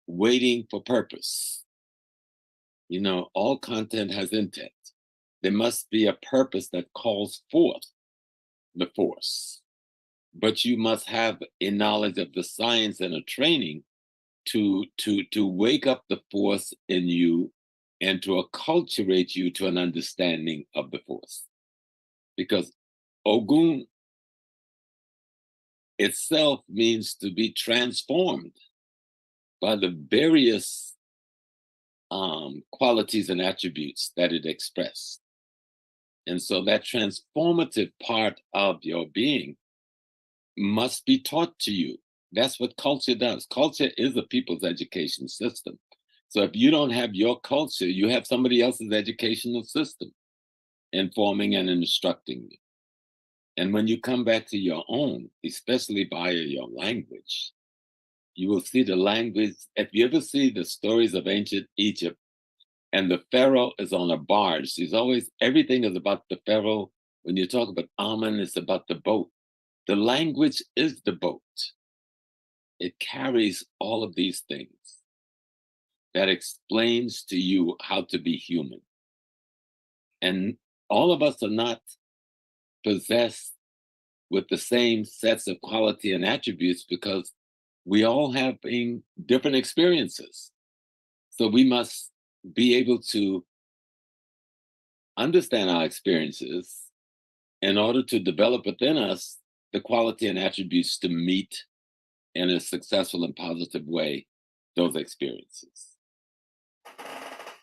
waiting for purpose. You know, all content has intent. There must be a purpose that calls forth the force. But you must have a knowledge of the science and a training to wake up the force in you and to acculturate you to an understanding of the force. Because Ogun itself means to be transformed. by the various qualities and attributes that it expressed. And so that transformative part of your being must be taught to you. That's what culture does. Culture is a people's education system. So if you don't have your culture, you have somebody else's educational system informing and instructing you. And when you come back to your own, especially via your language, you will see the language. If you ever see the stories of ancient Egypt and the Pharaoh is on a barge, there's always, everything is about the Pharaoh. When you talk about Amun, it's about the boat. The language is the boat. It carries all of these things that explains to you how to be human. And all of us are not possessed with the same sets of quality and attributes because we all have different experiences. So we must be able to understand our experiences in order to develop within us the quality and attributes to meet in a successful and positive way those experiences.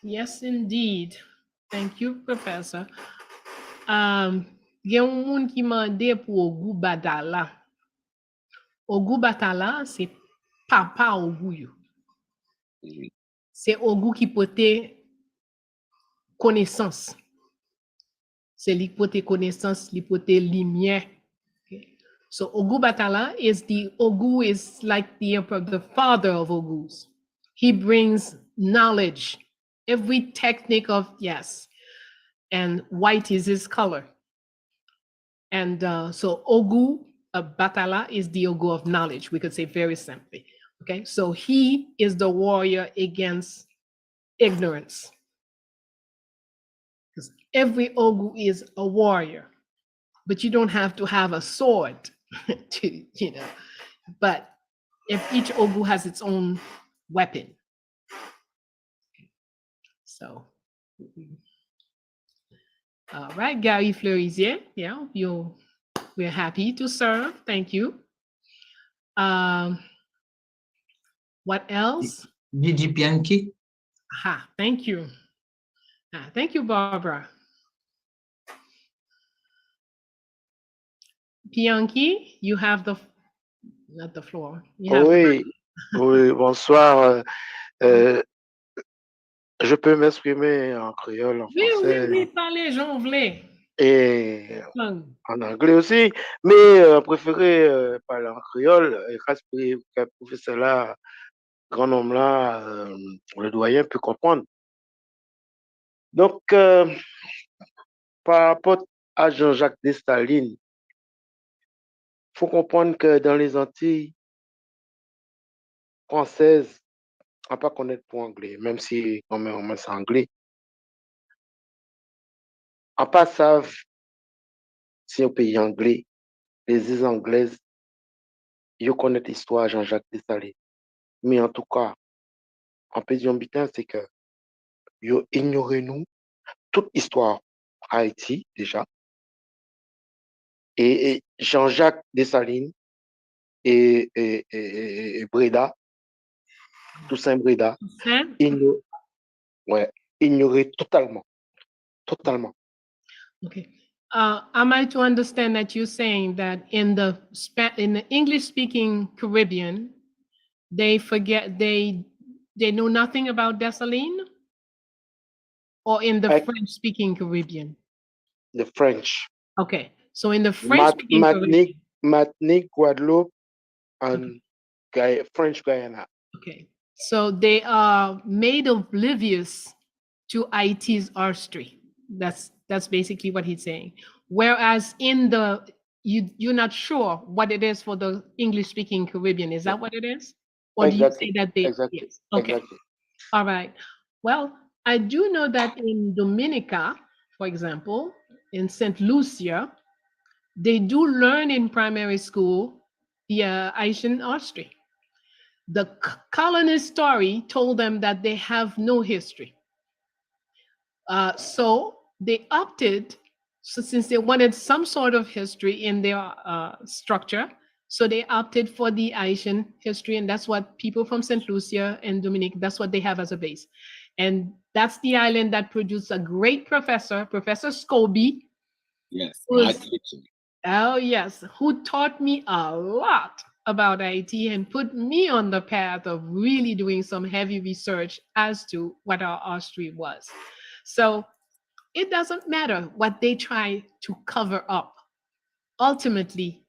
Yes, indeed. Thank you, Professor. Gen yon moun ki mande pou Ogou Batala. Ogou Batala, c'est papa Ogou yo. C'est Ogou qui pote connaissance. C'est li pote connaissance, li pote lumière. Okay. So Ogou Batala is the Ogou is like the emperor, the father of Ogus. He brings knowledge, every technique of, yes, and white is his color. And so Ogou Batala is the Ogou of knowledge, we could say very simply. Okay, so he is the warrior against ignorance. Because every Ogou is a warrior, but you don't have to have a sword to, you know, but if each Ogou has its own weapon. So, all right, Gary Fleurisier, yeah, we're happy to serve. Thank you. What else? Gigi Bianchi. Thank you. Thank you, Barbara. Bianchi, you have not the floor. Oui, oui, bonsoir. Je peux m'exprimer en créole, en français. Oui, parlez, j'en voulais. Et en anglais aussi, mais préféré parler en créole, grâce au professeur là, grand homme là, le doyen peut comprendre. Donc, par rapport à Jean-Jacques Dessalines, il faut comprendre que dans les Antilles françaises, on ne peut pas connaître pour anglais, même si on met ça anglais. On ne savent si un pays anglais, les îles anglaises, ils connaissent l'histoire de Jean-Jacques Dessalines. Mais en tout cas, en pays habitant, c'est que ils ignorent nous toute histoire Haïti déjà. Et Jean-Jacques Dessalines et Breda, Toussaint Breda, ignoraient totalement. Okay. Am I to understand that you're saying that in the English-speaking Caribbean, they forget they know nothing about Dessalines, or in the French-speaking Caribbean? The French. Okay, so in the French-speaking Caribbean, Martinique, Guadeloupe, and French Guyana. Okay, so they are made oblivious to Haiti's artistry. That's basically what he's saying. Whereas in you're not sure what it is for the English-speaking Caribbean. Is that what it is? Or Exactly. Do you say that they? Exactly. Yes. Okay. Exactly. All right. Well, I do know that in Dominica, for example, in St. Lucia, they do learn in primary school the Haitian artistry. The colonist story told them that they have no history. So they opted, so since they wanted some sort of history in their structure, So they opted for the Haitian history, and that's what people from St. Lucia and Dominique, that's what they have as a base. And that's the island that produced a great professor, Professor Scobie. Yes, who's- my teacher. Oh, yes, who taught me a lot about Haiti and put me on the path of really doing some heavy research as to what our history was. So it doesn't matter what they try to cover up. Ultimately,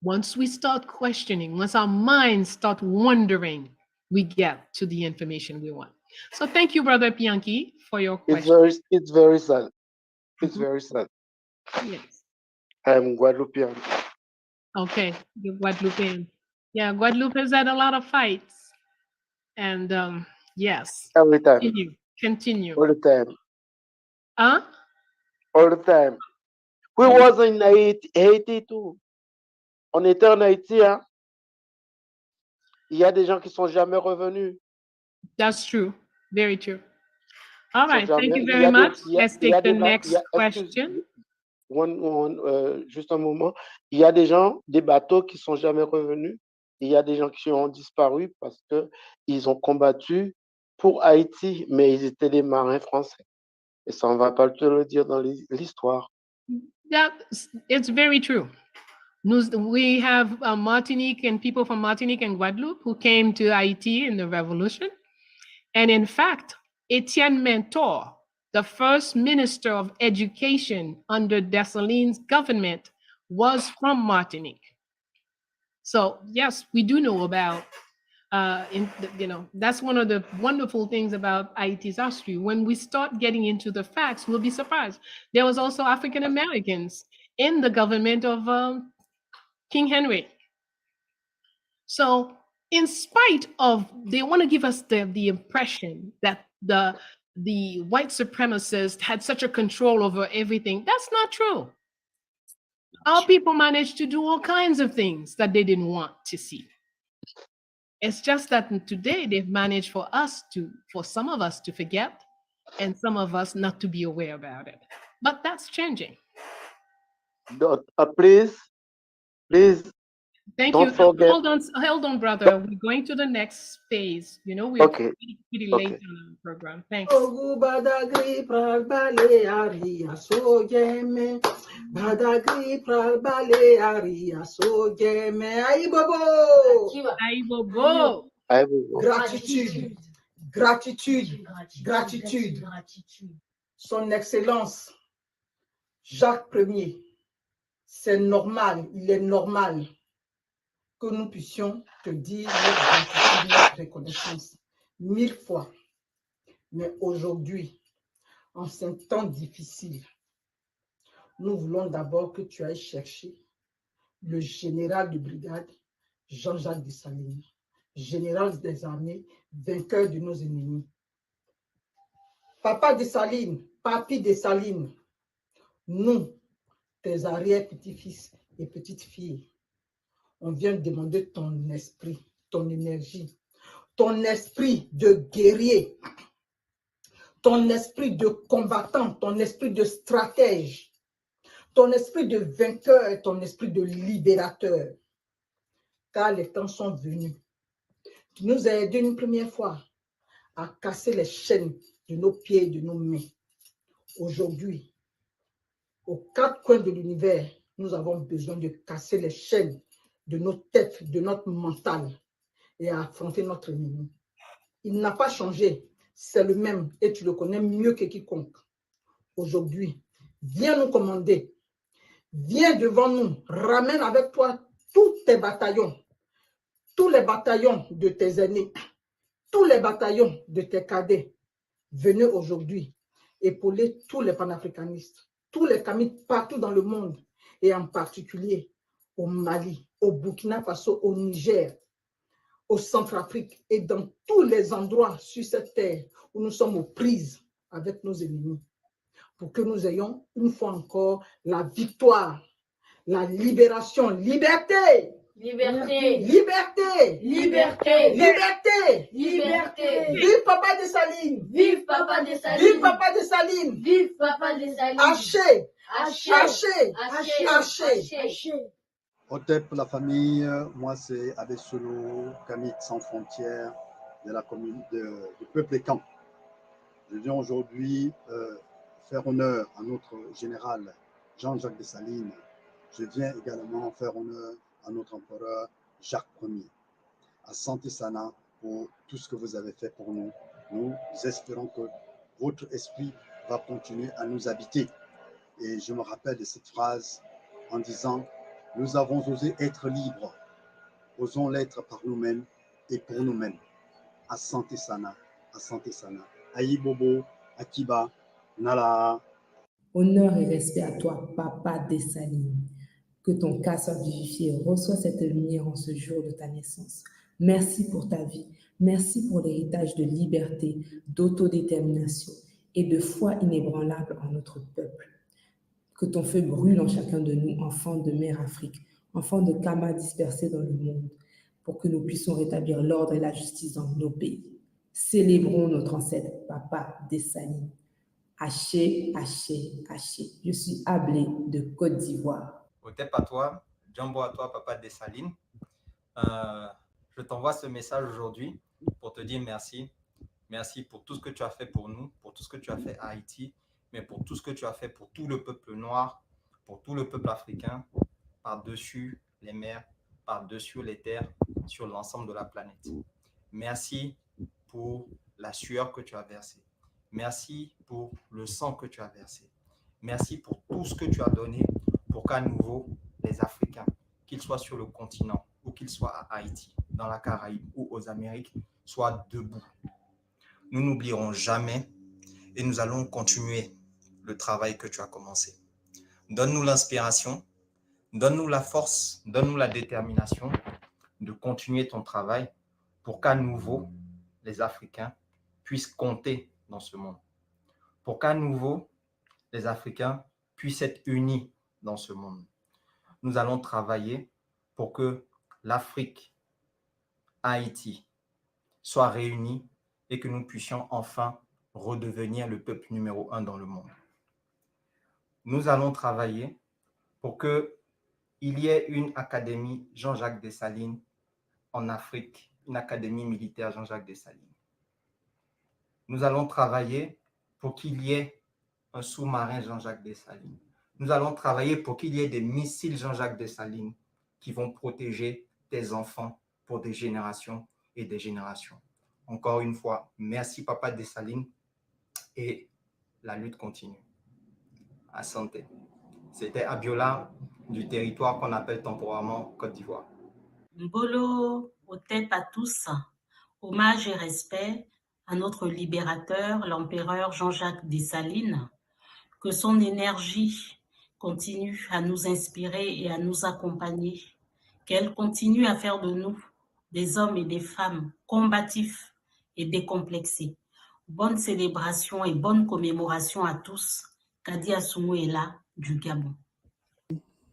once we start questioning, once our minds start wondering, we get to the information we want. So thank you, Brother Bianchi, for your question. It's very sad. It's very sad. Yes. I'm Guadeloupean. Okay, you're Guadeloupean. Yeah, Guadeloupe's had a lot of fights. And yes. Every time. Continue. All the time. Huh? All the time. We was in Haiti too. On était en Haïti, hein. Il y a des gens qui sont jamais revenus. That's true. Very true. All right. Sont Thank jamais- you il y very a des- much. il y a- Let's il y a take the des ma- il y next a- excuse- question. Juste un moment. Il y a des gens, des bateaux qui sont jamais revenus. Il y a des gens qui ont disparu parce que ils ont combattu pour Haïti, mais ils étaient des marins français. Et ça, on va pas te le dire dans l'histoire. It's very true. We have Martinique and people from Martinique and Guadeloupe who came to Haiti in the revolution. And in fact, Etienne Mentor, the first minister of education under Dessalines' government, was from Martinique. So yes, we do know about, that's one of the wonderful things about Haiti's history. When we start getting into the facts, we'll be surprised. There was also African Americans in the government of King Henry. So in spite of, they want to give us the impression that the white supremacists had such a control over everything. That's not true. Our people managed to do all kinds of things that they didn't want to see. It's just that today they've managed for some of us to forget and some of us not to be aware about it. But that's changing. Please, Thank don't you. forget. Hold on, brother. We're going to the next phase. We're pretty late on our program. Thanks. Ogu badagri pral bale aria so geme. Badagri pral bale aria so geme. Aïe bobo. Aïe bobo. Gratitude. Gratitude. Gratitude. Son Excellence Jacques Ier. C'est normal, il est normal que nous puissions te dire notre gratitude, notre reconnaissance 1000 fois. Mais aujourd'hui, en ces temps difficiles, nous voulons d'abord que tu ailles chercher le général de brigade, Jean-Jacques Dessalines, général des armées, vainqueur de nos ennemis. Papa Dessalines, Papi Dessalines, nous, tes arrière-petits-fils et petites-filles, on vient demander ton esprit, ton énergie, ton esprit de guerrier, ton esprit de combattant, ton esprit de stratège, ton esprit de vainqueur et ton esprit de libérateur. Car les temps sont venus. Tu nous as aidés une première fois à casser les chaînes de nos pieds et de nos mains. Aujourd'hui, aux quatre coins de l'univers, nous avons besoin de casser les chaînes de nos têtes, de notre mental et à affronter notre ennemi. Il n'a pas changé, c'est le même et tu le connais mieux que quiconque. Aujourd'hui, viens nous commander, viens devant nous, ramène avec toi tous tes bataillons, tous les bataillons de tes aînés, tous les bataillons de tes cadets. Venez aujourd'hui épauler tous les panafricanistes, tous les camis partout dans le monde et en particulier au Mali, au Burkina Faso, au Niger, au Centrafrique et dans tous les endroits sur cette terre où nous sommes aux prises avec nos ennemis, pour que nous ayons une fois encore la victoire, la libération, liberté, liberté, liberté, liberté, liberté, liberté. Vive Papa Dessalines, vive Papa Dessalines, vive Papa Dessalines, vive Papa Dessalines. Haché, haché, haché, haché, haché. Otep, la famille, moi c'est Abbé Solo, Camille sans frontières de la commune du peuple Camp. Je viens aujourd'hui faire honneur à notre général Jean-Jacques Dessalines. Je viens également faire honneur à notre empereur Jacques Ier. À Santé Sana pour tout ce que vous avez fait pour nous. Nous espérons que votre esprit va continuer à nous habiter. Et je me rappelle de cette phrase en disant, nous avons osé être libres, osons l'être par nous-mêmes et pour nous-mêmes. À Santé Sana, Aïe Bobo, Akiba, Nala. Honneur et respect à toi, Papa Dessalines. Que ton cœur soit vivifié et reçois cette lumière en ce jour de ta naissance. Merci pour ta vie. Merci pour l'héritage de liberté, d'autodétermination et de foi inébranlable en notre peuple. Que ton feu brûle en chacun de nous, enfants de Mère Afrique, enfants de Kama dispersés dans le monde, pour que nous puissions rétablir l'ordre et la justice dans nos pays. Célébrons notre ancêtre, Papa Dessalines. Haché, haché, haché. Je suis Ablé de Côte d'Ivoire. Otep à toi, Jumbo à toi, Papa Dessalines. Je t'envoie ce message aujourd'hui pour te dire merci. Merci pour tout ce que tu as fait pour nous, pour tout ce que tu as fait à Haïti, mais pour tout ce que tu as fait pour tout le peuple noir, pour tout le peuple africain, par-dessus les mers, par-dessus les terres, sur l'ensemble de la planète. Merci pour la sueur que tu as versée. Merci pour le sang que tu as versé. Merci pour tout ce que tu as donné pour qu'à nouveau, les Africains, qu'ils soient sur le continent ou qu'ils soient à Haïti, dans la Caraïbe ou aux Amériques, soient debout. Nous n'oublierons jamais et nous allons continuer le travail que tu as commencé. Donne-nous l'inspiration, donne-nous la force, donne-nous la détermination de continuer ton travail pour qu'à nouveau, les Africains puissent compter dans ce monde. Pour qu'à nouveau, les Africains puissent être unis dans ce monde. Nous allons travailler pour que l'Afrique, Haïti, soit réunie et que nous puissions enfin redevenir le peuple numéro 1 dans le monde. Nous allons travailler pour qu'il y ait une académie Jean-Jacques Dessalines en Afrique, une académie militaire Jean-Jacques Dessalines. Nous allons travailler pour qu'il y ait un sous-marin Jean-Jacques Dessalines. Nous allons travailler pour qu'il y ait des missiles Jean-Jacques Dessalines qui vont protéger tes enfants pour des générations et des générations. Encore une fois, merci Papa Dessalines et la lutte continue. À santé. C'était Abiola du territoire qu'on appelle temporairement Côte d'Ivoire. Mbolo, Otep à tous, hommage et respect à notre libérateur, l'empereur Jean-Jacques Dessalines, que son énergie continue à nous inspirer et à nous accompagner, qu'elle continue à faire de nous des hommes et des femmes combatifs et décomplexés. Bonne célébration et bonne commémoration à tous. Kadi Assoumou est là du Gabon.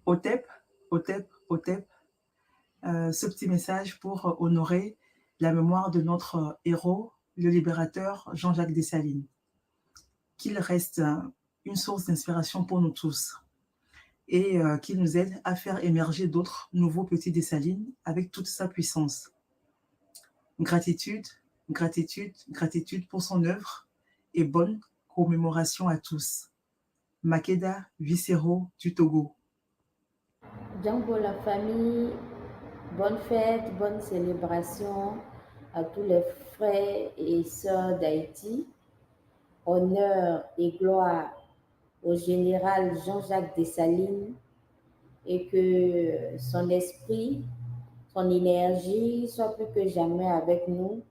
Otep, Otep, Otep, ce petit message pour honorer la mémoire de notre héros, le libérateur Jean-Jacques Dessalines. Qu'il reste une source d'inspiration pour nous tous et qu'il nous aide à faire émerger d'autres nouveaux petits Dessalines avec toute sa puissance. Gratitude, gratitude, gratitude pour son œuvre et bonne commémoration à tous. Makeda Viscero du Togo. Django la famille, bonne fête, bonne célébration à tous les frères et sœurs d'Haïti. Honneur et gloire au général Jean-Jacques Dessalines et que son esprit, son énergie soit plus que jamais avec nous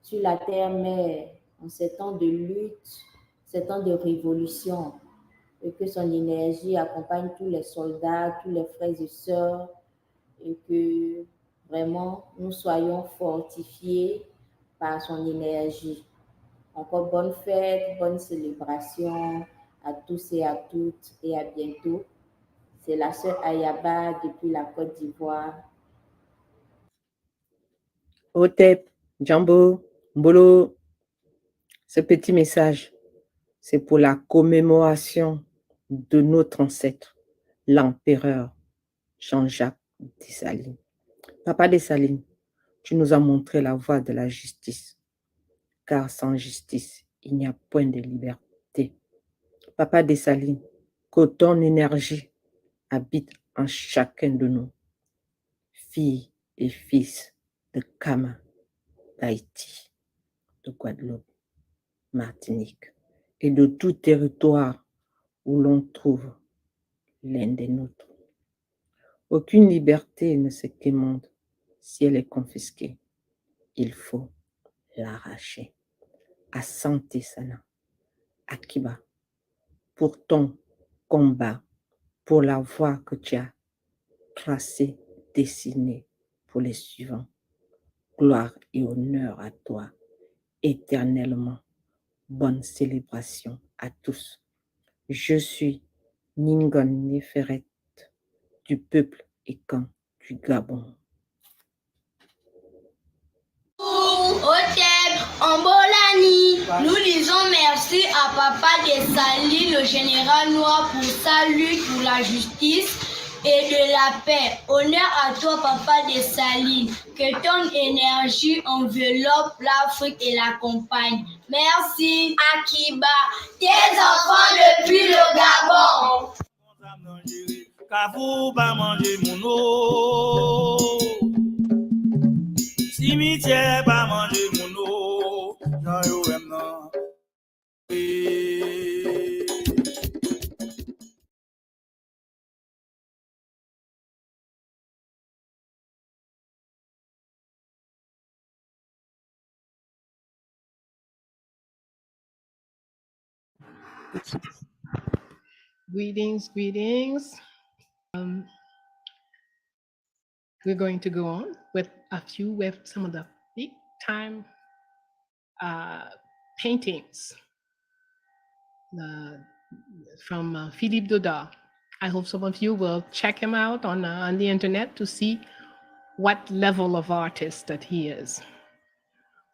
sur la terre-mère en ces temps de lutte, ces temps de révolution, et que son énergie accompagne tous les soldats, tous les frères et sœurs, et que vraiment nous soyons fortifiés par son énergie. Encore bonne fête, bonne célébration à tous et à toutes et à bientôt. C'est la sœur Ayaba depuis la Côte d'Ivoire. Otep, Jumbo, Mbolo, ce petit message, c'est pour la commémoration de notre ancêtre, l'empereur Jean-Jacques Dessalines. Papa Dessalines, tu nous as montré la voie de la justice, car sans justice, il n'y a point de liberté. Papa Dessalines, que ton énergie habite en chacun de nous, filles et fils de Kama, d'Haïti, de Guadeloupe, Martinique et de tout territoire où l'on trouve l'un des nôtres. Aucune liberté ne se quémande si elle est confisquée. Il faut l'arracher. Asante Sana, Akiba, pour ton combat, pour la voie que tu as tracée, dessinée pour les suivants. Gloire et honneur à toi, éternellement. Bonne célébration à tous. Je suis Ningon Neferet du peuple Ekan du Gabon. Otep, Ambolani, nous disons merci à Papa Dessalines, le général noir, pour sa lutte pour la justice et de la paix. Honneur à toi, Papa Dessalines, que ton énergie enveloppe l'Afrique et l'accompagne. Merci, Akiba, tes enfants depuis le Gabon. Cimetière pas manger mon eau, j'en yo aime non. Greetings, greetings. We're going to go on with some of the big time paintings from Philippe Dodard. I hope some of you will check him out on the internet to see what level of artist that he is.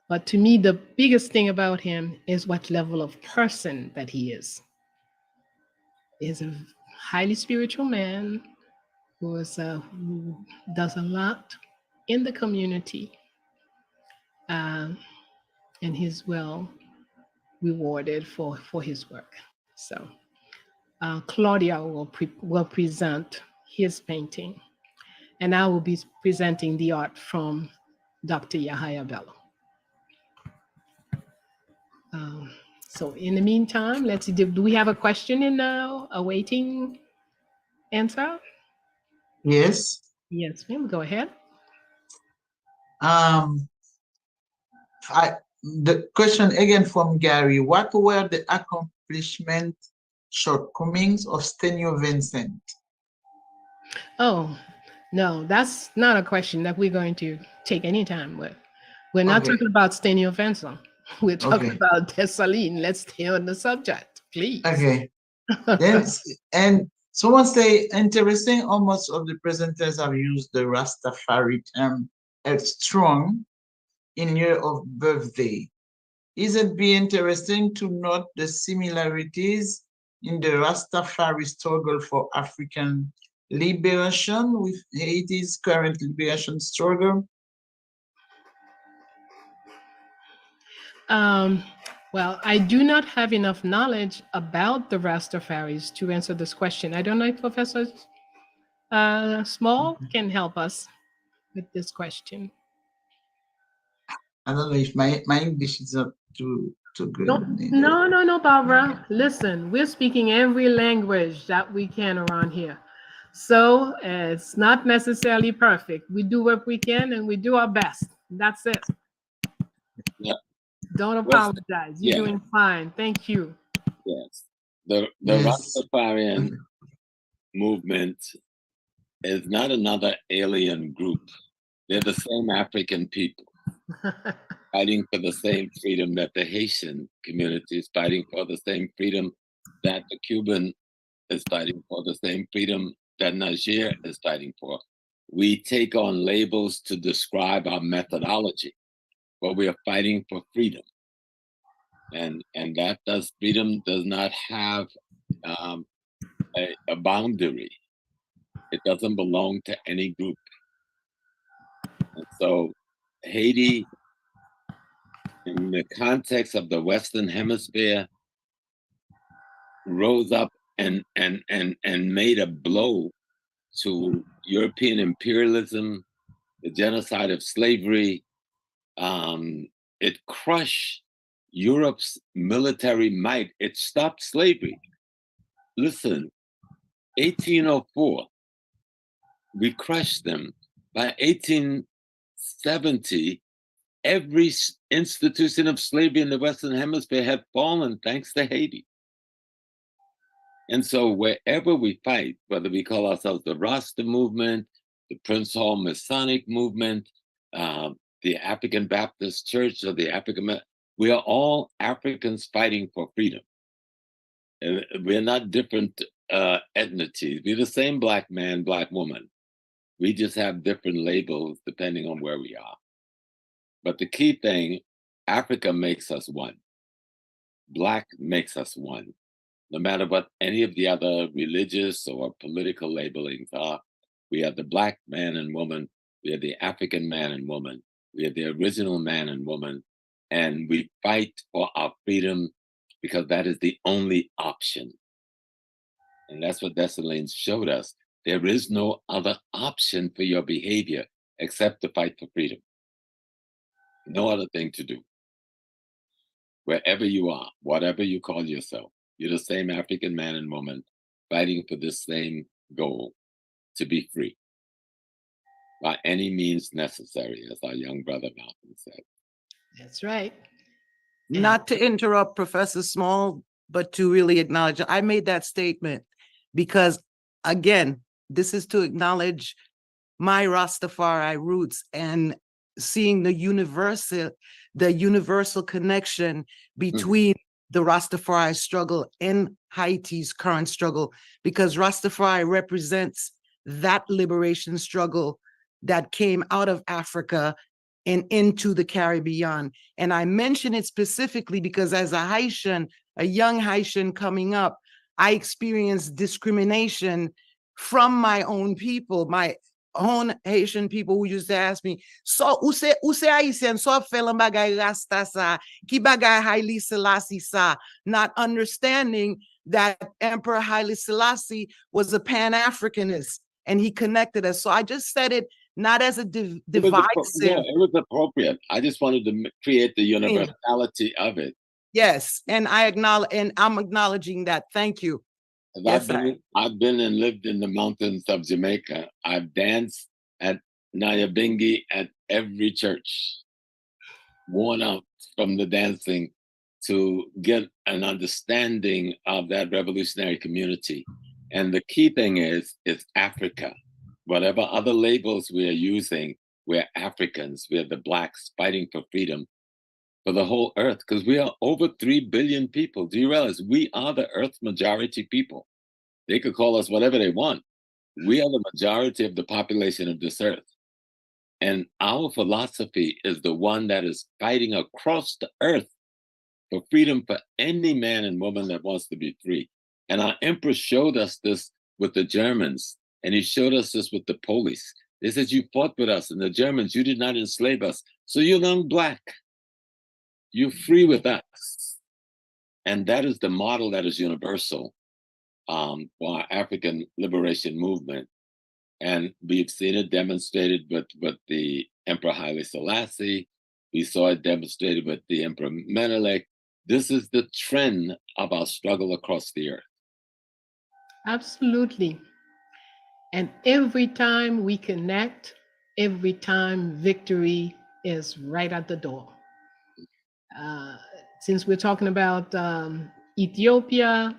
But to me, the biggest thing about him is what level of person that he is. He's a highly spiritual man who does a lot in the community, and he's well rewarded for his work. So Claudia will present his painting, and I will be presenting the art from Dr. Yahaya Bello. So in the meantime, let's see, do we have a question in awaiting answer? Yes. Yes, ma'am, go ahead. The question again from Gary, what were the accomplishments, shortcomings of Stenio Vincent? Oh, no, that's not a question that we're going to take any time with. We're not talking about Stenio Vincent. We're talking about Dessalines. Let's stay on the subject, please. Okay. Then, and someone say, interesting, how much of the presenters have used the Rastafari term strong in year of birthday. Is it be interesting to note the similarities in the Rastafari struggle for African liberation with Haiti's current liberation struggle? Well, I do not have enough knowledge about the Rastafaris to answer this question. I don't know if Professor Small can help us with this question. I don't know if my English is not too good. No, Barbara. Listen, we're speaking every language that we can around here. So it's not necessarily perfect. We do what we can and we do our best. That's it. Yeah. Don't apologize. You're doing fine. Thank you. Yes. The Rastafarian movement is not another alien group. They're the same African people fighting for the same freedom that the Haitian community is fighting for, the same freedom that the Cuban is fighting for, the same freedom that Niger is fighting for. We take on labels to describe our methodology, but we are fighting for freedom. And that freedom does not have a boundary. It doesn't belong to any group. And so Haiti, in the context of the Western Hemisphere, rose up and made a blow to European imperialism, the genocide of slavery. It crushed Europe's military might. It stopped slavery. Listen, 1804, we crushed them. By 1870, every institution of slavery in the Western Hemisphere had fallen thanks to Haiti. And so wherever we fight, whether we call ourselves the Rasta movement, the Prince Hall Masonic movement, the African Baptist Church, or the African, we are all Africans fighting for freedom. And we're not different ethnicities. We're the same Black man, Black woman. We just have different labels depending on where we are. But the key thing, Africa makes us one. Black makes us one. No matter what any of the other religious or political labelings are, we are the Black man and woman, we are the African man and woman, we are the original man and woman, and we fight for our freedom because that is the only option. And that's what Dessalines showed us. There is no other option for your behavior except to fight for freedom. No other thing to do. Wherever you are, whatever you call yourself, you're the same African man and woman fighting for this same goal, to be free by any means necessary, as our young brother Malcolm said. That's right. Not to interrupt Professor Small, but to really acknowledge, I made that statement because, again, this is to acknowledge my Rastafari roots and seeing the universal connection between the Rastafari struggle and Haiti's current struggle, because Rastafari represents that liberation struggle that came out of Africa and into the Caribbean. And I mention it specifically because as a Haitian, a young Haitian coming up, I experienced discrimination from my own people, my own Haitian people who used to ask me, so, ou se Haitian, so felan bagay Rasta sa, ki bagay Haile Selassie sa, not understanding that Emperor Haile Selassie was a Pan-Africanist and he connected us. So I just said it not as a divisive. It was appropriate. I just wanted to create the universality of it. Yes, and I acknowledge, and I'm acknowledging that. Thank you. Yes, I've been and lived in the mountains of Jamaica. I've danced at Nyabingi at every church, worn out from the dancing to get an understanding of that revolutionary community. And the key thing is Africa. Whatever other labels we are using, we're Africans, we're the Blacks fighting for freedom for the whole earth, because we are over 3 billion people. Do you realize we are the Earth's majority people? They could call us whatever they want. We are the majority of the population of this earth. And our philosophy is the one that is fighting across the earth for freedom for any man and woman that wants to be free. And our emperor showed us this with the Germans, and he showed us this with the Polish. They said, you fought with us, and the Germans, you did not enslave us. So you're young Black. You're free with us. And that is the model that is universal for our African liberation movement. And we've seen it demonstrated with the Emperor Haile Selassie. We saw it demonstrated with the Emperor Menelik. This is the trend of our struggle across the earth. Absolutely. And every time we connect, every time victory is right at the door. Since we're talking about Ethiopia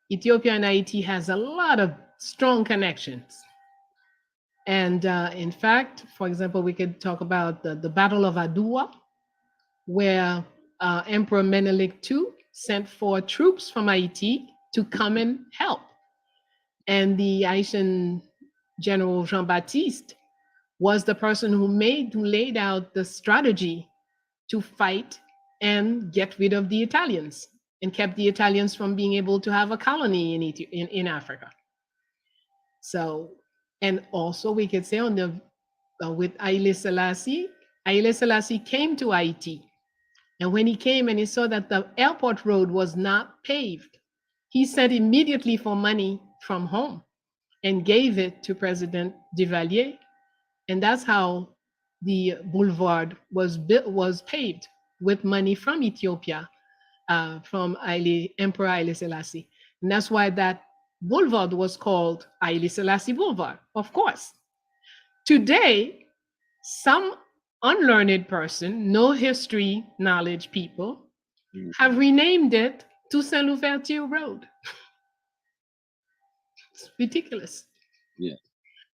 and Haiti has a lot of strong connections. And in fact, for example, we could talk about the Battle of Adua, where Emperor Menelik II sent 4 troops from Haiti to come and help. And the Haitian General Jean-Baptiste was the person who laid out the strategy to fight and get rid of the Italians and kept the Italians from being able to have a colony in Africa. So And also we could say on the with Haile Selassie came to Haiti. And when he came and he saw that the airport road was not paved, he sent immediately for money from home and gave it to President Duvalier. And that's how the boulevard was paved with money from Ethiopia, from Emperor Haile Selassie. And that's why that boulevard was called Haile Selassie Boulevard, of course. Today, some unlearned person, no history knowledge people, have renamed it to Saint Louverture Road. It's ridiculous. Yeah.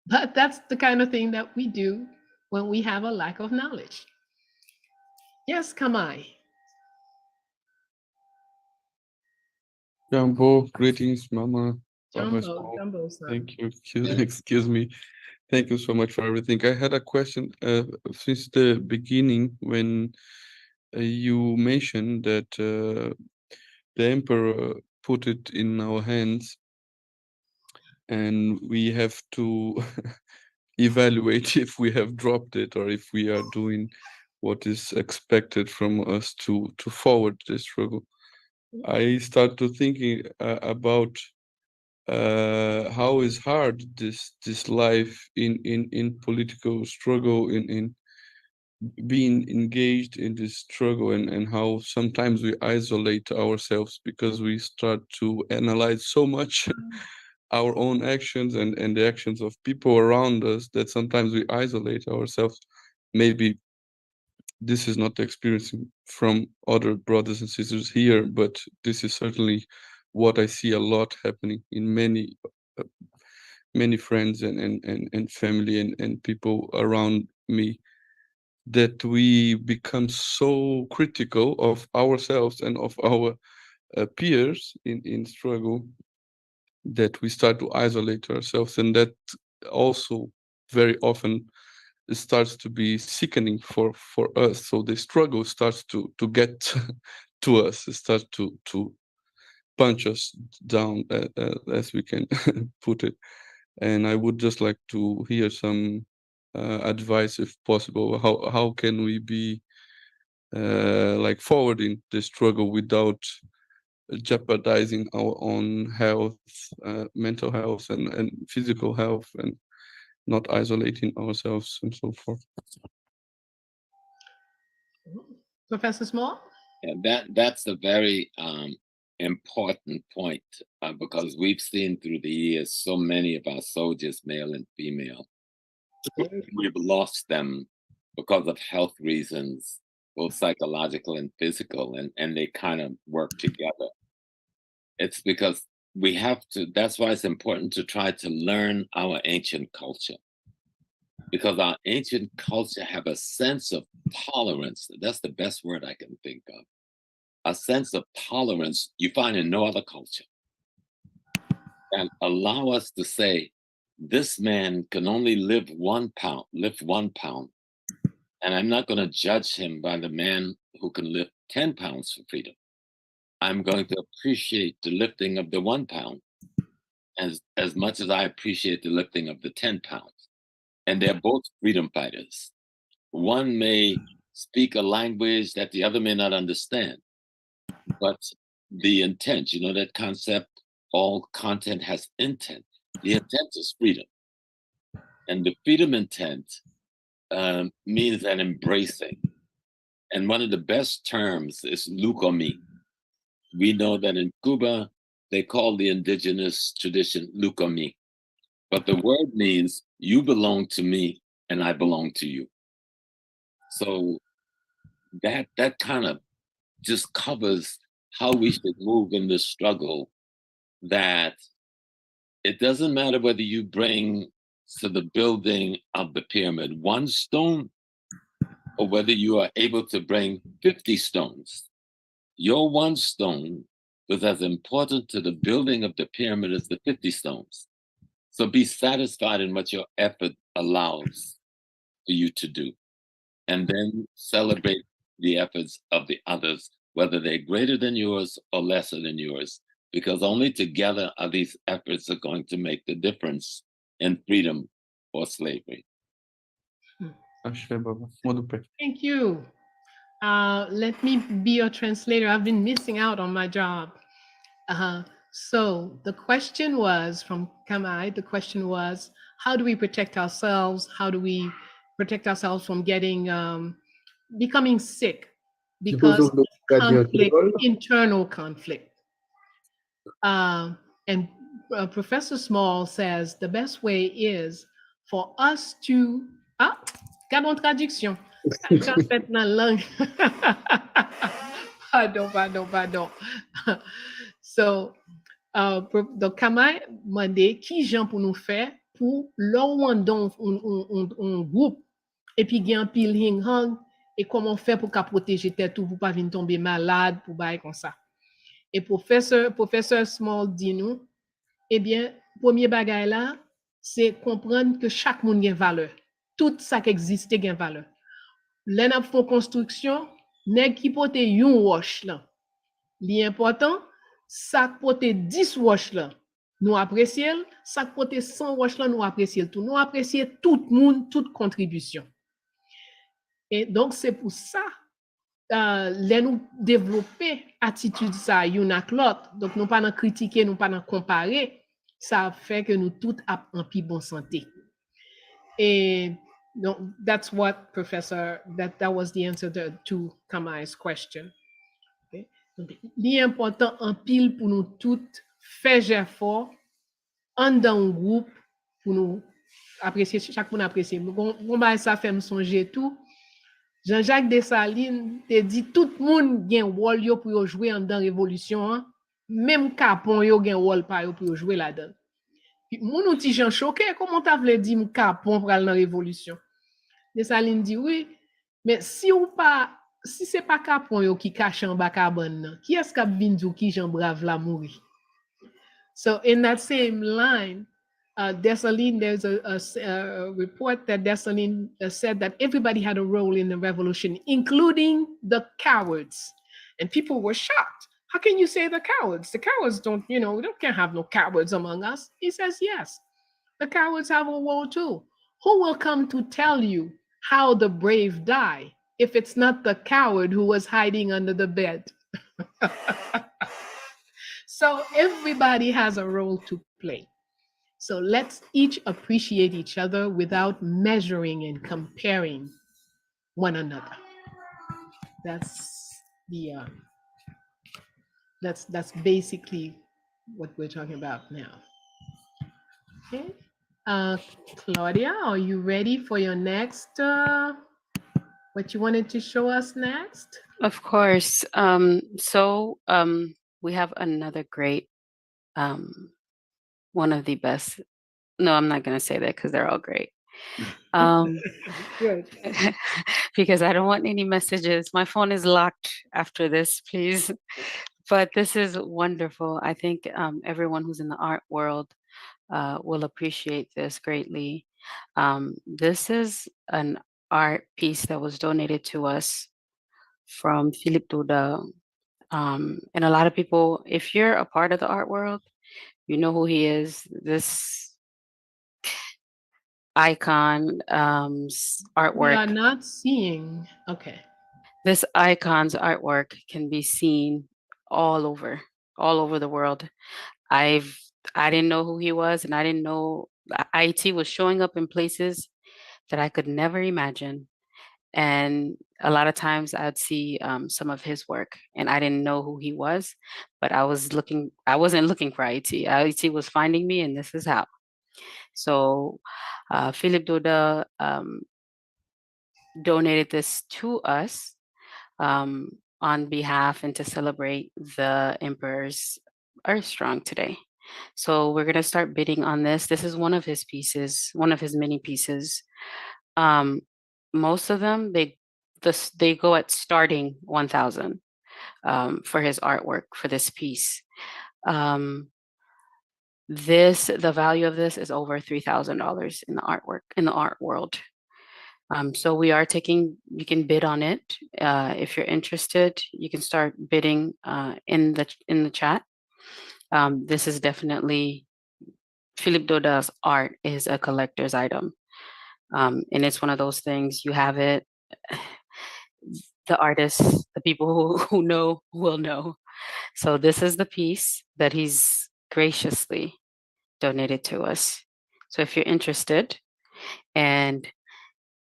But that's the kind of thing that we do when we have a lack of knowledge. Yes, Kamai. Jumbo, greetings, Mama. Papa Jumbo, Small. Jumbo, son. Thank you. Excuse me. Thank you so much for everything. I had a question since the beginning when you mentioned that the emperor put it in our hands and we have to evaluate if we have dropped it or if we are doing what is expected from us to forward this struggle. I start to thinking about how is hard this life in political struggle, in being engaged in this struggle, and how sometimes we isolate ourselves because we start to analyze so much our own actions and the actions of people around us that sometimes we isolate ourselves. Maybe this is not the experience from other brothers and sisters here, but this is certainly what I see a lot happening in many friends and family and people around me, that we become so critical of ourselves and of our peers in struggle that we start to isolate ourselves, and that also very often starts to be sickening for us. So the struggle starts to get to us. It starts to punch us down, as we can put it. And I would just like to hear some advice, if possible. How can we be like forwarding the struggle without jeopardizing our own health, mental health, and physical health, and not isolating ourselves and so forth. Professor Small? Yeah, that's a very important point because we've seen through the years so many of our soldiers, male and female, we've lost them because of health reasons, both psychological and physical, and they kind of work together. It's because we have to, that's why it's important to try to learn our ancient culture. Because our ancient culture have a sense of tolerance. That's the best word I can think of. A sense of tolerance you find in no other culture. And allow us to say, this man can only lift 1 pound, and I'm not going to judge him by the man who can lift 10 pounds for freedom. I'm going to appreciate the lifting of the 1 pound as much as I appreciate the lifting of the 10 pounds. And they're both freedom fighters. One may speak a language that the other may not understand, but the intent, you know that concept, all content has intent. The intent is freedom. And the freedom intent means an embracing. And one of the best terms is lukomi. We know that in Cuba, they call the indigenous tradition lukomi. But the word means you belong to me and I belong to you. So that kind of just covers how we should move in this struggle, that it doesn't matter whether you bring to the building of the pyramid 1 stone or whether you are able to bring 50 stones. Your 1 stone was as important to the building of the pyramid as the 50 stones. So be satisfied in what your effort allows for you to do, and then celebrate the efforts of the others, whether they're greater than yours or lesser than yours, because only together are these efforts are going to make the difference and freedom or slavery. Thank you. Let me be your translator. I've been missing out on my job. So the question was from Kamai, the question was, how do we protect ourselves? How do we protect ourselves from getting, becoming sick because of conflict, internal conflict? And Professor Small says the best way is for us to, Gabon traduction. Fait dans la langue. Pardon. So, donc, Kamay demandé qui gens pour nous faire pour l'on un groupe et puis gen pile hing hang et comment faire pour qu'à protéger tête tout pour pas venir tomber malade pour bailler comme ça. Et professeur Small dit nous, eh bien, premier bagay là, c'est comprendre que chaque monde a une valeur. Tout ça qui existe a une valeur. L'en a fait construction, nèg qui pote yon wash là. L'important, ça pote 10 wash là. Nous apprécions, ça pote 100 wash là, nous apprécions tout. Nous apprécions tout le monde, toute contribution. Et donc, c'est pour ça nous développer attitude ça yon ak l'autre. Donc, nous pas critiquer, nous pas comparer. Ça fait que nous tous en plus bonne santé. Et donc, that's what that was the answer to Kamai's question. Okay? Donc, l'important en pile pour nous toutes faire effort en dans un groupe pour nous apprécier, chaque monde apprécier. Bon, ça fait me songer tout. Jean-Jacques Dessalines te dit tout le monde gen rôle yo pour jouer en dans révolution, hein? Même capon yo gen rôle pa yo pour jouer là-dedans. Puis mon outil Jean choqué, comment t'as voulu dire capon pour aller dans révolution? Dessalines dit oui, mais si c'est pas capon yo qui cache en bas cabane, qui est-ce qui vient dire qui Jean brave la mourir? So in that same line, Dessalines, there's a report that Dessalines said that everybody had a role in the revolution, including the cowards. And people were shocked. How can you say the cowards? The cowards don't, we can't have no cowards among us. He says, yes, the cowards have a role too. Who will come to tell you how the brave die if it's not the coward who was hiding under the bed? So everybody has a role to play. So let's each appreciate each other without measuring and comparing one another. That's that's basically what we're talking about now. Okay, Claudia, are you ready for your next? What you wanted to show us next? Of course. We have another great, one of the best. No, I'm not going to say that because they're all great. Good. Because I don't want any messages. My phone is locked after this, please. But this is wonderful. I think everyone who's in the art world will appreciate this greatly. This is an art piece that was donated to us from Philippe Douda. And a lot of people, if you're a part of the art world, you know who he is. This icon artwork. We are not seeing. Okay. This icon's artwork can be seen all over the world. I didn't know who he was, and I didn't know IT was showing up in places that I could never imagine. And a lot of times I'd see some of his work and I didn't know who he was, but I wasn't looking for IT. IT was finding me, and this is how. So Philippe Douda donated this to us on behalf and to celebrate the Emperor's Earth Strong today. So we're going to start bidding on this. This is one of his pieces, one of his many pieces. Most of them, they go at starting 1,000 for his artwork for this piece. The value of this is over $3,000 in the artwork, in the art world. So we are you can bid on it. If you're interested, you can start bidding in the chat. This is definitely Philippe Daudal's art is a collector's item. And it's one of those things, you have it, the artists, the people who know will know. So this is the piece that he's graciously donated to us. So if you're interested and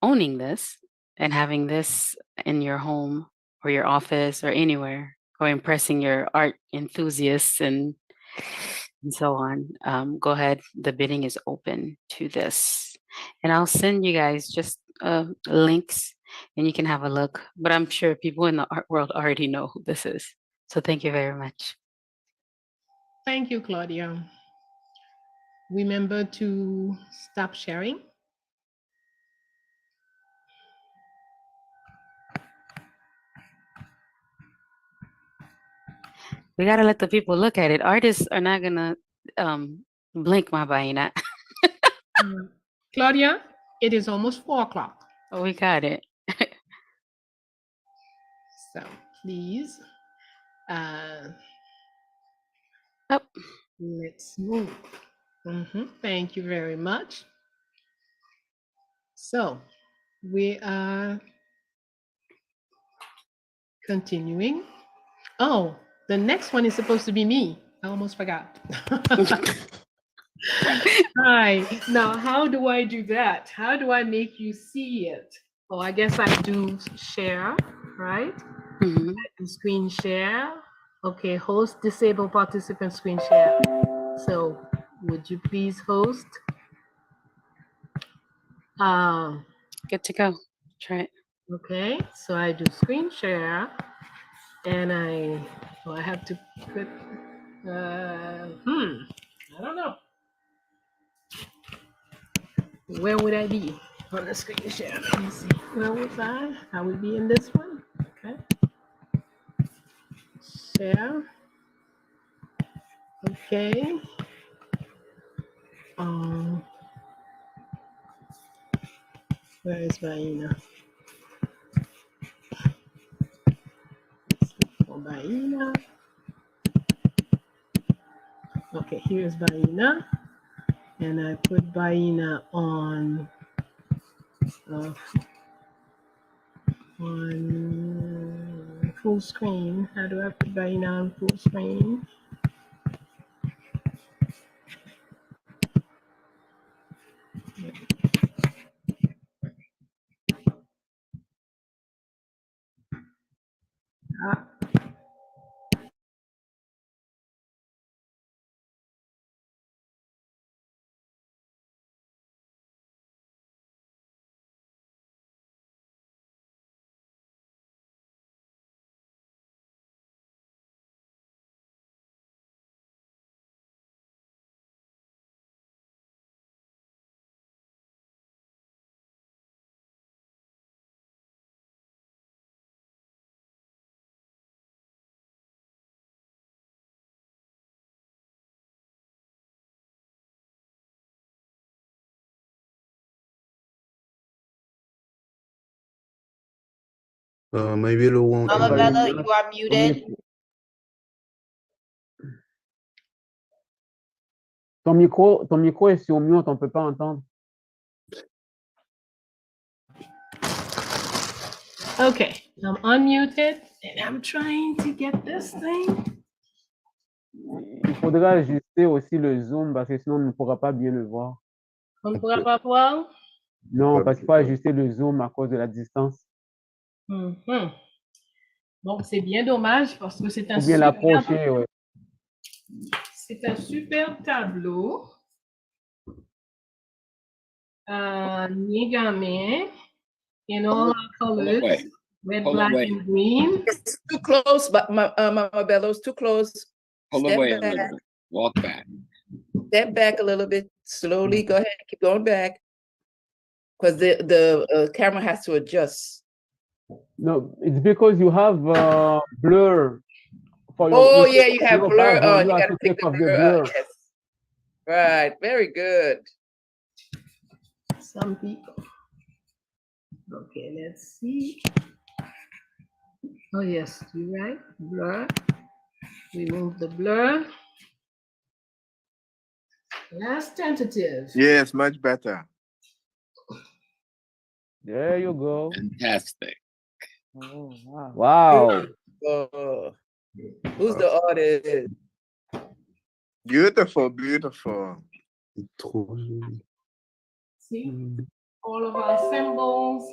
owning this and having this in your home or your office or anywhere, or impressing your art enthusiasts and so on, go ahead. The bidding is open to this. And I'll send you guys just links and you can have a look. But I'm sure people in the art world already know who this is. So thank you very much. Thank you, Claudia. Remember to stop sharing. We gotta let the people look at it. Artists are not gonna blink my baina. Claudia, it is almost 4 o'clock. Oh, we got it. So please, let's move. Thank you very much. So we are continuing. Oh, the next one is supposed to be me. I almost forgot. Hi. Now, how do I do that? How do I make you see it? Oh, I guess I do share, right? I do screen share. Okay, host disabled participant screen share. So would you please host? Good to go. Try it. Okay, so I do screen share and I have to put, I don't know. Where would I be on the screen share? Let me see. Where was I? I would be in this one. Okay. Share. Okay. Where is Baina? For Baina. Okay, here's Baina. And I put Baina on full screen. How do I put Baina on full screen? Maybe Laurent. Mama Bella, you are muted. Ton micro est sur mute, on ne peut pas entendre. Okay, I'm unmuted and I'm trying to get this thing. Il faudra ajuster aussi le zoom parce que sinon on ne pourra pas bien le voir. On ne pourra pas voir? Non, parce qu'il faut ajuster le zoom à cause de la distance. Donc, c'est bien dommage parce que c'est un Faut bien l'approcher, ouais. C'est un super tableau. Nigame in all our colors, red, black, and green. It's too close, but Mama Bello's too close. Pull away a little bit. Walk back. Step back a little bit. Slowly. Go ahead. Keep going back. Because the camera has to adjust. No, it's because you have blur. For your, yeah, you have blur on. You got have to to take off the blur. Yes. Right. Very good. Some people. Okay, let's see. Oh, yes, you're right. Blur. Remove the blur. Last tentative. Yes, much better. There you go. Fantastic. Oh, wow. Who's the artist? Beautiful, beautiful. See, all of our symbols,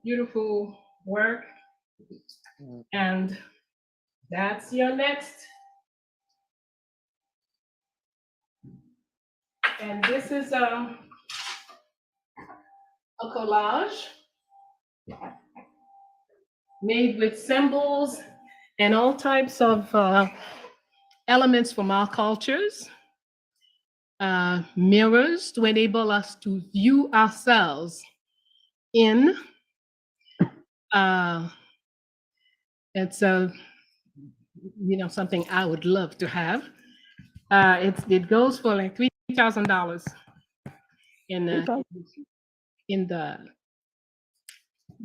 beautiful work. And that's your next. And this is a collage made with symbols and all types of elements from our cultures, mirrors to enable us to view ourselves in. It's something I would love to have. It goes for like $3,000 in the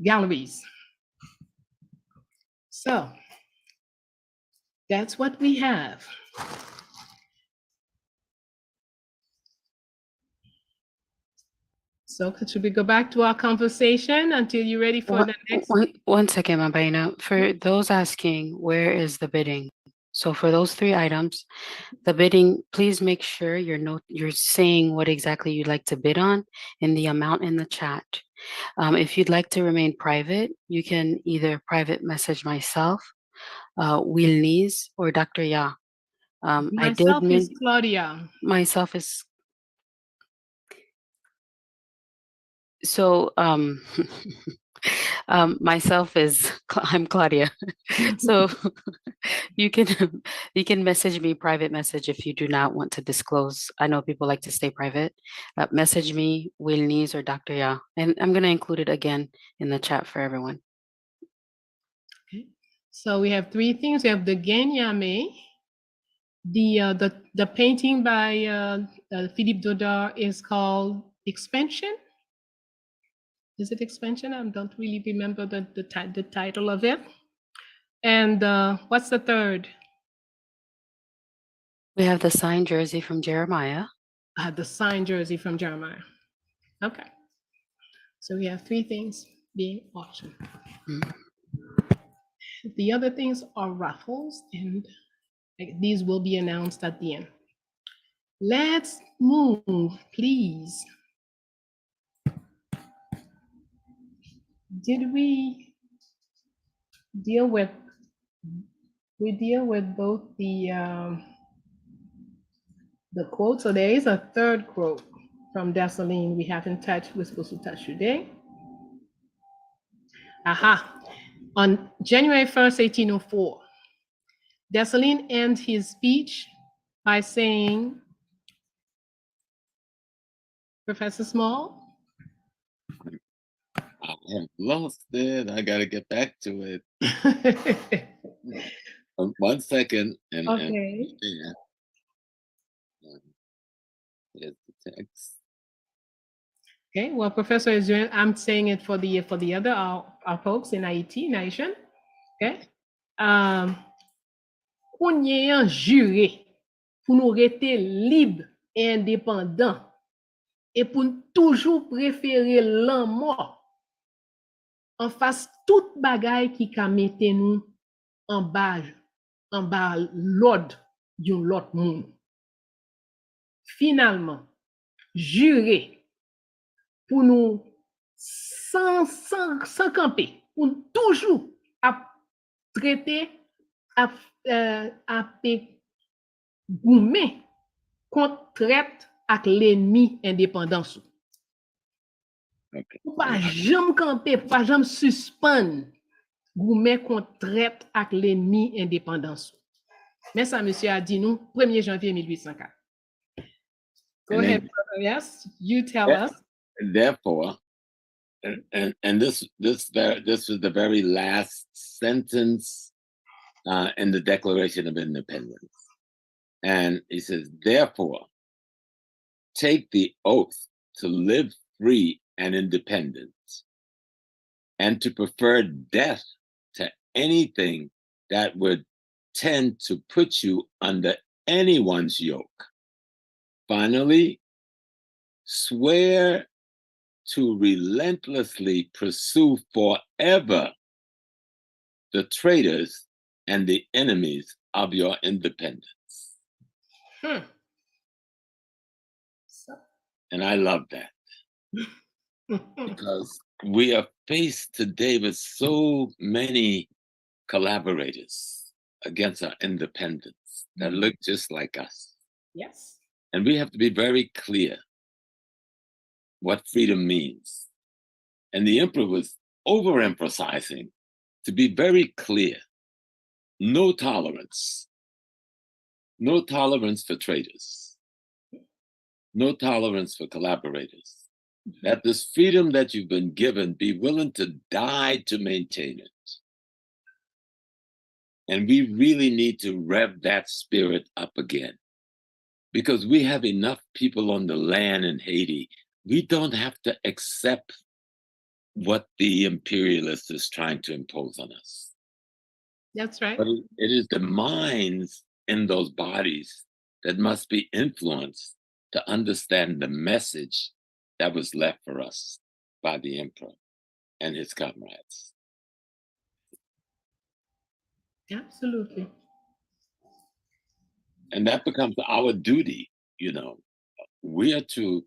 galleries. So that's what we have. So should we go back to our conversation until you're ready for the next? One second, Mabaina. For those asking, where is the bidding? So for those 3 items, the bidding, please make sure you're saying what exactly you'd like to bid on and the amount in the chat. If you'd like to remain private, you can either private message myself, Wilnise, or Dr. Ya. Myself is Claudia. Myself is so myself is I'm Claudia. So you can message me private message if you do not want to disclose. I know people like to stay private. Message me, Wilnise or Dr. Ya, and I'm gonna include it again in the chat for everyone. Okay. So we have 3 things. We have the Genyame, the painting by Philippe Dodard is called Expansion. Is it Expansion? I don't really remember the title of it. And what's the third? We have the signed jersey from Jeremiah. The signed jersey from Jeremiah. Okay. So we have 3 things being auctioned. The other things are raffles, and these will be announced at the end. Let's move, please. Did we deal with both the quote? So there is a third quote from Dessalines we haven't touched. We're supposed to touch today. Aha. On January 1st, 1804, Dessalines ends his speech by saying, Professor Small? I have lost it. I got to get back to it. 1 second. Okay. Here's the text. Okay, well, Professor Israel, I'm saying it for the other our folks in Haiti nation. Okay. Qu'on y ait juré pour nous rester libres et indépendants et pour toujours préférer l'en mort en face toute bagaille qui ka mette nous en bas l'ordre d'un l'autre monde. Finalement, jurer pour nous sans camper, pour toujours à traiter à goumer contre traite avec l'ennemi indépendance. Okay. Pas jamais camper, pas jamais suspendre goumer contre traite avec l'ennemi indépendance. Mais ça, monsieur a dit nous 1er janvier 1804. Go ahead, brother. Yes, you tell us. Therefore, and this was the very last sentence in the Declaration of Independence. And he says, therefore, take the oath to live free and independent, and to prefer death to anything that would tend to put you under anyone's yoke. Finally, swear to relentlessly pursue forever the traitors and the enemies of your independence. And I love that because we are faced today with so many collaborators against our independence that look just like us. Yes. And we have to be very clear what freedom means. And the emperor was overemphasizing to be very clear. No tolerance. No tolerance for traitors. No tolerance for collaborators. That this freedom that you've been given, be willing to die to maintain it. And we really need to rev that spirit up again. Because we have enough people on the land in Haiti. We don't have to accept what the imperialist is trying to impose on us. That's right. But it is the minds in those bodies that must be influenced to understand the message that was left for us by the emperor and his comrades. Absolutely. And that becomes our duty, you know. We are to,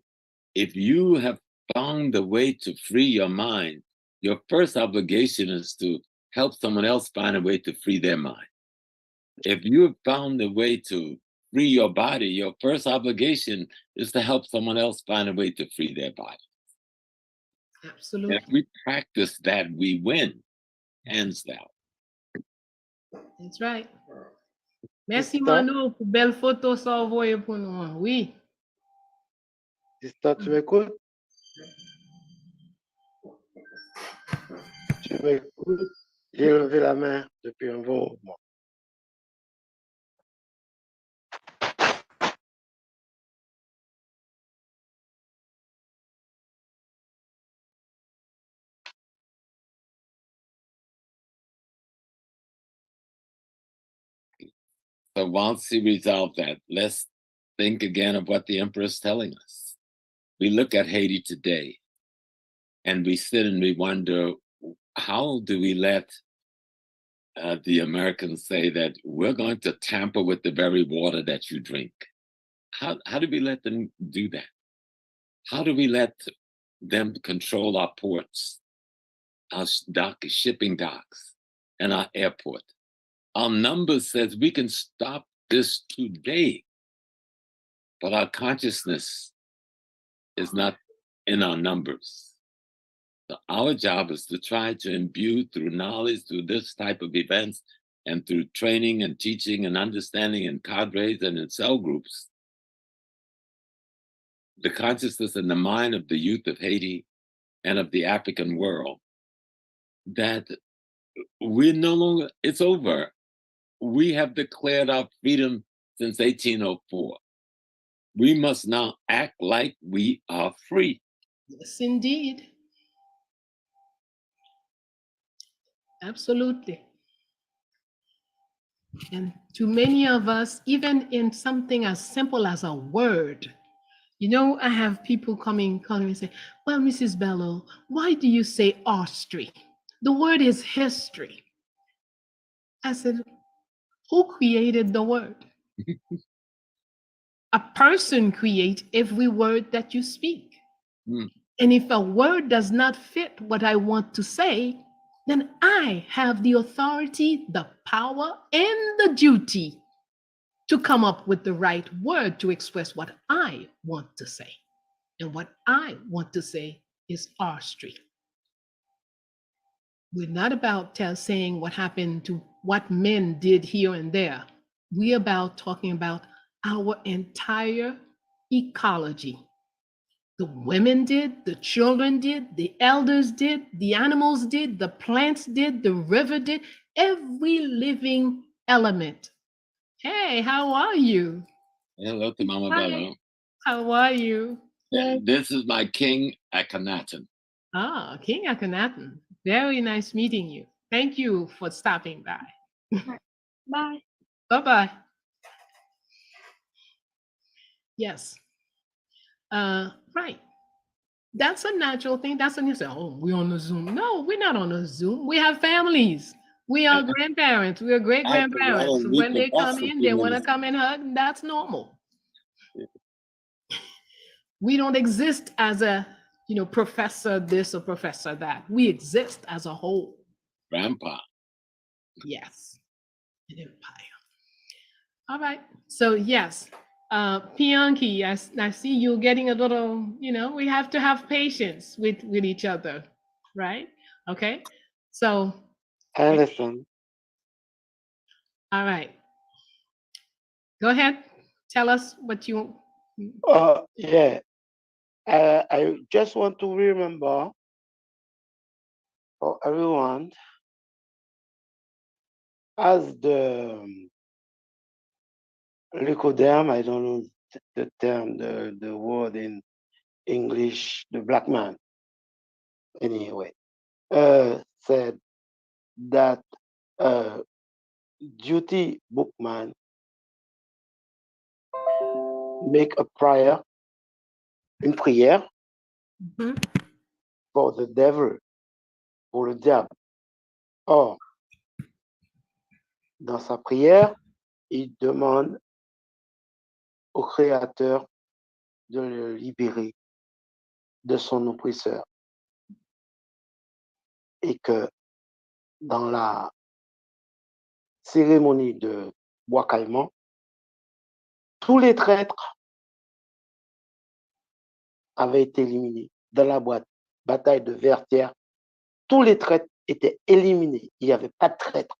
if you have found a way to free your mind, your first obligation is to help someone else find a way to free their mind. If you have found a way to free your body, your first obligation is to help someone else find a way to free their body. Absolutely. And if we practice that, we win, hands down. That's right. Merci, Sister? Mano, pour belle photo ça envoyé pour nous. Oui. Sister, tu m'écoutes? Tu m'écoutes? J'ai levé la main depuis un bon moment. So once he resolved that, let's think again of what the emperor is telling us. We look at Haiti today and we sit and we wonder, how do we let the Americans say that we're going to tamper with the very water that you drink? How do we let them do that? How do we let them control our ports, our shipping docks, and our airport? Our numbers says we can stop this today, but our consciousness is not in our numbers. So our job is to try to imbue through knowledge, through this type of events, and through training and teaching and understanding in cadres and in cell groups, the consciousness and the mind of the youth of Haiti and of the African world, that we're no longer, it's over. We have declared our freedom since 1804. We must now act like we are free. Yes, indeed. Absolutely. And to many of us, even in something as simple as a word, you know, I have people calling me and say, well, Mrs. Bello, why do you say artistry? The word is history. I said, who created the word? A person creates every word that you speak. And if a word does not fit what I want to say, then I have the authority, the power, and the duty to come up with the right word to express what I want to say. And what I want to say is artistry. We're not about saying what happened to what men did here and there. We're about talking about our entire ecology. The women did, the children did, the elders did, the animals did, the plants did, the river did, every living element. Hey, how are you? Hello to Mama Hi. Bello. How are you? This is my King Akhenaten. Ah, King Akhenaten. Very nice meeting you. Thank you for stopping by. Bye. Bye-bye. Yes. Right. That's a natural thing. That's when you say, oh, we're on the Zoom. No, we're not on a Zoom. We have families. We are grandparents. We are great grandparents. When they come in, they want to come and hug. That's normal. We don't exist as a, professor this or professor that. We exist as a whole. Grandpa. Yes. An empire. All right. So yes, Pianki, I see you getting a little, we have to have patience with each other, right? Okay. So. I understand. All right. Go ahead. Tell us what you. Yeah. I just want to remember for everyone as the Lycoderm, I don't know the term, the word in English, the black man, anyway, said that duty bookman make a prayer, une prière for the devil, pour le diable. Or, dans sa prière, il demande au Créateur de le libérer de son oppresseur. Et que dans la cérémonie de bois caïman, tous les traîtres avaient été éliminés. Dans la bataille de Vertières, tous les traîtres étaient éliminés. Il n'y avait pas de traîtres.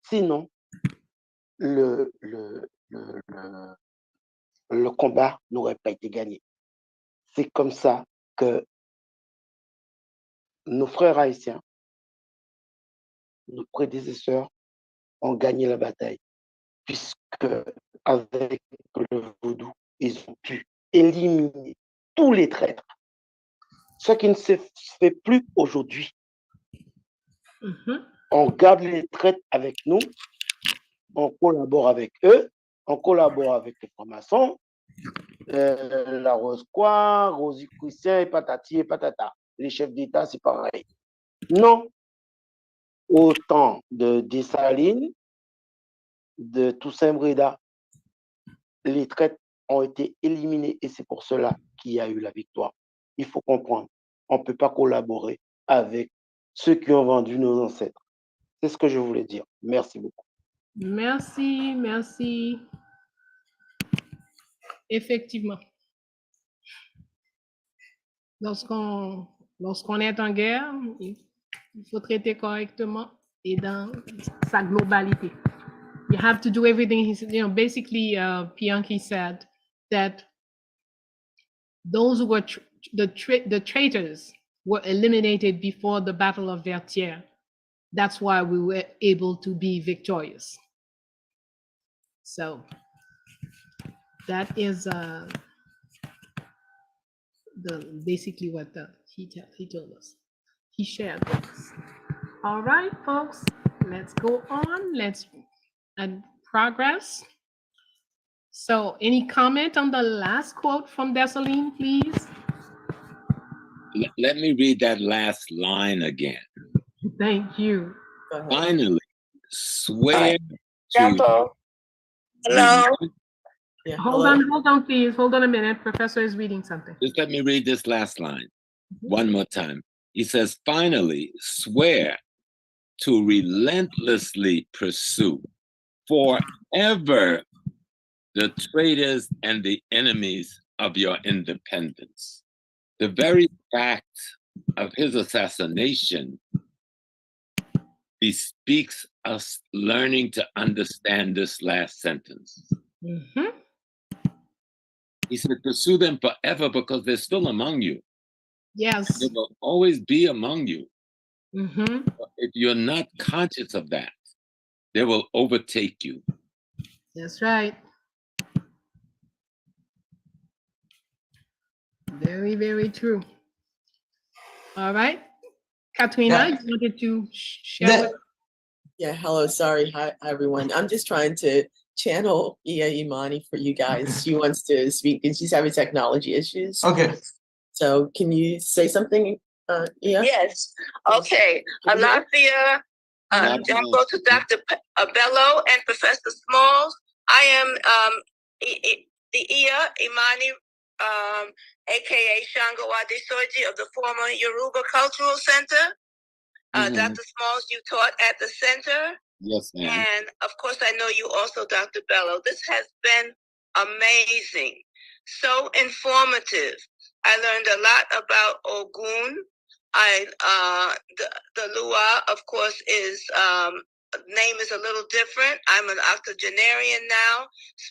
Sinon, le combat n'aurait pas été gagné. C'est comme ça que nos frères haïtiens, nos prédécesseurs ont gagné la bataille, puisque avec le vaudou, ils ont pu éliminer tous les traîtres. Ce qui ne se fait plus aujourd'hui. On garde les traîtres avec nous, on collabore avec eux, on collabore avec les francs-maçons, la Rose-Croix, Rosicrucien et patati et patata. Les chefs d'État, c'est pareil. Non. Au temps de Dessalines, de Toussaint Bréda, les traîtres ont été éliminés et c'est pour cela qu'il y a eu la victoire. Il faut comprendre, on ne peut pas collaborer avec ceux qui ont vendu nos ancêtres. C'est ce que je voulais dire. Merci beaucoup. Merci, merci. Effectivement. Lorsqu'on est en guerre, il faut traiter correctement et dans sa globalité. You have to do everything. He said, basically, Pianki said that those who were the traitors were eliminated before the Battle of Vertières. That's why we were able to be victorious. So that is basically what he told us. He shared with us. All right, folks, let's go on. Let's add progress. So any comment on the last quote from Dessalines, please? Let me read that last line again. Thank you. Finally, swear to... Hello? Yeah, hold on, please. Hold on a minute. Professor is reading something. Just let me read this last line one more time. He says, finally, swear to relentlessly pursue forever the traitors and the enemies of your independence. The very fact of his assassination bespeaks us learning to understand this last sentence. He said, pursue them forever because they're still among you. Yes. They will always be among you. If you're not conscious of that, they will overtake you. That's right. Very, very true. All right. Katrina, you wanted to share with... Yeah, hello, sorry. Hi, everyone. I'm just trying to channel Iya Imani for you guys. She wants to speak and she's having technology issues. Okay. So can you say something, Iya? Yes. Okay. Alafia, Jumbo to Dr. Bello and Professor Smalls. I am the Iya Imani, aka Shango Adesoji of the former Yoruba Cultural Center. Dr. Smalls, you taught at the center. Yes, ma'am. And of course, I know you also, Dr. Bello. This has been amazing, so informative. I learned a lot about Ogun. The Lua, of course, is name is a little different. I'm an octogenarian now,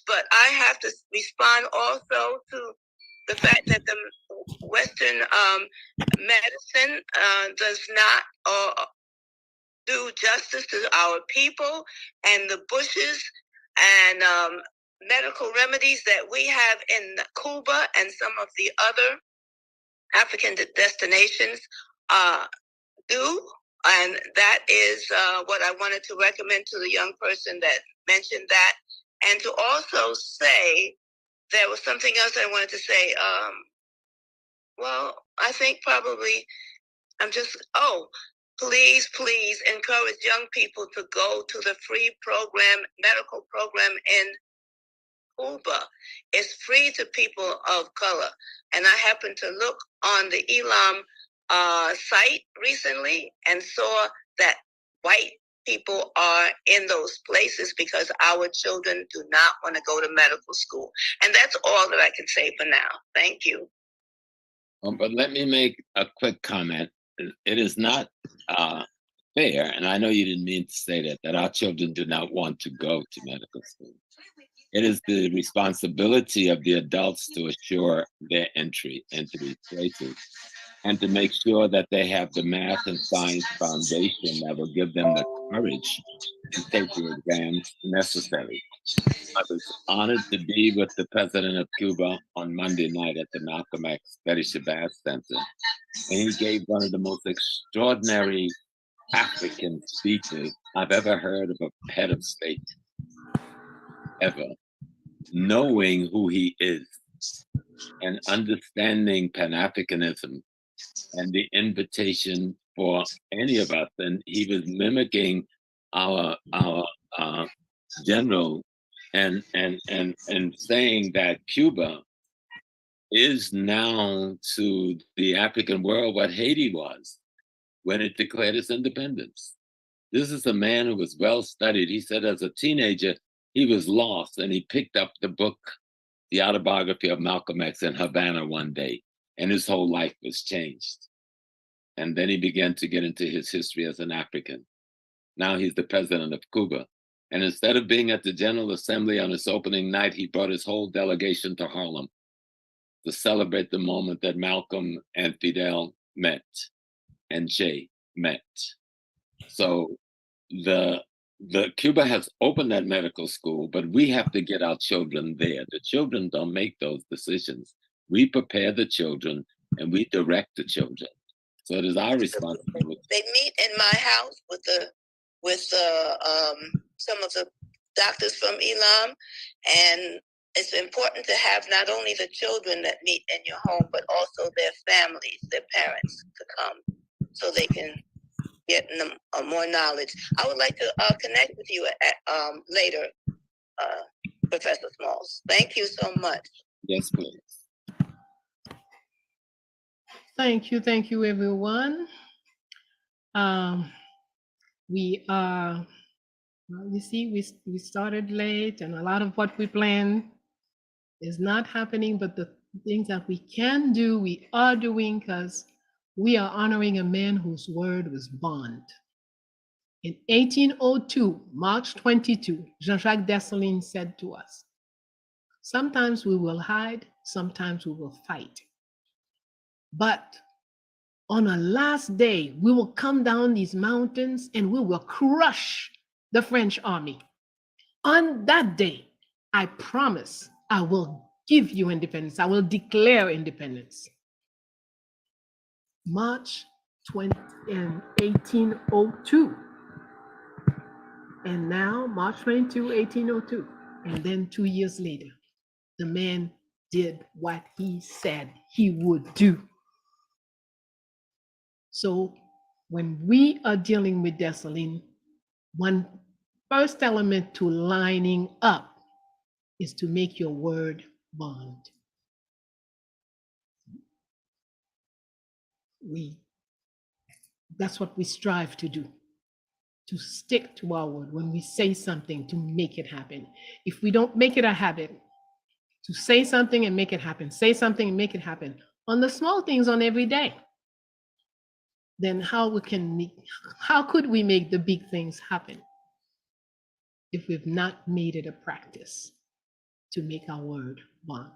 but I have to respond also to the fact that the Western medicine does not do justice to our people, and the bushes and medical remedies that we have in Cuba and some of the other African destinations do. And that is what I wanted to recommend to the young person that mentioned that. And to also say, there was something else I wanted to say. Well, I think probably please encourage young people to go to the free medical program in Cuba. It's free to people of color. And I happened to look on the Elam site recently and saw that white people are in those places because our children do not want to go to medical school. And that's all that I can say for now. Thank you. But let me make a quick comment. It is not fair, and I know you didn't mean to say that our children do not want to go to medical school. It is the responsibility of the adults to assure their entry into these places and to make sure that they have the math and science foundation that will give them the courage to take the exams necessary. I was honored to be with the president of Cuba on Monday night at the Malcolm X Betty Shabazz Center, and he gave one of the most extraordinary African speeches I've ever heard of a head of state, ever. Knowing who he is and understanding Pan-Africanism and the invitation for any of us, and he was mimicking our general and saying that Cuba is now to the African world what Haiti was when it declared its independence. This is a man who was well studied. He said as a teenager, he was lost and he picked up the book, The Autobiography of Malcolm X in Havana one day, and his whole life was changed. And then he began to get into his history as an African. Now he's the president of Cuba. And instead of being at the General Assembly on its opening night, he brought his whole delegation to Harlem to celebrate the moment that Malcolm and Fidel met and Che met. So the Cuba has opened that medical school, but we have to get our children there. The children don't make those decisions. We prepare the children and we direct the children. So it is our responsibility. They meet in my house with some of the doctors from Elam, and it's important to have not only the children that meet in your home, but also their families, their parents, to come so they can get more knowledge. I would like to connect with you later, Professor Smalls. Thank you so much. Yes, please. Thank you, everyone. We are, you see, we started late, and a lot of what we planned is not happening, but the things that we can do, we are doing, because we are honoring a man whose word was bond. In 1802, March 22, Jean-Jacques Dessalines said to us, "Sometimes we will hide, sometimes we will fight. But on a last day, we will come down these mountains and we will crush the French army. On that day, I promise I will give you independence. I will declare independence." March 20 in 1802. And now, March 22, 1802, And then 2 years later, the man did what he said he would do. So when we are dealing with Dessalines, one first element to lining up is to make your word bond. That's what we strive to do, to stick to our word when we say something, to make it happen. If we don't make it a habit to say something and make it happen, say something and make it happen on the small things on every day, then how could we make the big things happen if we've not made it a practice to make our word bond?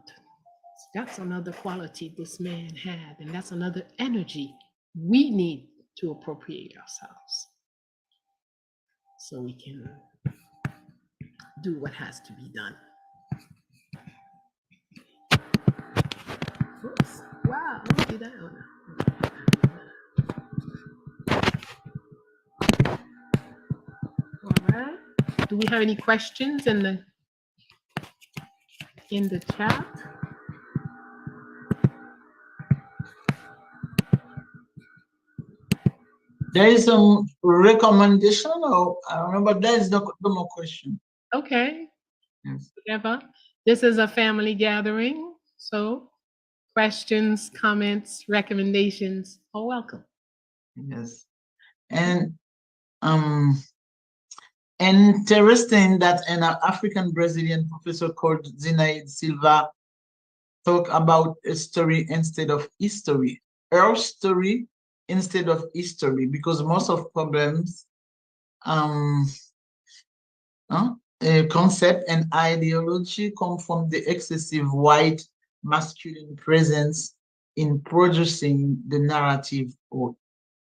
That's another quality this man had, and that's another energy we need to appropriate ourselves so we can do what has to be done. Oops. Wow, let me do that one. All right. Do we have any questions in the chat? There is some recommendation, or I remember there is no more question. Okay. Yes. Whatever. This is a family gathering, so questions, comments, recommendations are welcome. Yes. And interesting that an African Brazilian professor called Zinaide Silva talk about a story instead of history, her story instead of history, because most of problems, concept and ideology come from the excessive white masculine presence in producing the narrative or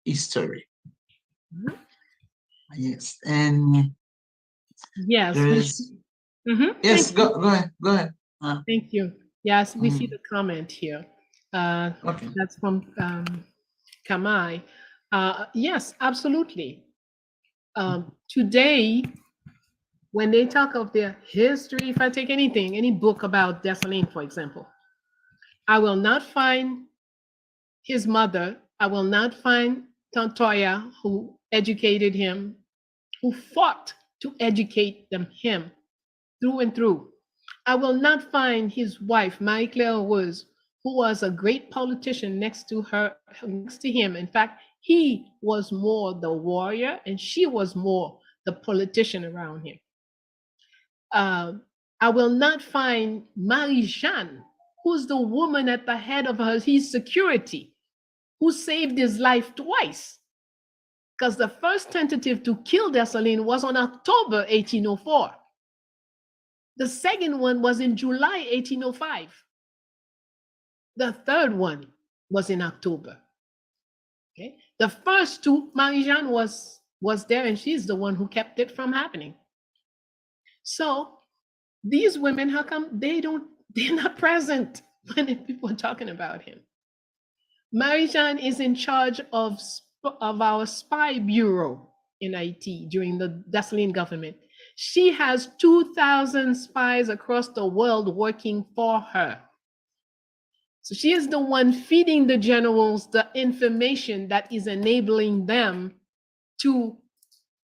history. Mm-hmm. Yes, and yes, yes, go ahead. Thank you. Yes, we see the comment here. Okay. That's from Kamai. Yes, absolutely. Today, when they talk of their history, if I take anything, any book about Dessalines, for example, I will not find his mother. I will not find Tantoya, who educated him, who fought to educate him through and through. I will not find his wife, Marie-Claire Rose, who was a great politician next to him. In fact, he was more the warrior and she was more the politician around him. I will not find Marie-Jeanne, who's the woman at the head of his security, who saved his life twice. Because the first tentative to kill Dessalines was on October 1804. The second one was in July 1805. The third one was in October. Okay. The first two, Marie-Jeanne was there, and she's the one who kept it from happening. So these women, how come they're not present when people are talking about him? Marie-Jeanne is in charge of our spy bureau in Haiti during the Dessalines government. She has 2,000 spies across the world working for her. So she is the one feeding the generals the information that is enabling them to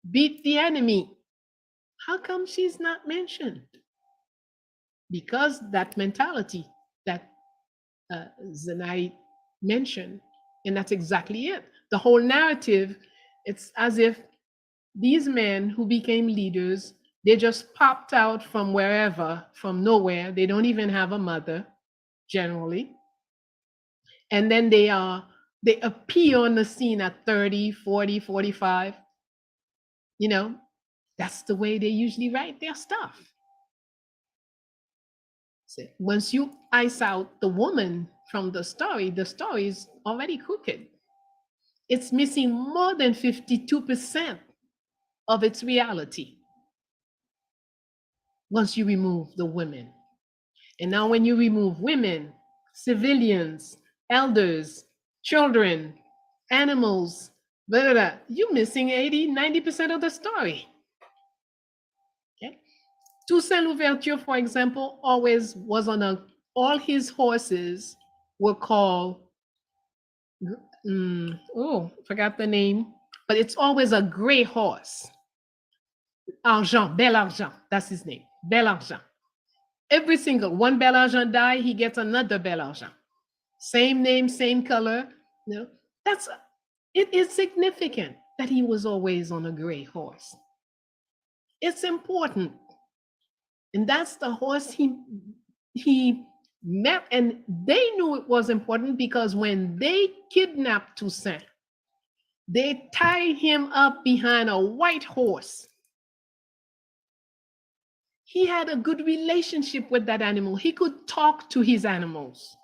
beat the enemy. How come she's not mentioned? Because that mentality that Zinaide mentioned, and that's exactly it. The whole narrative, it's as if these men who became leaders, they just popped out from wherever, from nowhere. They don't even have a mother, generally. And then they appear on the scene at 30, 40, 45. You know, that's the way they usually write their stuff. So once you ice out the woman from the story is already crooked. It's missing more than 52% of its reality once you remove the women. And now when you remove women, civilians, elders, children, animals, blah, blah, blah, you're missing 80, 90% of the story. Okay? Toussaint Louverture, for example, always was on all his horses were called, forgot the name, but it's always a gray horse. Argent, Bel Argent, that's his name, Bel Argent. Every single one Bel Argent die, he gets another Bel Argent. Same name, same color. You know, it is significant that he was always on a gray horse. It's important. And that's the horse he met, and they knew it was important because when they kidnapped Toussaint, they tied him up behind a white horse. He had a good relationship with that animal. He could talk to his animals.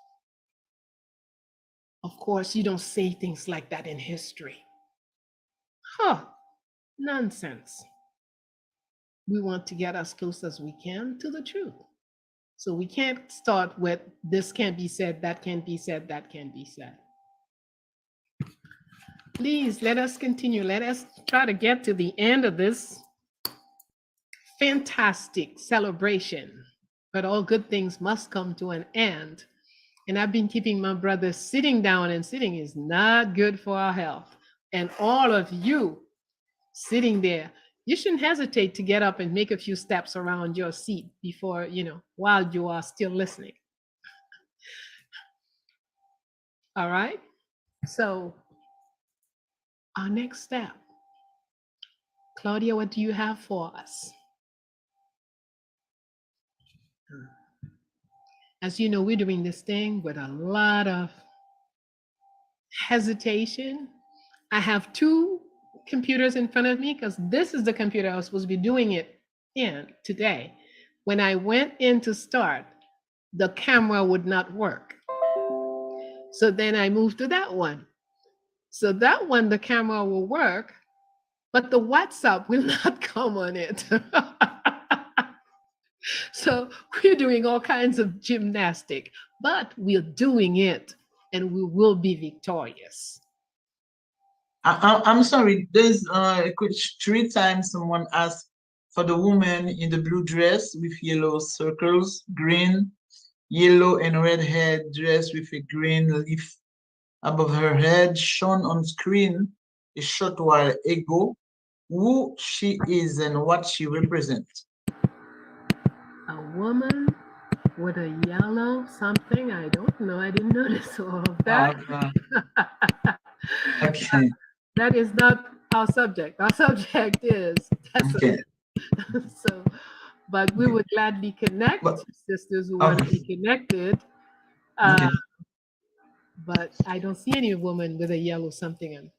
Of course, you don't say things like that in history. Nonsense. We want to get as close as we can to the truth. So we can't start with this can't be said, that can't be said, that can't be said. Please let us continue. Let us try to get to the end of this fantastic celebration. But all good things must come to an end. And I've been keeping my brother sitting down, and sitting is not good for our health. And all of you sitting there, you shouldn't hesitate to get up and make a few steps around your seat before, while you are still listening. All right. So our next step, Claudia, what do you have for us? As you know, we're doing this thing with a lot of hesitation. I have two computers in front of me because this is the computer I was supposed to be doing it in today. When I went in to start, the camera would not work. So then I moved to that one. So that one, the camera will work, but the WhatsApp will not come on it. So we're doing all kinds of gymnastic, but we're doing it and we will be victorious. I'm sorry, there's 3 times someone asked for the woman in the blue dress with yellow circles, green, yellow and red head dress with a green leaf above her head, shown on screen a short while ago, who she is and what she represents. A woman with a yellow something, I don't know, I didn't notice all of that. Okay. That is not our subject. Our subject is okay. So, but we would gladly connect sisters who want to be connected. But I don't see any woman with a yellow something, and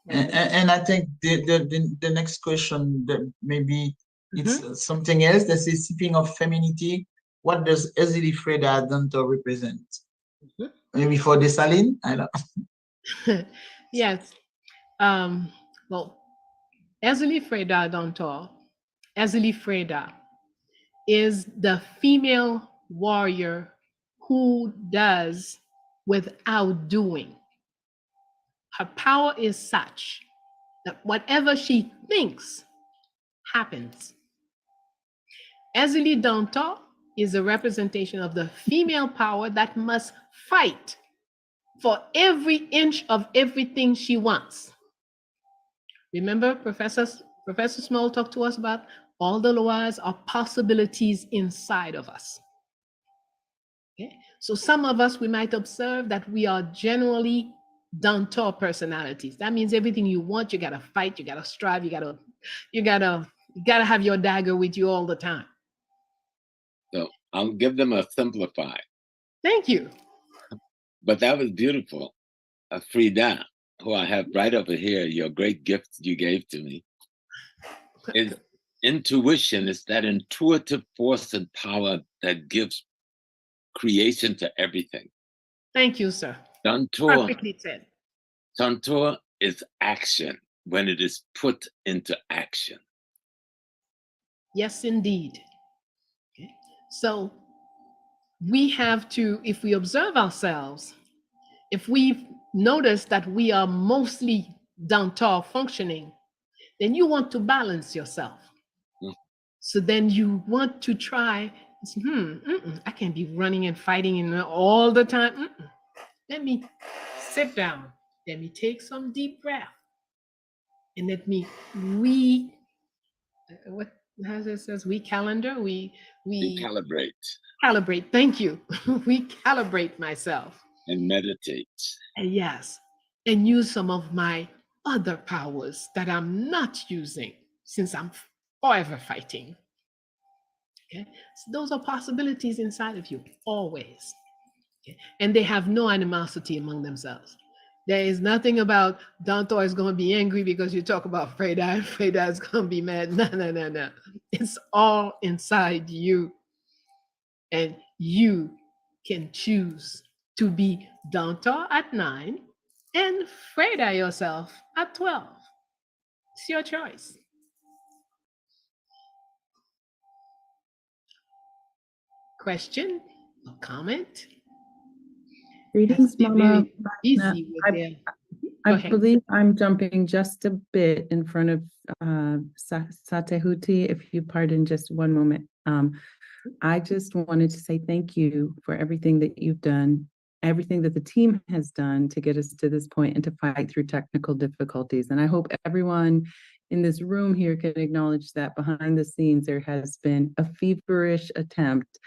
And I think the next question that maybe it's something else. That says, speaking of femininity, what does Ezili Freda Danto represent? Maybe for Dessalines? I don't. Yes. Well, Ezili Freda Danto, Ezili Freda is the female warrior who does without doing. Her power is such that whatever she thinks happens. Ezili Danto is a representation of the female power that must fight for every inch of everything she wants. Remember, Professor Small talked to us about all the laws are possibilities inside of us. Okay? So some of us, we might observe that we are generally Danto personalities. That means everything you want, you gotta fight, you gotta strive, you gotta have your dagger with you all the time. So I'll give them a simplify. Thank you. But that was beautiful. Frida, who I have right over here, your great gift you gave to me, is intuition. It's that intuitive force and power that gives creation to everything. Thank you, sir. Dantor, perfectly said. Dantor is action when it is put into action. Yes, indeed. Okay. So we have to, if we observe ourselves, if we notice that we are mostly Dantor functioning, then you want to balance yourself. So then you want to try, I can't be running and fighting all the time. Let me sit down. Let me take some deep breath. And let me how it says, we calibrate calibrate. Thank you. We calibrate myself. and meditate. And yes, and use some of my other powers that I'm not using since I'm forever fighting. Okay, so those are possibilities inside of you always. Okay? And they have no animosity among themselves. There is nothing about Danto is going to be angry because you talk about Freda, and Freda is going to be mad. No. It's all inside you. And you can choose to be Danto at 9 and Freda yourself at 12. It's your choice. Question or comment? Greetings, Mama. Easy with their I believe I'm jumping just a bit in front of Satehuti, if you pardon just one moment. I just wanted to say thank you for everything that you've done, everything that the team has done to get us to this point and to fight through technical difficulties. And I hope everyone in this room here can acknowledge that behind the scenes, there has been a feverish attempt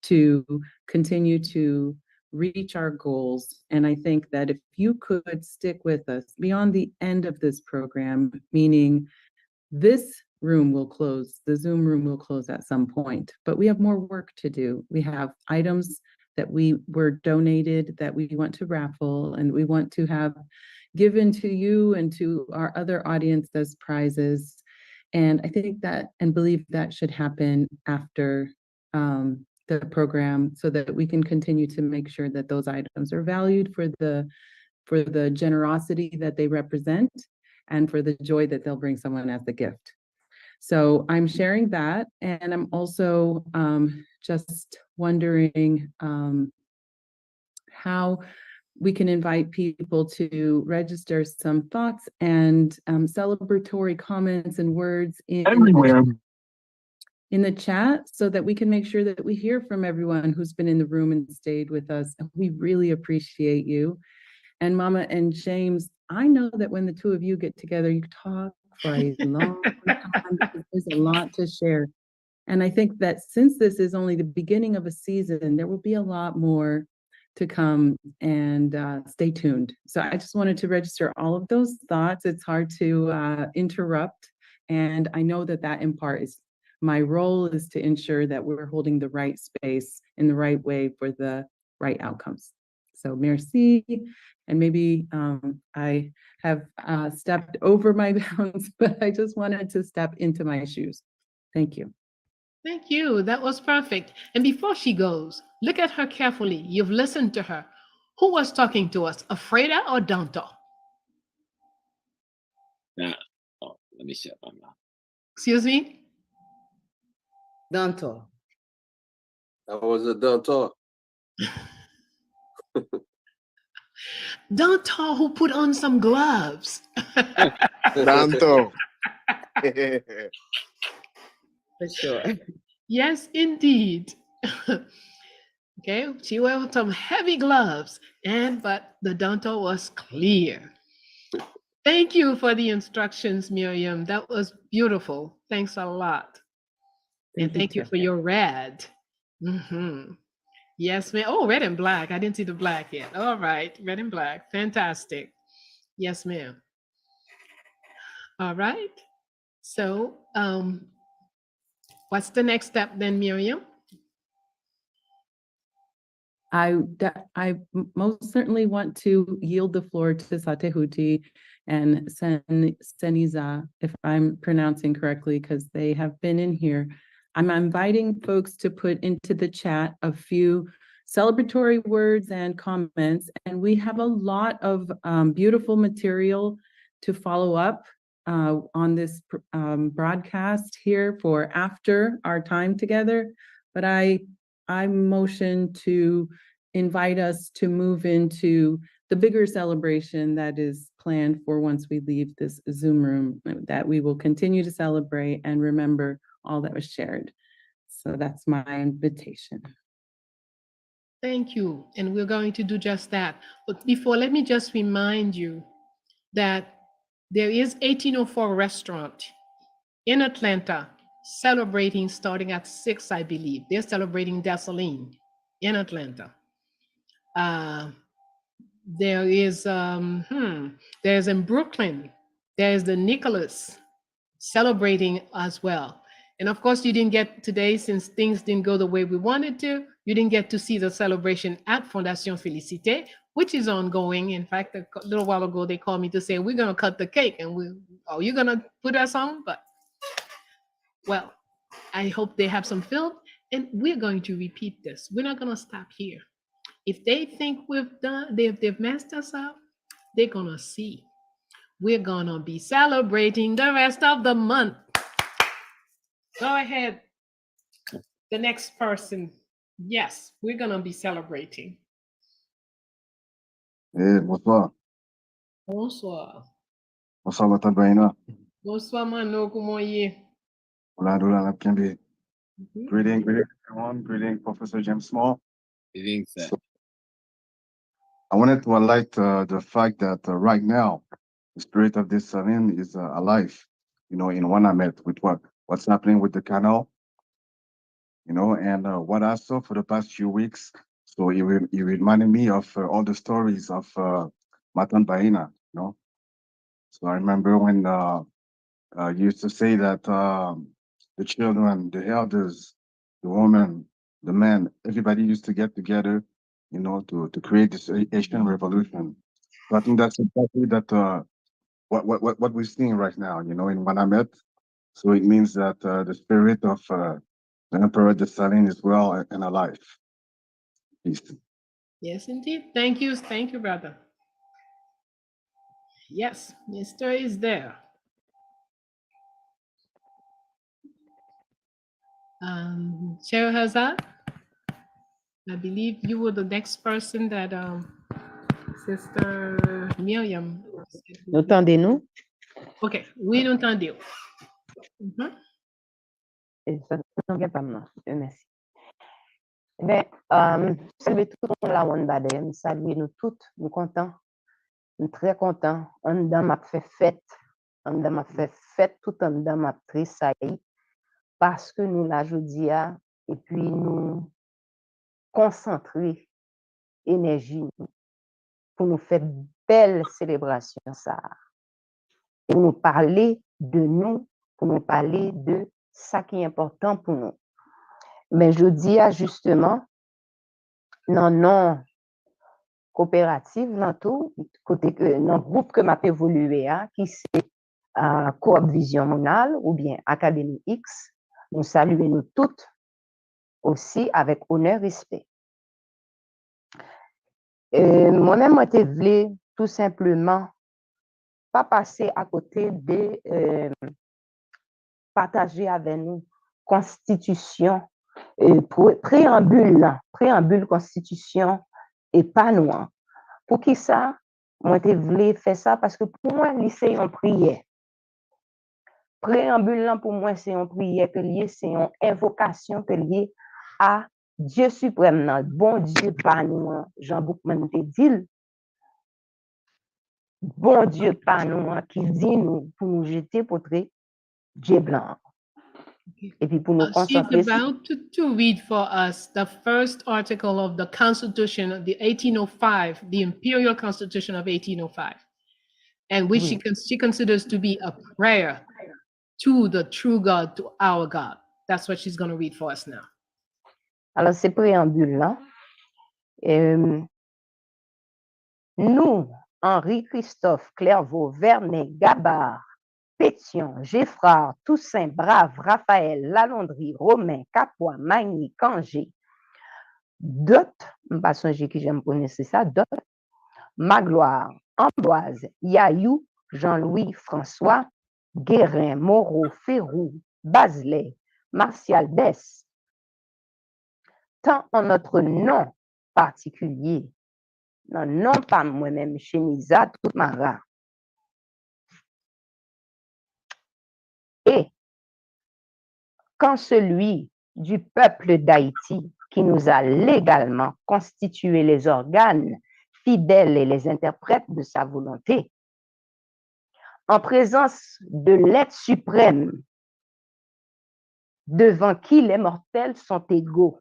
to continue to reach our goals. And I think that if you could stick with us beyond the end of this program, meaning this room will close, the Zoom room will close at some point, but we have more work to do. We have items that we were donated that we want to raffle and we want to have given to you and to our other audience as prizes. And I think that and believe that should happen after the program so that we can continue to make sure that those items are valued for the generosity that they represent and for the joy that they'll bring someone as a gift. So I'm sharing that. And I'm also just wondering how we can invite people to register some thoughts and celebratory comments and words in the chat so that we can make sure that we hear from everyone who's been in the room and stayed with us. We really appreciate you. And Mama and James, I know that when the two of you get together, you talk for a long time because there's a lot to share. And I think that since this is only the beginning of a season, there will be a lot more to come, and stay tuned. So I just wanted to register all of those thoughts. It's hard to interrupt. And I know that that in part is my role is to ensure that we're holding the right space in the right way for the right outcomes. So merci. And maybe I have stepped over my bounds, but I just wanted to step into my shoes. Thank you. Thank you. That was perfect. And before she goes, look at her carefully. You've listened to her. Who was talking to us, Freda or Danto? Now, let me shut my mouth. Excuse me? Danto. That was a Danto. Danto who put on some gloves. Danto. For sure. Yes, indeed. Okay, she wore some heavy gloves, but the Danto was clear. Thank you for the instructions, Miriam. That was beautiful. Thanks a lot. And thank you for your red. Yes, ma'am. Oh, red and black. I didn't see the black yet. All right, red and black. Fantastic. Yes, ma'am. All right. So, what's the next step then, Miriam? I most certainly want to yield the floor to Satehuti and Seniza, if I'm pronouncing correctly, because they have been in here. I'm inviting folks to put into the chat a few celebratory words and comments, and we have a lot of beautiful material to follow up on this broadcast here for after our time together. But I motion to invite us to move into the bigger celebration that is planned for once we leave this Zoom room, that we will continue to celebrate and remember all that was shared. So that's my invitation. Thank you. And we're going to do just that. But before, let me just remind you that there is 1804 restaurant in Atlanta celebrating starting at 6, I believe. They're celebrating Dessalines in Atlanta. There's in Brooklyn, there's the Nicholas celebrating as well. And of course, you didn't get today, since things didn't go the way we wanted to, you didn't get to see the celebration at Fondation Félicité, which is ongoing. In fact, a little while ago, they called me to say, we're going to cut the cake. And are you going to put us on? But, well, I hope they have some film. And we're going to repeat this. We're not going to stop here. If they think they've messed us up, they're going to see. We're going to be celebrating the rest of the month. Go ahead. The next person. Yes, we're going to be celebrating. Bonsoir. Bonsoir. Bonsoir, Madame Baina. Bonsoir, Mano. Comment est? Greeting, everyone. Greeting, Professor James Small. Greetings, sir. I wanted to highlight the fact that right now, the spirit of this Dessalines is alive, in Wanamet with what's happening with the canal, and what I saw for the past few weeks. So it reminded me of all the stories of Matan Baina, So I remember when you used to say that the children, the elders, the women, the men, everybody used to get together, to create this Asian revolution. So I think that's exactly what we're seeing right now, in Wanamet. So it means that the spirit of the Emperor Dessalines is well and alive. Peace. Yes, indeed. Thank you. Thank you, brother. Yes, Mr. is there. Chair Hazard, I believe you were the next person that Sister Miriam. Entendez-nous? OK, oui, nous entendons. Merci. Saluer tout le monde là, on badem, saluer nous toutes, nous contents, nous très contents. On dedans m'a fait fête, tout en dedans m'a tressailli parce que nous la jeudi et puis nous concentrer énergie pour nous faire belle célébration ça. Pour nous parler de nous, pour nous parler de ça qui est important pour nous. Mais je dis justement, non coopérative, dans tout, côté dans le groupe que m'a évolué, qui c'est Coop Vision Monal ou bien Académie X, nous saluons nous toutes aussi avec honneur et respect. Moi-même, moi, je voulais tout simplement pas passer à côté de partager avec nous constitution, préambule constitution et pas noir. Pour qui ça? Moi, je voulais faire ça parce que pour moi, c'est une prière. Préambule, pour moi, c'est une prière que lié, c'est une invocation que lié à Dieu suprême, bon Dieu, pas nous, Jean Boukman te dit, bon Dieu, pas nous, qui dit nous, pour nous jeter pour Dieu blanc. Et puis pour nous concentrer. She's about to read for us the first article of the Constitution of the 1805, the Imperial Constitution of 1805, and which she considers to be a prayer to the true God, to our God. That's what she's going to read for us now. Alors, c'est préambule là. Nous, Henri-Christophe, Clairvaux, Vernet, Gabard, Pétion, Geffrard, Toussaint, Brave, Raphaël, Lalondry, Romain, Capois, Magny, Cangé, Dot, pas songer qui j'aime prononcer ça, Dot, Magloire, Amboise, Yaillou, Jean-Louis, François, Guérin, Moreau, Ferrou, Bazelet, Martial Dess, tant en notre nom particulier, non pas moi-même, Chénisa, tout Mara, et quand celui du peuple d'Haïti qui nous a légalement constitué les organes fidèles et les interprètes de sa volonté, en présence de l'être suprême devant qui les mortels sont égaux,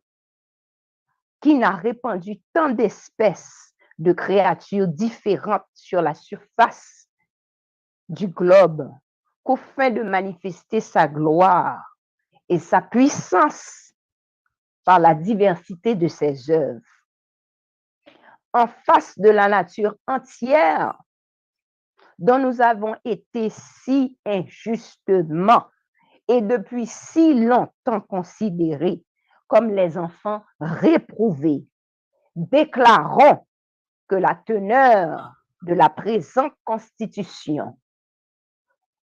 qui n'a répandu tant d'espèces de créatures différentes sur la surface du globe qu'au fin de manifester sa gloire et sa puissance par la diversité de ses œuvres. En face de la nature entière dont nous avons été si injustement et depuis si longtemps considérés comme les enfants réprouvés, déclarons que la teneur de la présente Constitution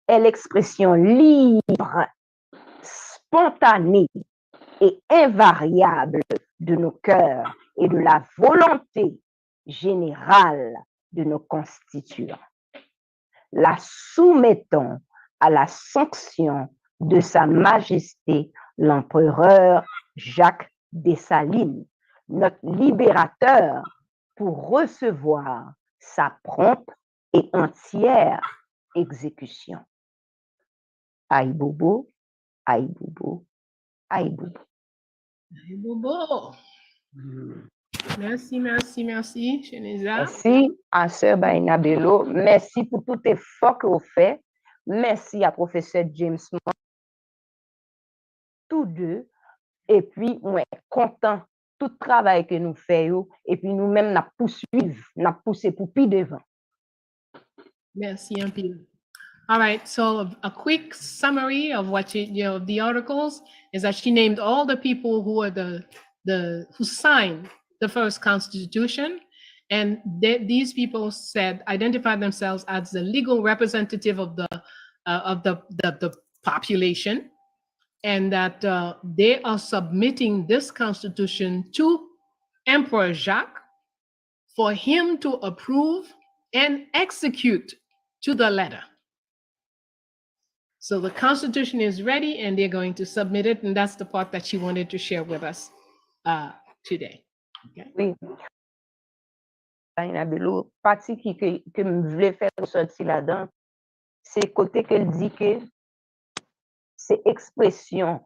est l'expression libre, spontanée et invariable de nos cœurs et de la volonté générale de nos constituants. La soumettons à la sanction de Sa Majesté l'Empereur Jacques Dessalines, notre libérateur, pour recevoir sa prompte et entière exécution. Aïe bobo, aïe bobo, aïe bobo. Aïe bobo. Merci, merci, merci, Cheneza. Merci à Sœur Baina Bello. Merci pour tout effort que vous faites. Merci à Professeur James Moore. Tous deux. Et puis, on est content tout le travail que nous faisons. Et puis, nous-mêmes, nous poursuivons, nous poussons pour plus devant. Merci, un peu. All right, so a quick summary of what the articles is that she named all the people who are who signed the first Constitution, and these people said identified themselves as the legal representative of the population, and that they are submitting this Constitution to Emperor Jacques for him to approve and execute to the letter. So the Constitution is ready and they're going to submit it. And that's the part that she wanted to share with us today. Okay. Oui. Partie que je voulais faire ressortir là-dedans, c'est côté qu'elle dit que c'est expression.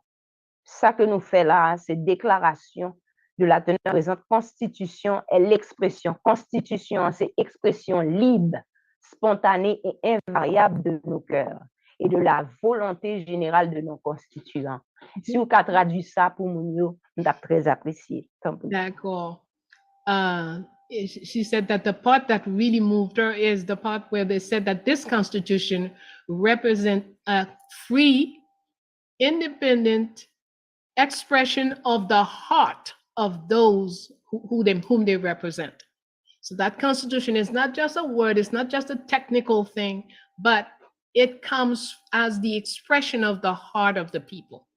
Ça que nous fait là, c'est déclaration de la teneur présente. Constitution est l'expression. Constitution, c'est expression libre, spontanée et invariable de nos cœurs et de la volonté générale de nos constituants. Si vous avez traduit ça pour nous, nous avons très apprécié. D'accord. She said that the part that really moved her is the part where they said that this Constitution represents a free, independent expression of the heart of those whom they represent. So that Constitution is not just a word, it's not just a technical thing, but it comes as the expression of the heart of the people.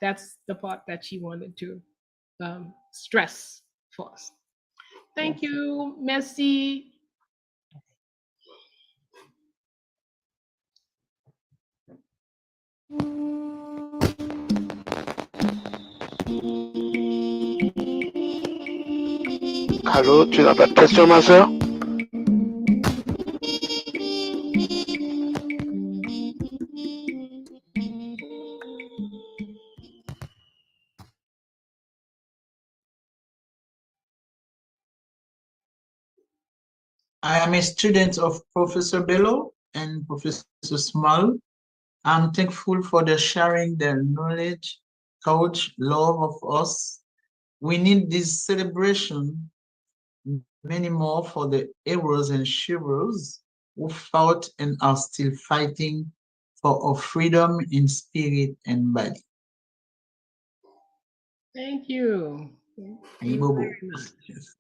That's the part that she wanted to stress for us. Thank you, merci. Allô, tu n'as pas de question, ma soeur? I am a student of Professor Bello and Professor Small. I'm thankful for their sharing their knowledge, courage, love of us. We need this celebration, many more for the heroes and heroes who fought and are still fighting for our freedom in spirit and body. Thank you. Thank you very much. Yes.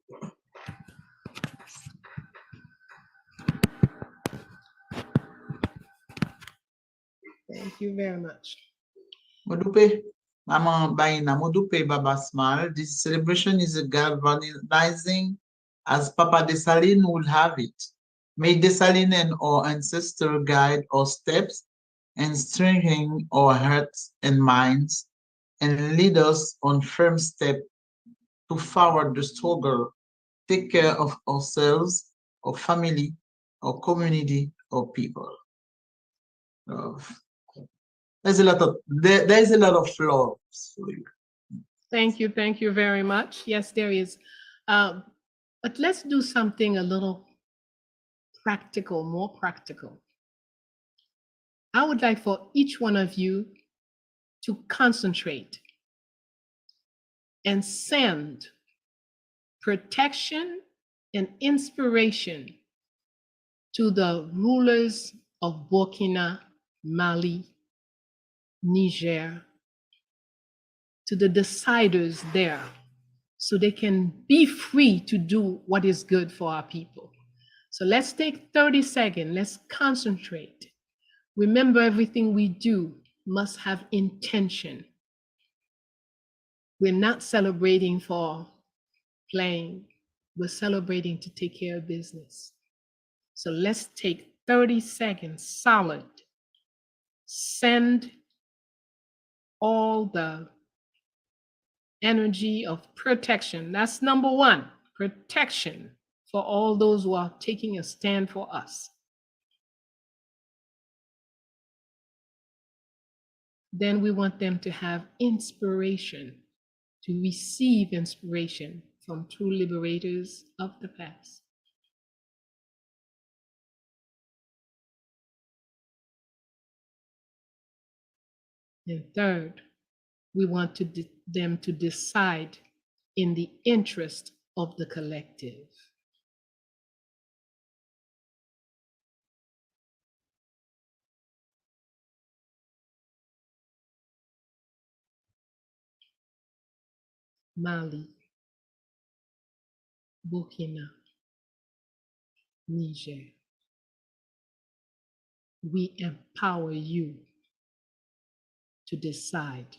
Thank you very much. Modupe, Mama Baina, Modupe Baba Smile. This celebration is galvanizing as Papa Dessalines would have it. May Dessalines and our ancestor guide our steps and strengthen our hearts and minds and lead us on firm step to forward the struggle, take care of ourselves, our family, our community, our people. There's a lot of love for you. Thank you very much. Yes, there is. But let's do something a little practical, more practical. I would like for each one of you to concentrate and send protection and inspiration to the rulers of Burkina, Mali, Niger, to the deciders there, so they can be free to do what is good for our people. So let's take 30 seconds, let's concentrate. Remember, everything we do must have intention. We're not celebrating for playing, we're celebrating to take care of business. So let's take 30 seconds solid. Send all the energy of protection. That's number one, protection for all those who are taking a stand for us. Then we want them to have inspiration, to receive inspiration from true liberators of the past. And third, we want them to decide in the interest of the collective. Mali, Burkina, Niger, we empower you to decide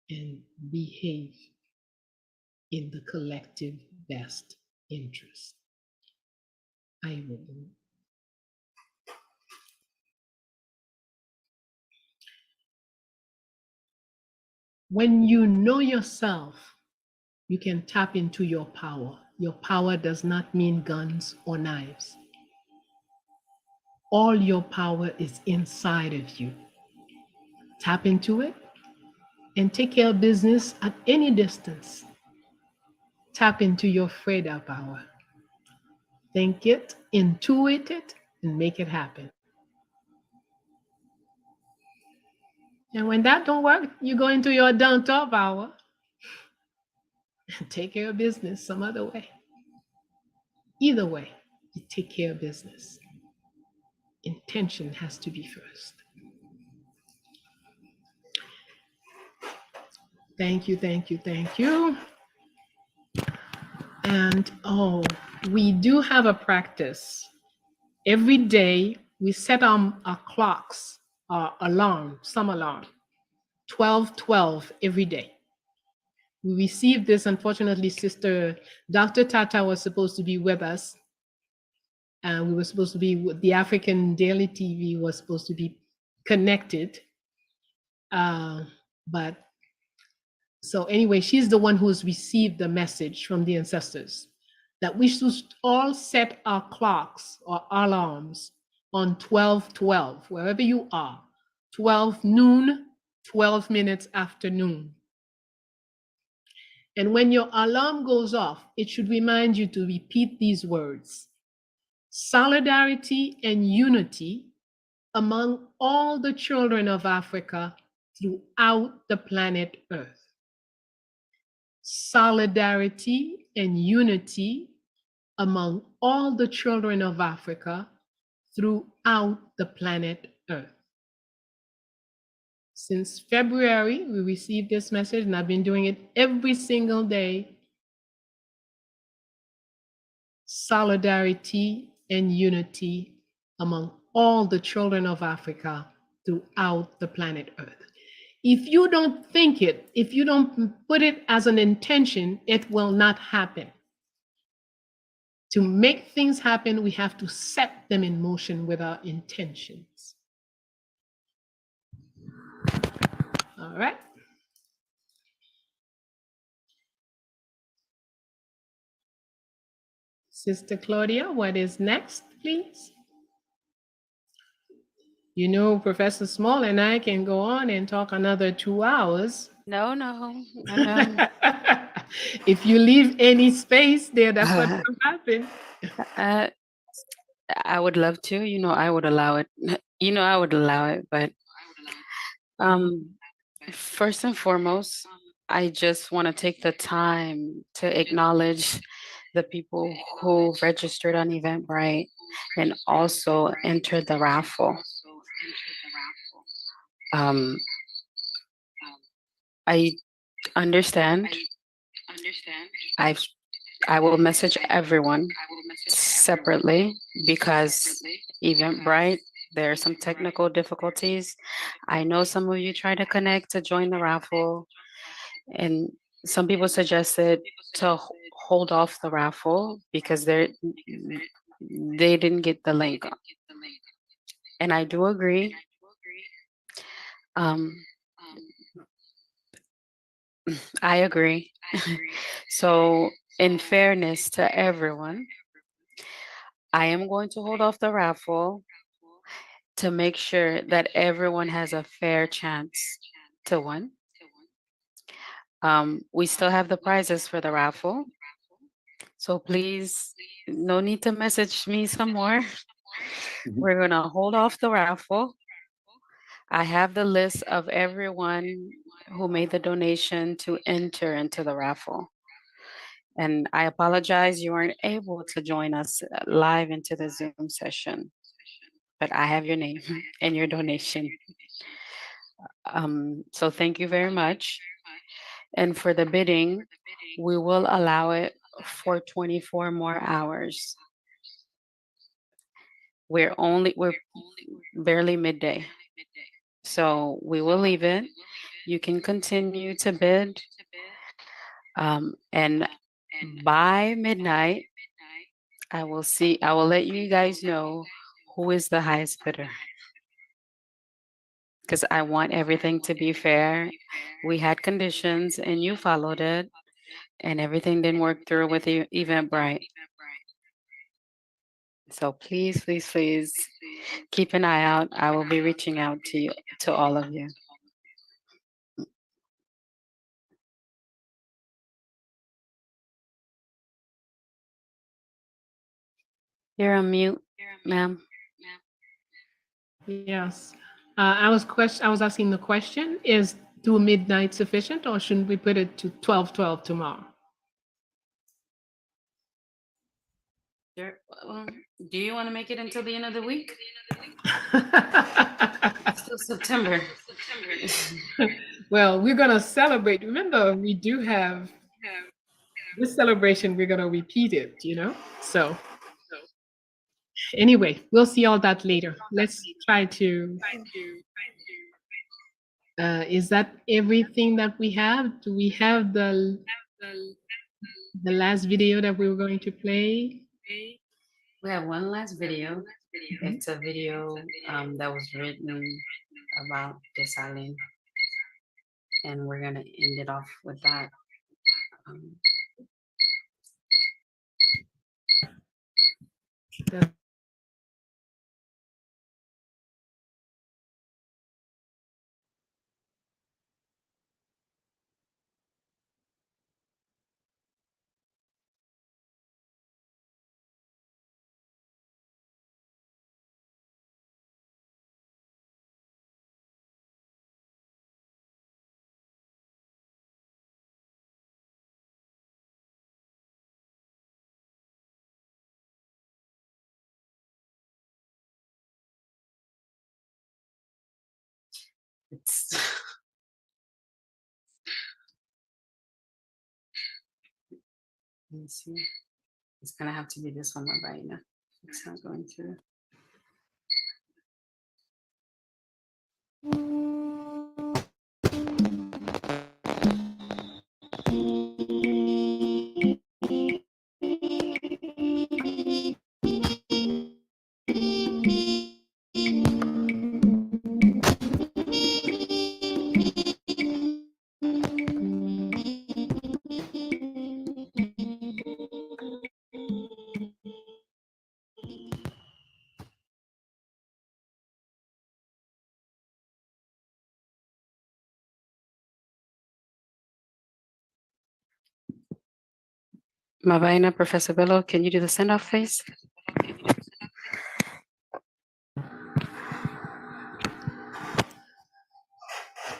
and behave in the collective best interest. I will. When you know yourself, you can tap into your power. Your power does not mean guns or knives. All your power is inside of you. Tap into it and take care of business at any distance. Tap into your Freda power. Think it, intuit it, and make it happen. And when that don't work, you go into your down-top power and take care of business some other way. Either way, you take care of business. Intention has to be first. Thank you, thank you, thank you. And we do have a practice. Every day we set our clocks, our alarm, some alarm, 12:12 every day. We received this, unfortunately, Sister Dr. Tata was supposed to be with us. And we were supposed to be, the African Daily TV was supposed to be connected. But so anyway, she's the one who's received the message from the ancestors that we should all set our clocks or alarms on 12:12, wherever you are, 12 noon, 12 minutes after noon. And when your alarm goes off, it should remind you to repeat these words: solidarity and unity among all the children of Africa throughout the planet Earth. Solidarity and unity among all the children of Africa throughout the planet Earth. Since February, we received this message, and I've been doing it every single day. Solidarity and unity among all the children of Africa throughout the planet Earth. If you don't think it, if you don't put it as an intention, it will not happen. To make things happen, we have to set them in motion with our intentions. All All right. Sister Claudia, what is next, please? You know, Professor Small and I can go on and talk another 2 hours. No, no, no. If you leave any space there, that's what's going to happen. I would love to. I would allow it. I would allow it. But first and foremost, I just want to take the time to acknowledge the people who registered on Eventbrite and also entered the raffle. I understand. I will message everyone separately because Eventbrite, there are some technical difficulties. I know some of you try to connect to join the raffle, and some people suggested to hold off the raffle because they didn't get the link. And I do agree. I agree. So, in fairness to everyone, I am going to hold off the raffle to make sure that everyone has a fair chance to win. We still have the prizes for the raffle. So please, no need to message me some more. We're going to hold off the raffle. I have the list of everyone who made the donation to enter into the raffle. And I apologize you weren't able to join us live into the Zoom session, but I have your name and your donation. So thank you very much. And for the bidding, we will allow it for 24 more hours. We're barely midday. So we will leave it. You can continue to bid. And by midnight, I will let you guys know who is the highest bidder. Because I want everything to be fair. We had conditions and you followed it, and everything didn't work through with Eventbrite. So please, please, please keep an eye out. I will be reaching out to you, to all of you. You're on mute, ma'am. Yes. I was asking the question, is 2 midnight sufficient, or shouldn't we put it to 12:12 tomorrow? Sure. Do you want to make it until the end of the week? Still September. Well, we're going to celebrate. Remember, we do have this celebration. We're going to repeat it, So anyway, we'll see all that later. Let's try to. Is that everything that we have? Do we have the last video that we were going to play? We have one last video. It's a video that was written about Dessalines, and we're gonna end it off with that. It's let me see. It's gonna have to be this one right now. It's not going to. Mavaina, Professor Bello, can you do the send-off, please?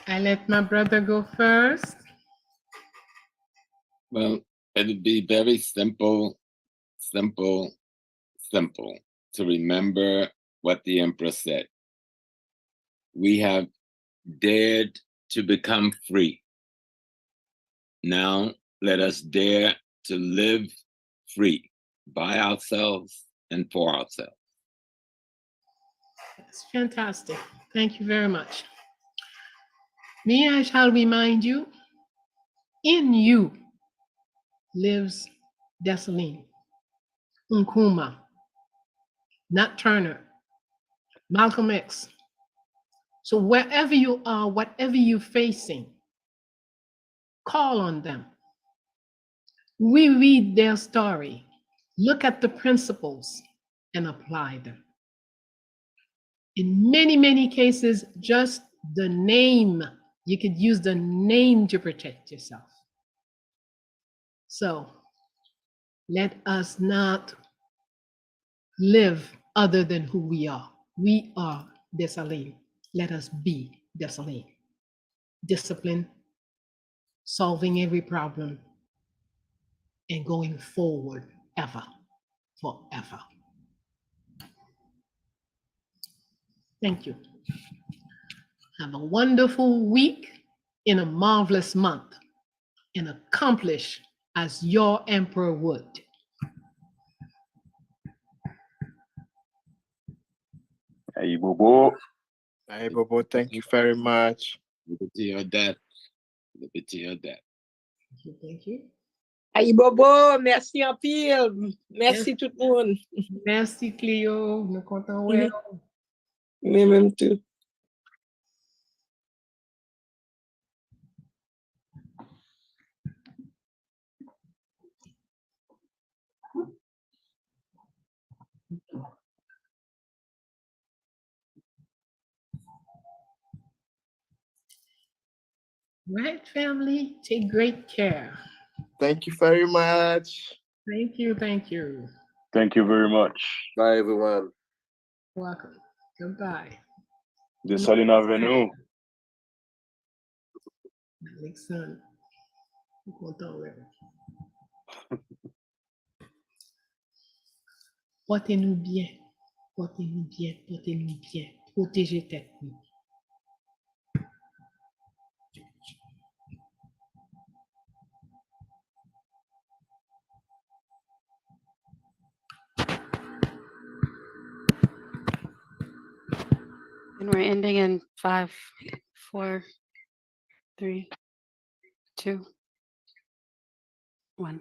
I let my brother go first. Well, it'd be very simple to remember what the Emperor said. We have dared to become free. Now let us dare to live free by ourselves and for ourselves. That's fantastic. Thank you very much. Me, I shall remind you, in you lives Dessalines, Nkrumah, Nat Turner, Malcolm X. So wherever you are, whatever you're facing, call on them. Reread their story. Look at the principles and apply them. In many, many cases, just the name, you could use the name to protect yourself. So let us not live other than who we are. We are Dessalines. Let us be Dessalines. Discipline, solving every problem, and going forward ever, forever. Thank you. Have a wonderful week in a marvelous month, and accomplish as your emperor would. Hey, Bobo. Hey, Bobo, thank you very much. Liberty or death. Liberty or death. Thank you. Aïe Bobo, merci en pile. Merci tout le monde. Merci Cléo, nous comptons well. Mais même tout. Right, family, take great care. Thank you very much. Thank you, thank you. Thank you very much. Bye, everyone. Welcome. Goodbye. Dessalines Avenue. Alexandre, nous comptons well. Portez-nous bien, portez-nous bien, portez-nous bien. Protégez tête. And we're ending in 5, 4, 3, 2, 1.